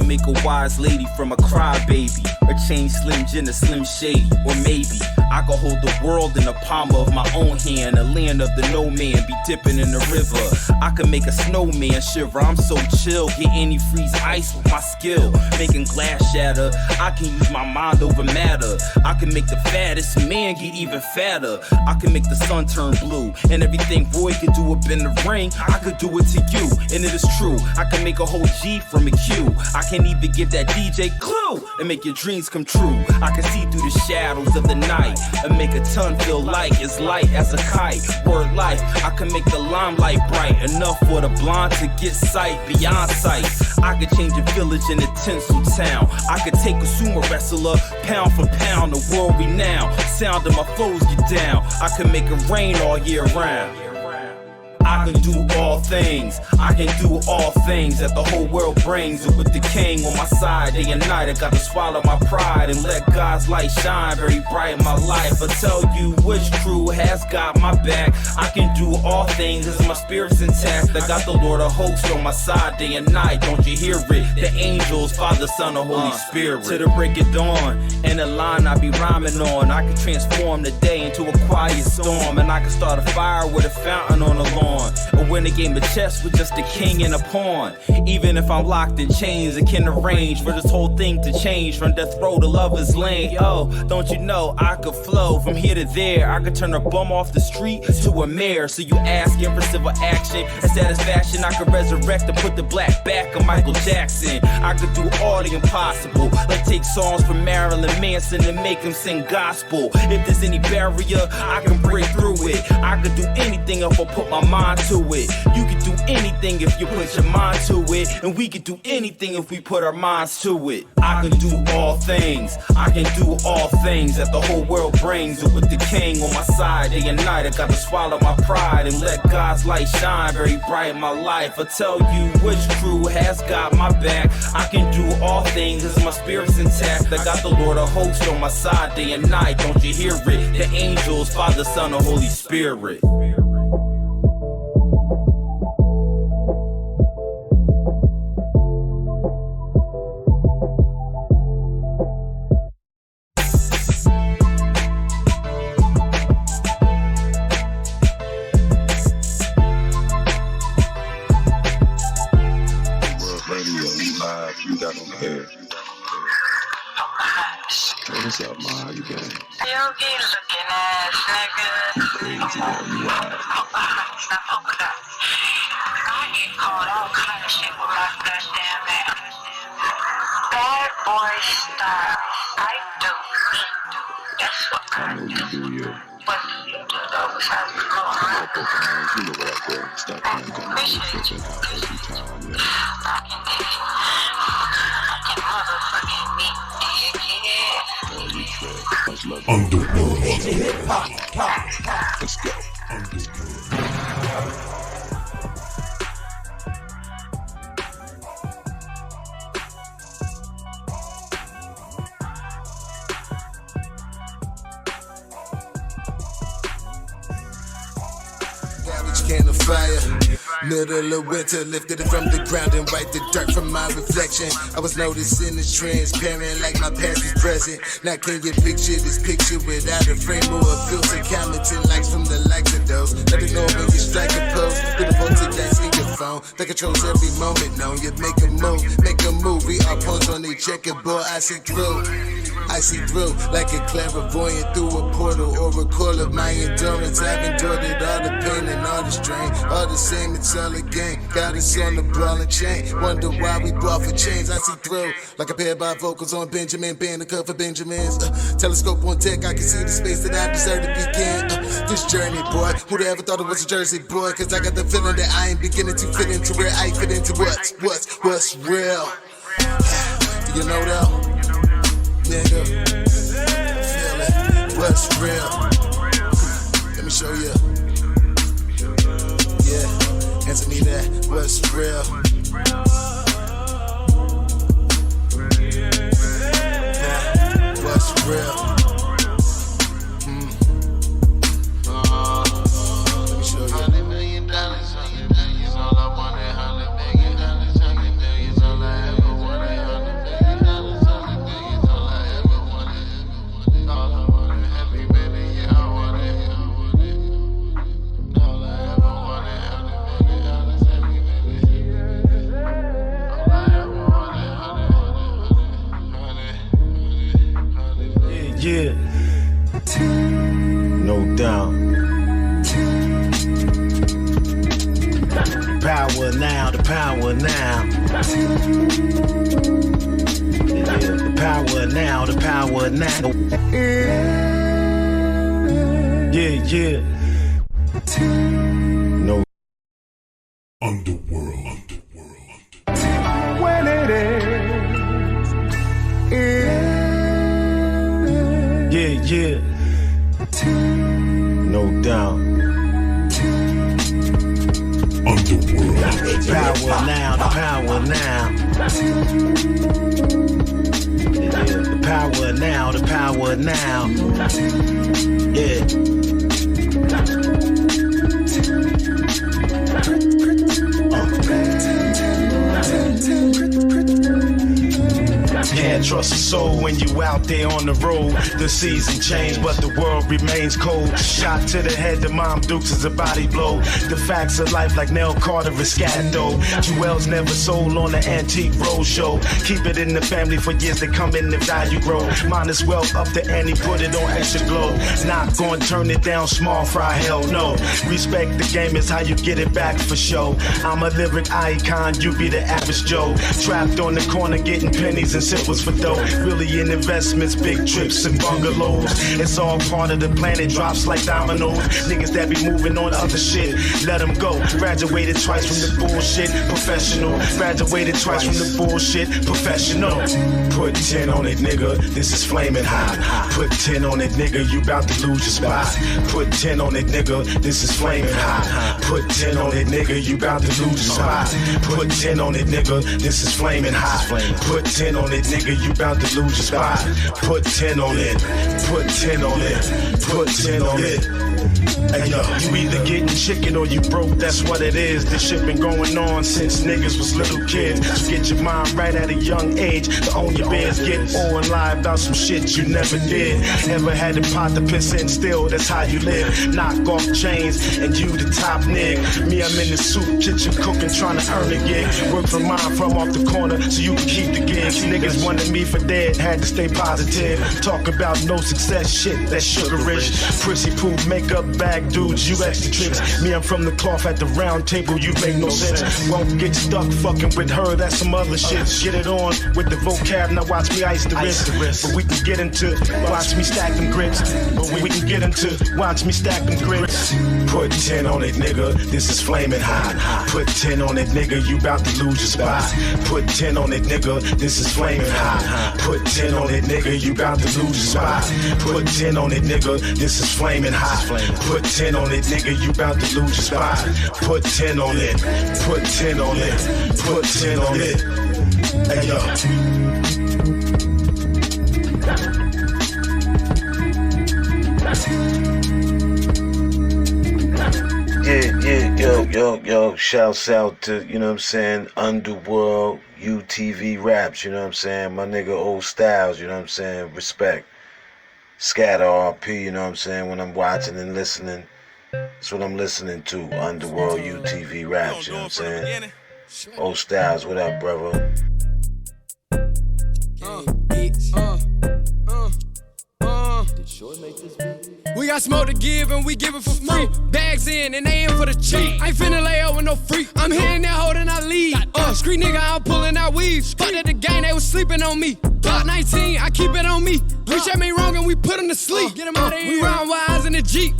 S12: Make a wise lady from a crybaby, or change Slim Jim to Slim Shady, or maybe I could hold the world in the palm of my own hand. A land of the no man, be dipping in the river. I can make a snowman shiver. I'm so chill, get any freeze ice with my skill. Making glass shatter, I can use my mind over matter. I can make the fattest man get even fatter. I can make the sun turn blue, and everything Roy could do up in the ring, I could do it to you, and it is true. I can make a whole G from a Q. I can even give that DJ clue and make your dreams come true. I can see through the shadows of the night and make a ton feel like it's light as a kite. Word life, I can make the limelight bright enough for the blind to get sight beyond sight. I could change a village in a tinsel town. I could take a sumo wrestler pound for pound, the world renowned. Sound of my foes get down. I can make it rain all year round. I can do all things, I can do all things that the whole world brings. And with the king on my side day and night, I got to swallow my pride and let God's light shine very bright in my life. I tell you which crew has got my back. I can do all things as my spirit's intact. I got the Lord of hosts on my side day and night. Don't you hear it? The angels, Father, Son, and Holy Spirit. To the break of dawn, and the line I be rhyming on. I can transform the day into a quiet storm, and I can start a fire with a fountain on the lawn. Or win a game of chess with just a king and a pawn. Even if I'm locked in chains, I can arrange for this whole thing to change from death row to lover's lane. Yo, don't you know I could flow from here to there? I could turn a bum off the street to a mayor. So you asking for civil action and satisfaction? I could resurrect and put the black back of Michael Jackson. I could do all the impossible, like take songs from Marilyn Manson and make them sing gospel. If there's any barrier, I can break through it. I could do anything if I put my mind to it. You can do anything if you put your mind to it, and we can do anything if we put our minds to it. I can do all things, I can do all things that the whole world brings. And with the king on my side day and night, I got to swallow my pride and let God's light shine very bright in my life. I tell you which crew has got my back. I can do all things as my spirit's intact. I got the Lord of hosts on my side day and night. Don't you hear it? The angels, Father, Son, and Holy Spirit.
S1: What's up, Ma? How you been?
S5: You be looking ass nigga.
S1: Crazy, man. You out.
S5: Stop poking up. I get called all kind of shit with my goddamn ass. Bad boy style. I do. That's what I
S1: know you do, yeah.
S5: What do you do though besides go around?
S1: You know what I do. Stop playing down the flipping out every time, yeah.
S5: I can do it. I can motherfucking meet you, kid.
S1: Much love.
S6: Underworld.
S1: Let's go.
S4: Garbage can of fire. Middle of winter, lifted it from the ground and wiped the dirt from my reflection. I was noticing it's transparent like my past is present. Now can you picture this picture without a frame or a filter? Counting likes from the likes of those. Let it know when you strike a pose. With a voltage that's in your phone that controls every moment. No, you make a move. We are pawns on the checkerboard. I see through like a clairvoyant through a portal or a call of my endurance. I've endured it, all the pain and all the strain. All the same, it's all a game. Got us on the ball and chain. Wonder why we bought for chains. I see through like a pair of bifocals on Benjamin. Band a cover Benjamins. Telescope on deck, I can see the space that I deserve to begin. This journey, boy. Who'd ever thought it was a Jersey boy? Cause I got the feeling that I ain't beginning to fit into where I fit into what's real. You know though? Nigga, feel it, what's real? Let me show you. Yeah, answer me that, what's real? Yeah, what's real? Let me show you. $100 million, $100 million, all I wanted, $100 million, $100 million, all I ever wanted, $100 million. All I wanted, happy baby.
S2: power now, the power now. The power now, the power now. Yeah, yeah. No.
S6: Underworld.
S11: When it is.
S2: Yeah, yeah. No doubt.
S6: Underworld.
S2: Power now, the power now. The power now, the power now. Yeah. Can't trust a soul when you out there on the road. The season changed, but the world remains cold. Shot to the head, the Mom Dukes is a body blow. The facts of life like Nell Carter is scatto. Jewels never sold on the antique roadshow. Keep it in the family for years to come in, the value grow. Mine is well up the ante, put it on extra glow. Not gonna turn it down, small fry, hell no. Respect the game is how you get it back for show. I'm a lyric icon, you be the average Joe. Trapped on the corner getting pennies and simples for dough. Really in investments, big trips and bungalows. It's all part of the planet, drops like dominoes. Niggas that be moving on other shit, let them go. Graduated twice from the bullshit, professional. Graduated twice from the bullshit, professional. Put 10 on it, nigga, this is flaming hot. Put 10 on it, nigga, you bout to lose your spot. Put 10 on it, nigga, this is flaming hot. Put 10 on it, nigga, you bout to lose your spot. Put 10 on it, nigga, this is flaming hot. Put 10 on it, nigga, you bout to lose your spot. Put 10 on it, put 10 on it, put 10 on it. Hey yo, you either getting chicken or you broke, that's what it is. This shit been going on since niggas was little kids. So get your mind right at a young age. To own your biz, get on live about some shit you never did. Never had to pot the piss in still, that's how you live. Knock off chains and you the top nig. Me, I'm in the soup kitchen cooking, trying to earn a gig. Work for mine from off the corner so you can keep the gigs. Niggas wanted me for dead, had to stay positive. Talk about no success shit, that's sugarish. Prissy poo, makeup bag dudes, you extra tricks. Me, I'm from the cloth at the round table, you make no sense. Won't get stuck fucking with her, that's some other shit. Get it on with the vocab, now watch me ice the wrist. But we can get into, watch me stack them grits. But we can get into, watch me stack them grits. Put 10 on it, nigga, this is flaming hot. Put 10 on it, nigga, you bout to lose your spot. Put 10 on it, nigga, this is flaming hot. Put 10 on it, nigga, you bout to lose your spot. Put 10 on it, nigga, this is flaming hot. Put 10 on it, nigga, you bout to lose your spot. Put 10 on it, put 10 on it, put 10 on it. Hey yo. Yo, shouts out to, you know what I'm saying, Underworld, UTV Raps, you know what I'm saying, my nigga o.stylez, you know what I'm saying, respect. Scatter RP, you know what I'm saying, when I'm watching and listening, that's what I'm listening to, Underworld, UTV Raps, you know what I'm saying. o.stylez, what up, brother?
S16: We got smoke to give and we give it for free. Bags in and they in for the cheap. I ain't finna lay up with no freak. I'm hitting that hoe and I leave. Street nigga, I'm pulling out weeds. Fuck at the gang, they was sleeping on me. Block 19, I keep it on me. Bitch at me wrong and we put him to sleep. Get him out of here. We ride wise in the Jeep.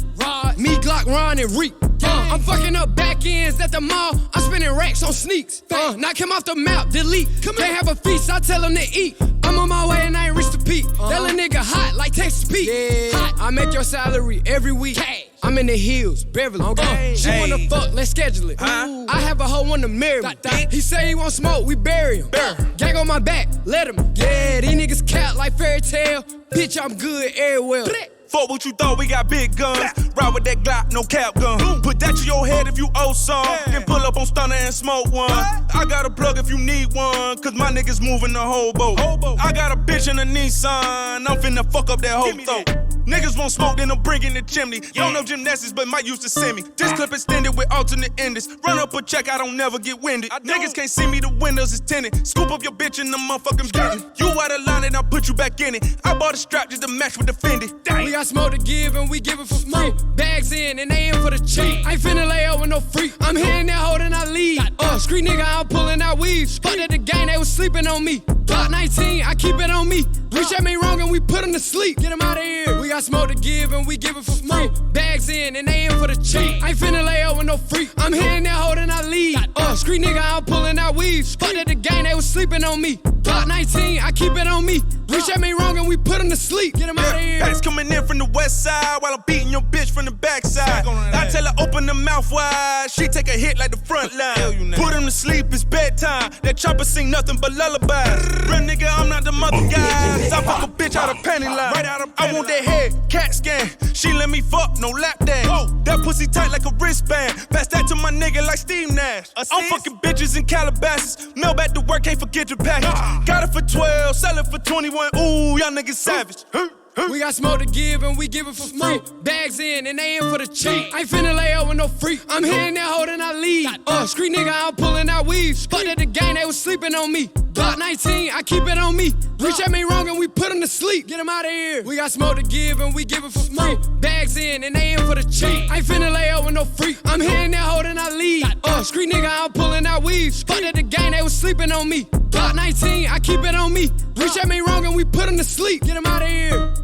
S16: Me, Glock, Ron, and Reek. I'm fucking up back ends at the mall. I'm spending racks on sneaks. Knock him off the map, delete. Can't have a feast, I tell him to eat. I'm on my way and I ain't reached the peak. That little nigga hot like Texas Pete. Hot. I make your salary every week. I'm in the hills, Beverly. She wanna fuck, let's schedule it. I have a hoe wanna marry me. He say he won't smoke, we bury him. Gang on my back, let him. Yeah, these niggas cat like fairy tale. Bitch, I'm good everywhere.
S17: Fuck what you thought, we got big guns. Ride with that Glock, no cap gun. Put that to your head if you owe some. Then pull up on Stunner and smoke one. I got a plug if you need one, cause my niggas moving the hobo. I got a bitch in a Nissan, I'm finna fuck up that whole throat. Niggas won't smoke, then I'm bringing the chimney. Don't know gymnastics, but might used to send me. This clip extended with alternate endings. Run up a check, I don't never get winded. Niggas can't see me, the windows is tinted. Scoop up your bitch in the motherfucking Bentley. You out of line and I'll put you back in it. I bought a strap just to match with the Fendi.
S16: We got smoke to give and we give it for free. Bags in and they in for the cheap. I ain't finna lay up with no freak. I'm hitting that hoe and I leave. lead. Street nigga, I'm pulling out weeds. Fuck at the gang, they was sleeping on me. Block 19, I keep it on me. Reach at me wrong and we put him to sleep. Get him out of here. We got smoke to give and we give it for free. Bags in and they in for the cheap. I ain't finna lay out with no freak. I'm hitting that hoe and I lead. Street nigga, I'm pulling out weeds. Fuck at the gang, they was sleeping on me. Block 19, I keep it on me. Reach at me wrong and we put him to sleep. Get him out of here.
S17: Packs coming in from the west side while I'm beating your bitch from the backside. I tell her open the mouth wide. She take a hit like the front line. Put him to sleep, it's bedtime. That chopper sing nothing but lullabies. Real nigga, I'm not the mother guy. I fuck a bitch out of panty line. I want that head, CAT scan. She let me fuck, no lap dance. That pussy tight like a wristband. Pass that to my nigga like Steve Nash. I'm fucking bitches in Calabasas. Mail back to work, can't forget your package. Got it for 12, sell it for 21. Ooh, y'all niggas savage.
S16: We got smoke to give and we give it for free. Bags in and they in for the cheap. I ain't finna lay out with no freak. I'm hitting that hoe and I lead. Street nigga, I'm pulling out weeds. Fuck at the gang, they was sleeping on me. Block 19, I keep it on me. Reach at me wrong and we put him to sleep. Get him out of here. We got smoke to give and we give it for free. Bags in and they in for the cheap. I ain't finna lay out with no freak. I'm hitting that hoe and I lead. Street nigga, I'm pulling out weeds. Fuck at the gang, they was sleeping on me. Block 19, I keep it on me. Reach at me wrong and we put him to sleep. Get him out of here.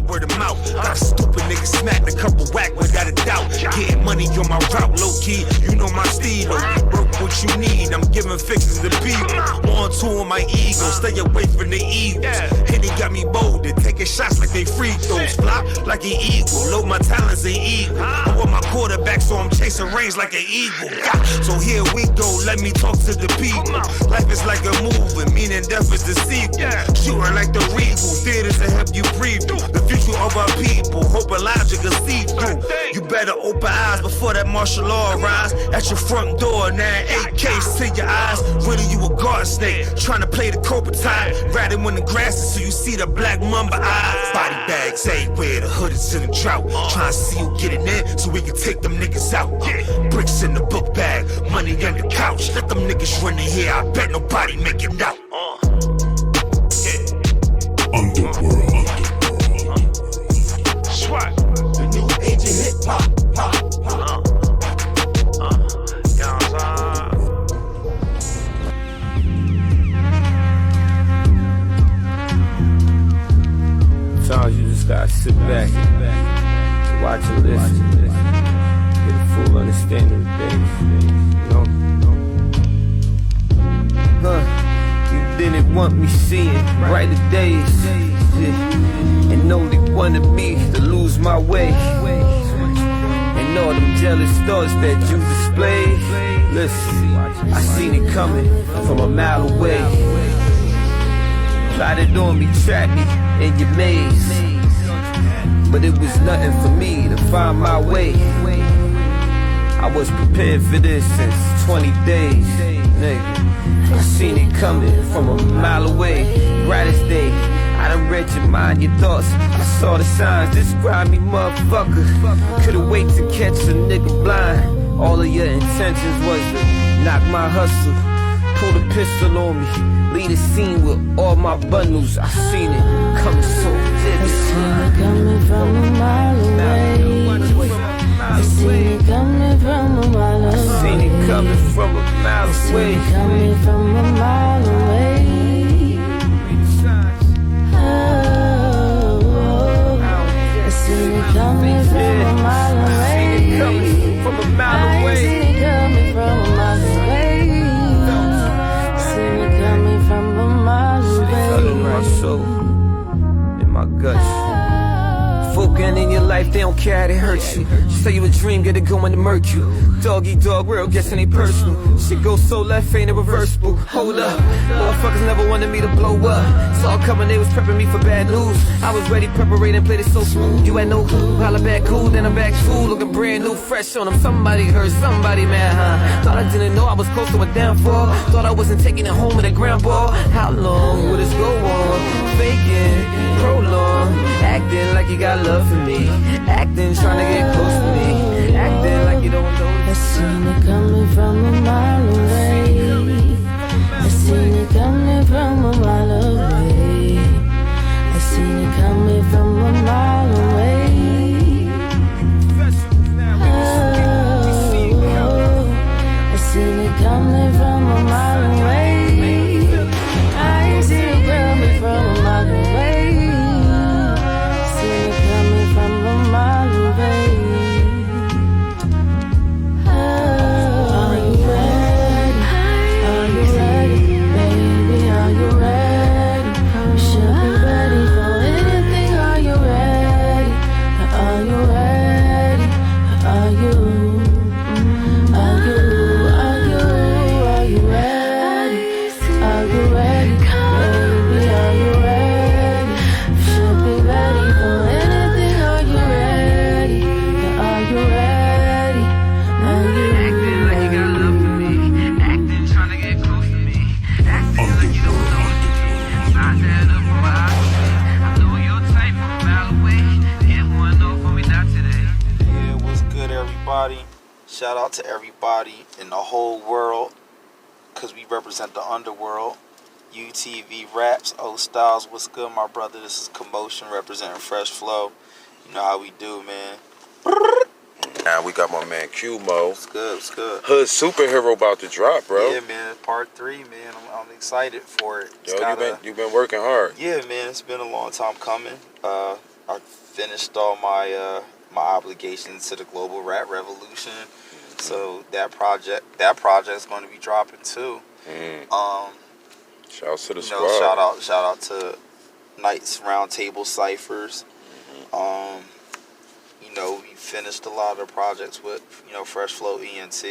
S10: Word of mouth. Got a stupid nigga smacked a couple whack without a doubt. Getting money on my route, low key. You know my stilo. Work what you need. I'm giving fixes to people. On tour on my ego. Stay away from the Eagles. Henny got me bolded. Taking shots like they free throws. Flop like an eagle. Load my talents an eagle. I want my quarterback, so I'm chasing range like an eagle. So here we go. Let me talk to the people. Life is like a movie, meaning death is the sequel. Shooting like the Regal. Theaters to help you preview the future of our people, hope Elijah can see through. You better open eyes before that martial law rise at your front door. Now 8Ks to your eyes. Really, you a guard snake trying to play the cobra tie. Riding when the grass is so you see the black mamba eyes. Body bags everywhere, the hood is in the drought. Trying to see you getting in so we can take them niggas out. Bricks in the book bag, money on the couch. Let them niggas run in here. I bet nobody make it out.
S6: Underworld.
S10: The new age of hip hop.
S18: Sometimes you just gotta sit back, watch and listen, get a full understanding of things. You know? You didn't want me seeing brighter days, and only wanted me to lose my way. And all them jealous thoughts that you displayed. Listen, I seen it coming from a mile away. Plotted on me, trapped me in your maze, but it was nothing for me to find my way. I was prepared for this since 20 days, nigga. I seen it coming from a mile away. Brightest day, I done read your mind, your thoughts. I saw the signs, this grimy motherfucker could've waited to catch a nigga blind. All of your intentions was to knock my hustle, pull the pistol on me, leave the scene with all my bundles. I seen it coming so vivid.
S19: I seen it coming from a mile away. I seen it coming from a mile away.
S18: I seen it coming from a mile away.
S19: I seen it coming from a mile away. I seen it coming from a mile away.
S18: I seen it coming from a mile away.
S19: I seen it coming from a mile away. I seen it coming from a mile away.
S18: Follow my soul in my guts. Folk in your life, they don't care how they hurt you. Just tell you a dream, get it going to murk you. Dog eat dog, world guessing ain't personal. Shit goes so left, ain't it reversible. Hold up, motherfuckers never wanted me to blow up. Saw coming, they was prepping me for bad news. I was ready, prepared and played it so smooth. You had no clue, holla back cool, then I'm back cool. Looking brand new, fresh on them. Somebody heard, somebody mad, huh? Thought I didn't know I was close to a downfall. Thought I wasn't taking it home with a grand ball. How long will this go on? Faking, prolong, acting like you got love for me, acting trying to get close to me, acting like you don't know.
S19: I seen it coming from a mile away. I seen it coming from a mile away. I seen it coming from a mile away. I
S7: out to everybody in the whole world, because we represent the underworld. UTV Raps, o.stylez, what's good, my brother? This is Commotion representing Fresh Flow. You know how we do, man.
S20: Now we got my man Q-Mo.
S7: What's good, what's good?
S20: Hood Superhero about to drop, bro.
S7: Yeah, man, part 3, man. I'm excited for it.
S20: You've been working hard.
S7: Yeah, man, it's been a long time coming. I finished all my my obligations to the global rap revolution. So that project's going to be dropping too.
S20: Shout out to the squad.
S7: Shout out to Knights Roundtable Ciphers. You know, we finished a lot of the projects with, you know, Fresh Flow ENT.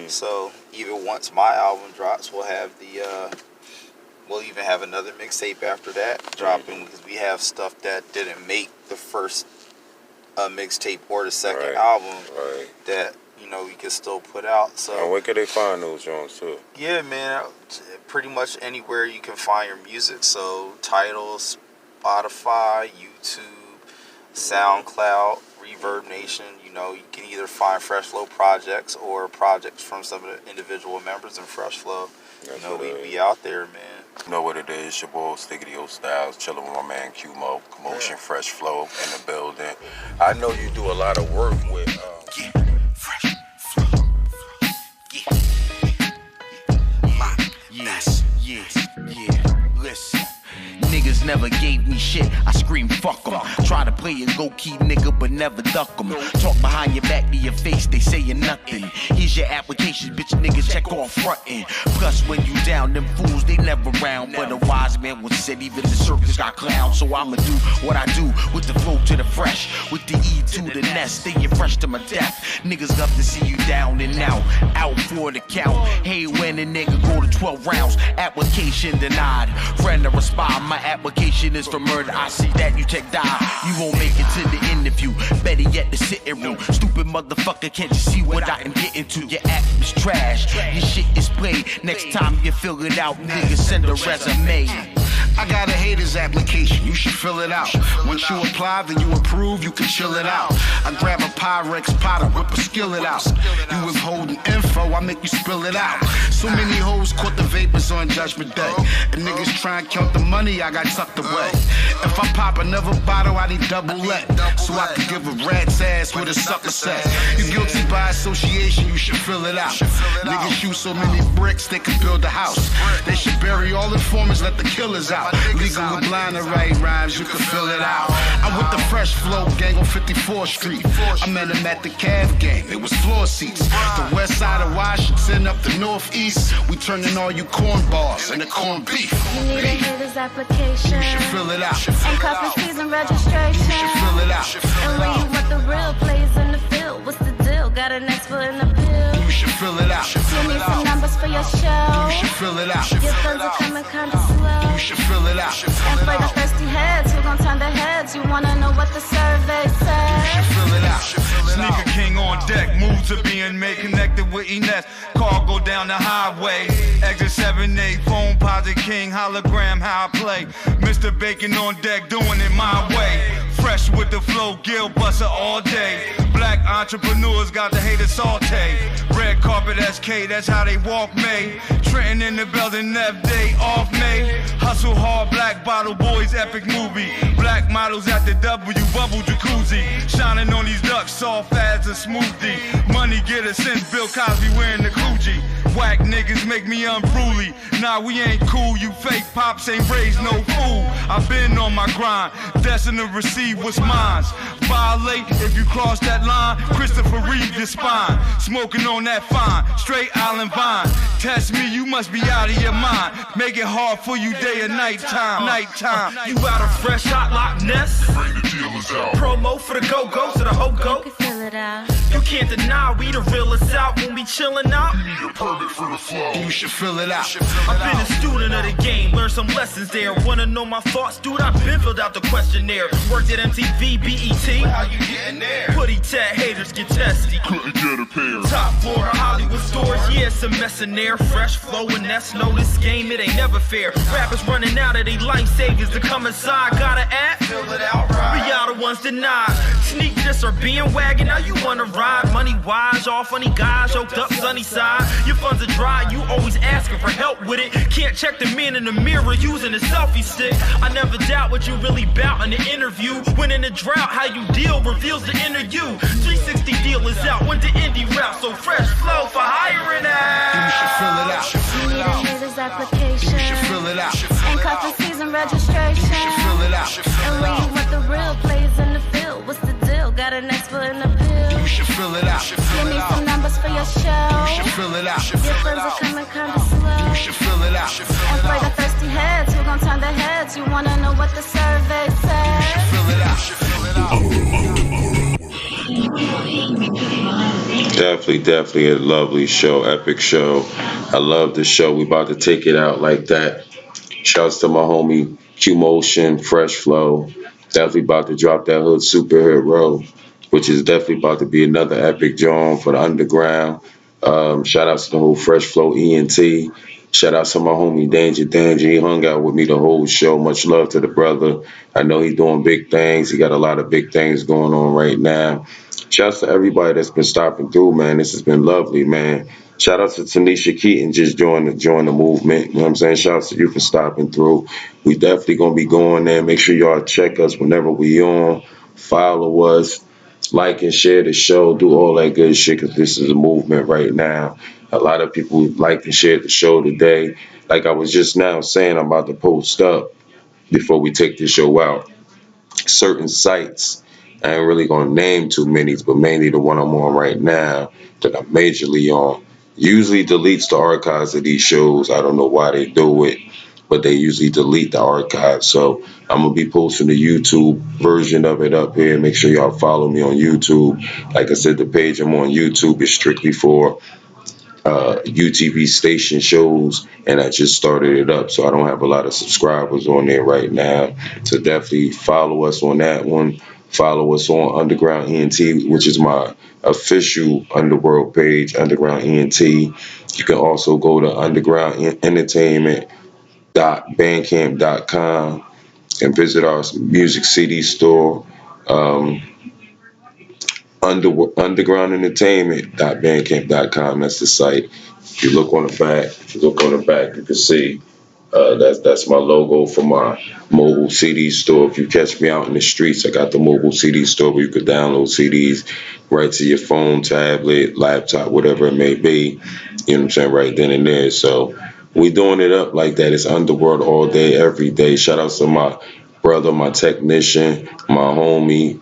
S7: So even once my album drops, we'll have we'll even have another mixtape after that dropping, because we have stuff that didn't make the first mixtape or the second album that, you know, we can still put out. So
S20: and where can they find those joints too?
S7: Yeah, man, pretty much anywhere you can find your music. So Tidal, Spotify, YouTube, SoundCloud, Reverb Nation. You know, you can either find Fresh Flow projects or projects from some of the individual members in Fresh Flow. You know, we be out there, man.
S20: You know what it is, it's your boy Stiggity o.stylez, chilling with my man Q-Mo, Commotion, Fresh Flow in the building. I know you do a lot of work with
S2: Fresh Flow. Listen. Niggas never gave me shit, I scream fuck em. Try to play a low-key nigga but never duck em. Talk behind your back to your face, they say you're nothing. Here's your application, bitch, niggas check off frontin'. Plus when you down, them fools, they never round. But a wise man would said even the circus got clowns. So I'ma do what I do, with the flow to the fresh, with the E to the nest, staying fresh to my death. Niggas love to see you down and out for the count. Hey, when a nigga go to 12 rounds, application denied. Friend to respond, my application is for murder. I see that you take die. You won't make it to the interview. Better yet, the sitting room. Stupid motherfucker, can't you see what I am getting to? Your app is trash. Your shit is played. Next time you fill it out, nigga, send a resume.
S21: I got a haters application, you should fill it out. Once you apply, then you approve, you can chill it out. I grab a Pyrex pot and whip a skillet out. You withholding info, I make you spill it out. So many hoes caught the vapors on Judgment Day. And niggas try and count the money I got tucked away. If I pop another bottle, I need double let. So I can give a rat's ass what a sucker says. You guilty by association, you should fill it out. Niggas shoot so many bricks, they could build a house. They should bury all informers, let the killers out. Legal with blind to write rhymes, you can fill it out. I'm with the Fresh Flow gang on 54th Street. I met him at the Cav game, it was floor seats. The west side of Washington up the northeast. We turning all you corn bars into corn beef.
S19: You need a hitter's application.
S21: You should fill it out.
S19: And customer fees and registration.
S21: You should fill it out.
S19: And when you want the real players in the field, what's the deal? Got an expert in the bill.
S21: You should fill it out.
S19: You need some numbers for your show.
S21: You should fill it out.
S19: Your funds are coming kinda slow.
S21: You should fill it out.
S19: And for the thirsty heads, who gon' turn their heads? You wanna know what the survey says?
S21: You should fill it out.
S17: Sneaker King on deck, moves are being made, connected with Ines. Car go down the highway, exit 7-8, phone posit King, hologram how I play. Mr. Bacon on deck, doing it my way. Fresh with the flow, Gil Buster all day. Black entrepreneurs got the haters saute. Red carpet SK, that's how they walk May. Trenton in the building, Nev Day off May. Hustle hard, black bottle boys, epic movie. Black models at the W, bubble jacuzzi. Shining on these ducks, soft as a smoothie. Money getter since Bill Cosby wearing the Coogee. Whack niggas make me unruly. Nah, we ain't cool, you fake pops ain't raised no fool. I've been on my grind, destined to receive what's mine. Violate if you cross that line, Christopher Reeve your spine. Smoking on that fine, straight island vine. Test me, you must be out of your mind. Make it hard for you day and nighttime. Nighttime.
S12: You out of fresh hot lock nest?
S24: Bring the dealers out.
S12: Promo for the go-go to the ho-go. You can't deny we the realest out when we chillin' out.
S24: You need a permit for the flow.
S21: You should fill it out.
S12: I've been a student of the game, learned some lessons there. Wanna know my thoughts, dude? I've been filled out the questionnaire. Worked at MTV, BET.
S24: How you getting there?
S12: Putty tat haters get testy.
S24: Couldn't get a pair.
S12: Top floor of Hollywood stores, yeah, it's a mess in there. Fresh flow and that's no, this game, it ain't never fair. Rappers running out of they life savings to come inside. Gotta act, fill it out right. We are the ones denied. Sneak this or being wagon, now you wanna ride. Money wise, all funny guys, yoked up sunny side. Your funds are dry, you always asking for help with it. Can't check the man in the mirror using a selfie stick. I never doubt what you really bout in the interview. When in a drought, how you deal reveals the inner you. 360 deal is out, went to indie route, so fresh flow for hiring out.
S21: You should fill it out.
S19: You need a nigga's application.
S21: You should fill it out.
S19: And cuffing season registration.
S21: You should fill it out.
S19: And when you want the real players in the field, what's the deal? Got an expert in the pill.
S21: You should fill it out.
S19: You need some numbers for your show.
S21: You should fill it out.
S19: Your friends are coming kinda slow.
S21: You should fill it out.
S19: And for the thirsty heads, who gon' turn their heads? You wanna know what the survey says?
S21: Fill it out. Fill it out.
S1: Definitely a lovely show, epic show. I love the show. We about to take it out like that. Shouts to my homie Q Motion, Fresh Flow. Definitely about to drop that hood superhero, which is definitely about to be another epic joint for the underground. Shout out to the whole Fresh Flow ENT. Shout out to my homie Danger. He hung out with me the whole show. Much love to the brother. I know he's doing big things. He got a lot of big things going on right now. Shouts to everybody that's been stopping through, man. This has been lovely, man. Shout out to Tanisha Keaton, just join the movement. You know what I'm saying? Shout out to you for stopping through. We definitely gonna be going there. Make sure y'all check us whenever we on. Follow us, like and share the show, do all that good shit, because this is a movement right now. A lot of people like and share the show today. Like I was just now saying, I'm about to post up before we take the show out certain sites. I ain't really gonna name too many, but mainly the one I'm on right now that I'm majorly on. Usually deletes the archives of these shows. I don't know why they do it, but they usually delete the archives. So I'm gonna be posting the YouTube version of it up here. Make sure y'all follow me on YouTube. Like I said, the page I'm on YouTube is strictly for UTV station shows, and I just started it up, so I don't have a lot of subscribers on there right now. So definitely follow us on that one. Follow us on Underground ENT, which is my official Underworld page, Underground ENT. You can also go to undergroundentertainment.bandcamp.com and visit our music CD store. Undergroundentertainment.bandcamp.com. That's the site. If you look on the back, you can see that's my logo for my mobile CD store. If you catch me out in the streets, I got the mobile CD store where you could download CDs right to your phone, tablet, laptop, whatever it may be. You know what I'm saying? Right then and there. So we doing it up like that. It's Underworld all day, every day. Shout out to my brother, my technician, my homie.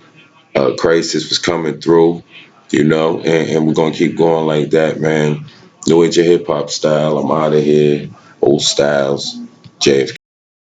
S1: Crisis was coming through, you know, and we're gonna keep going like that, man. New Age of Hip Hop Style. I'm out of here. o.stylez, JFK.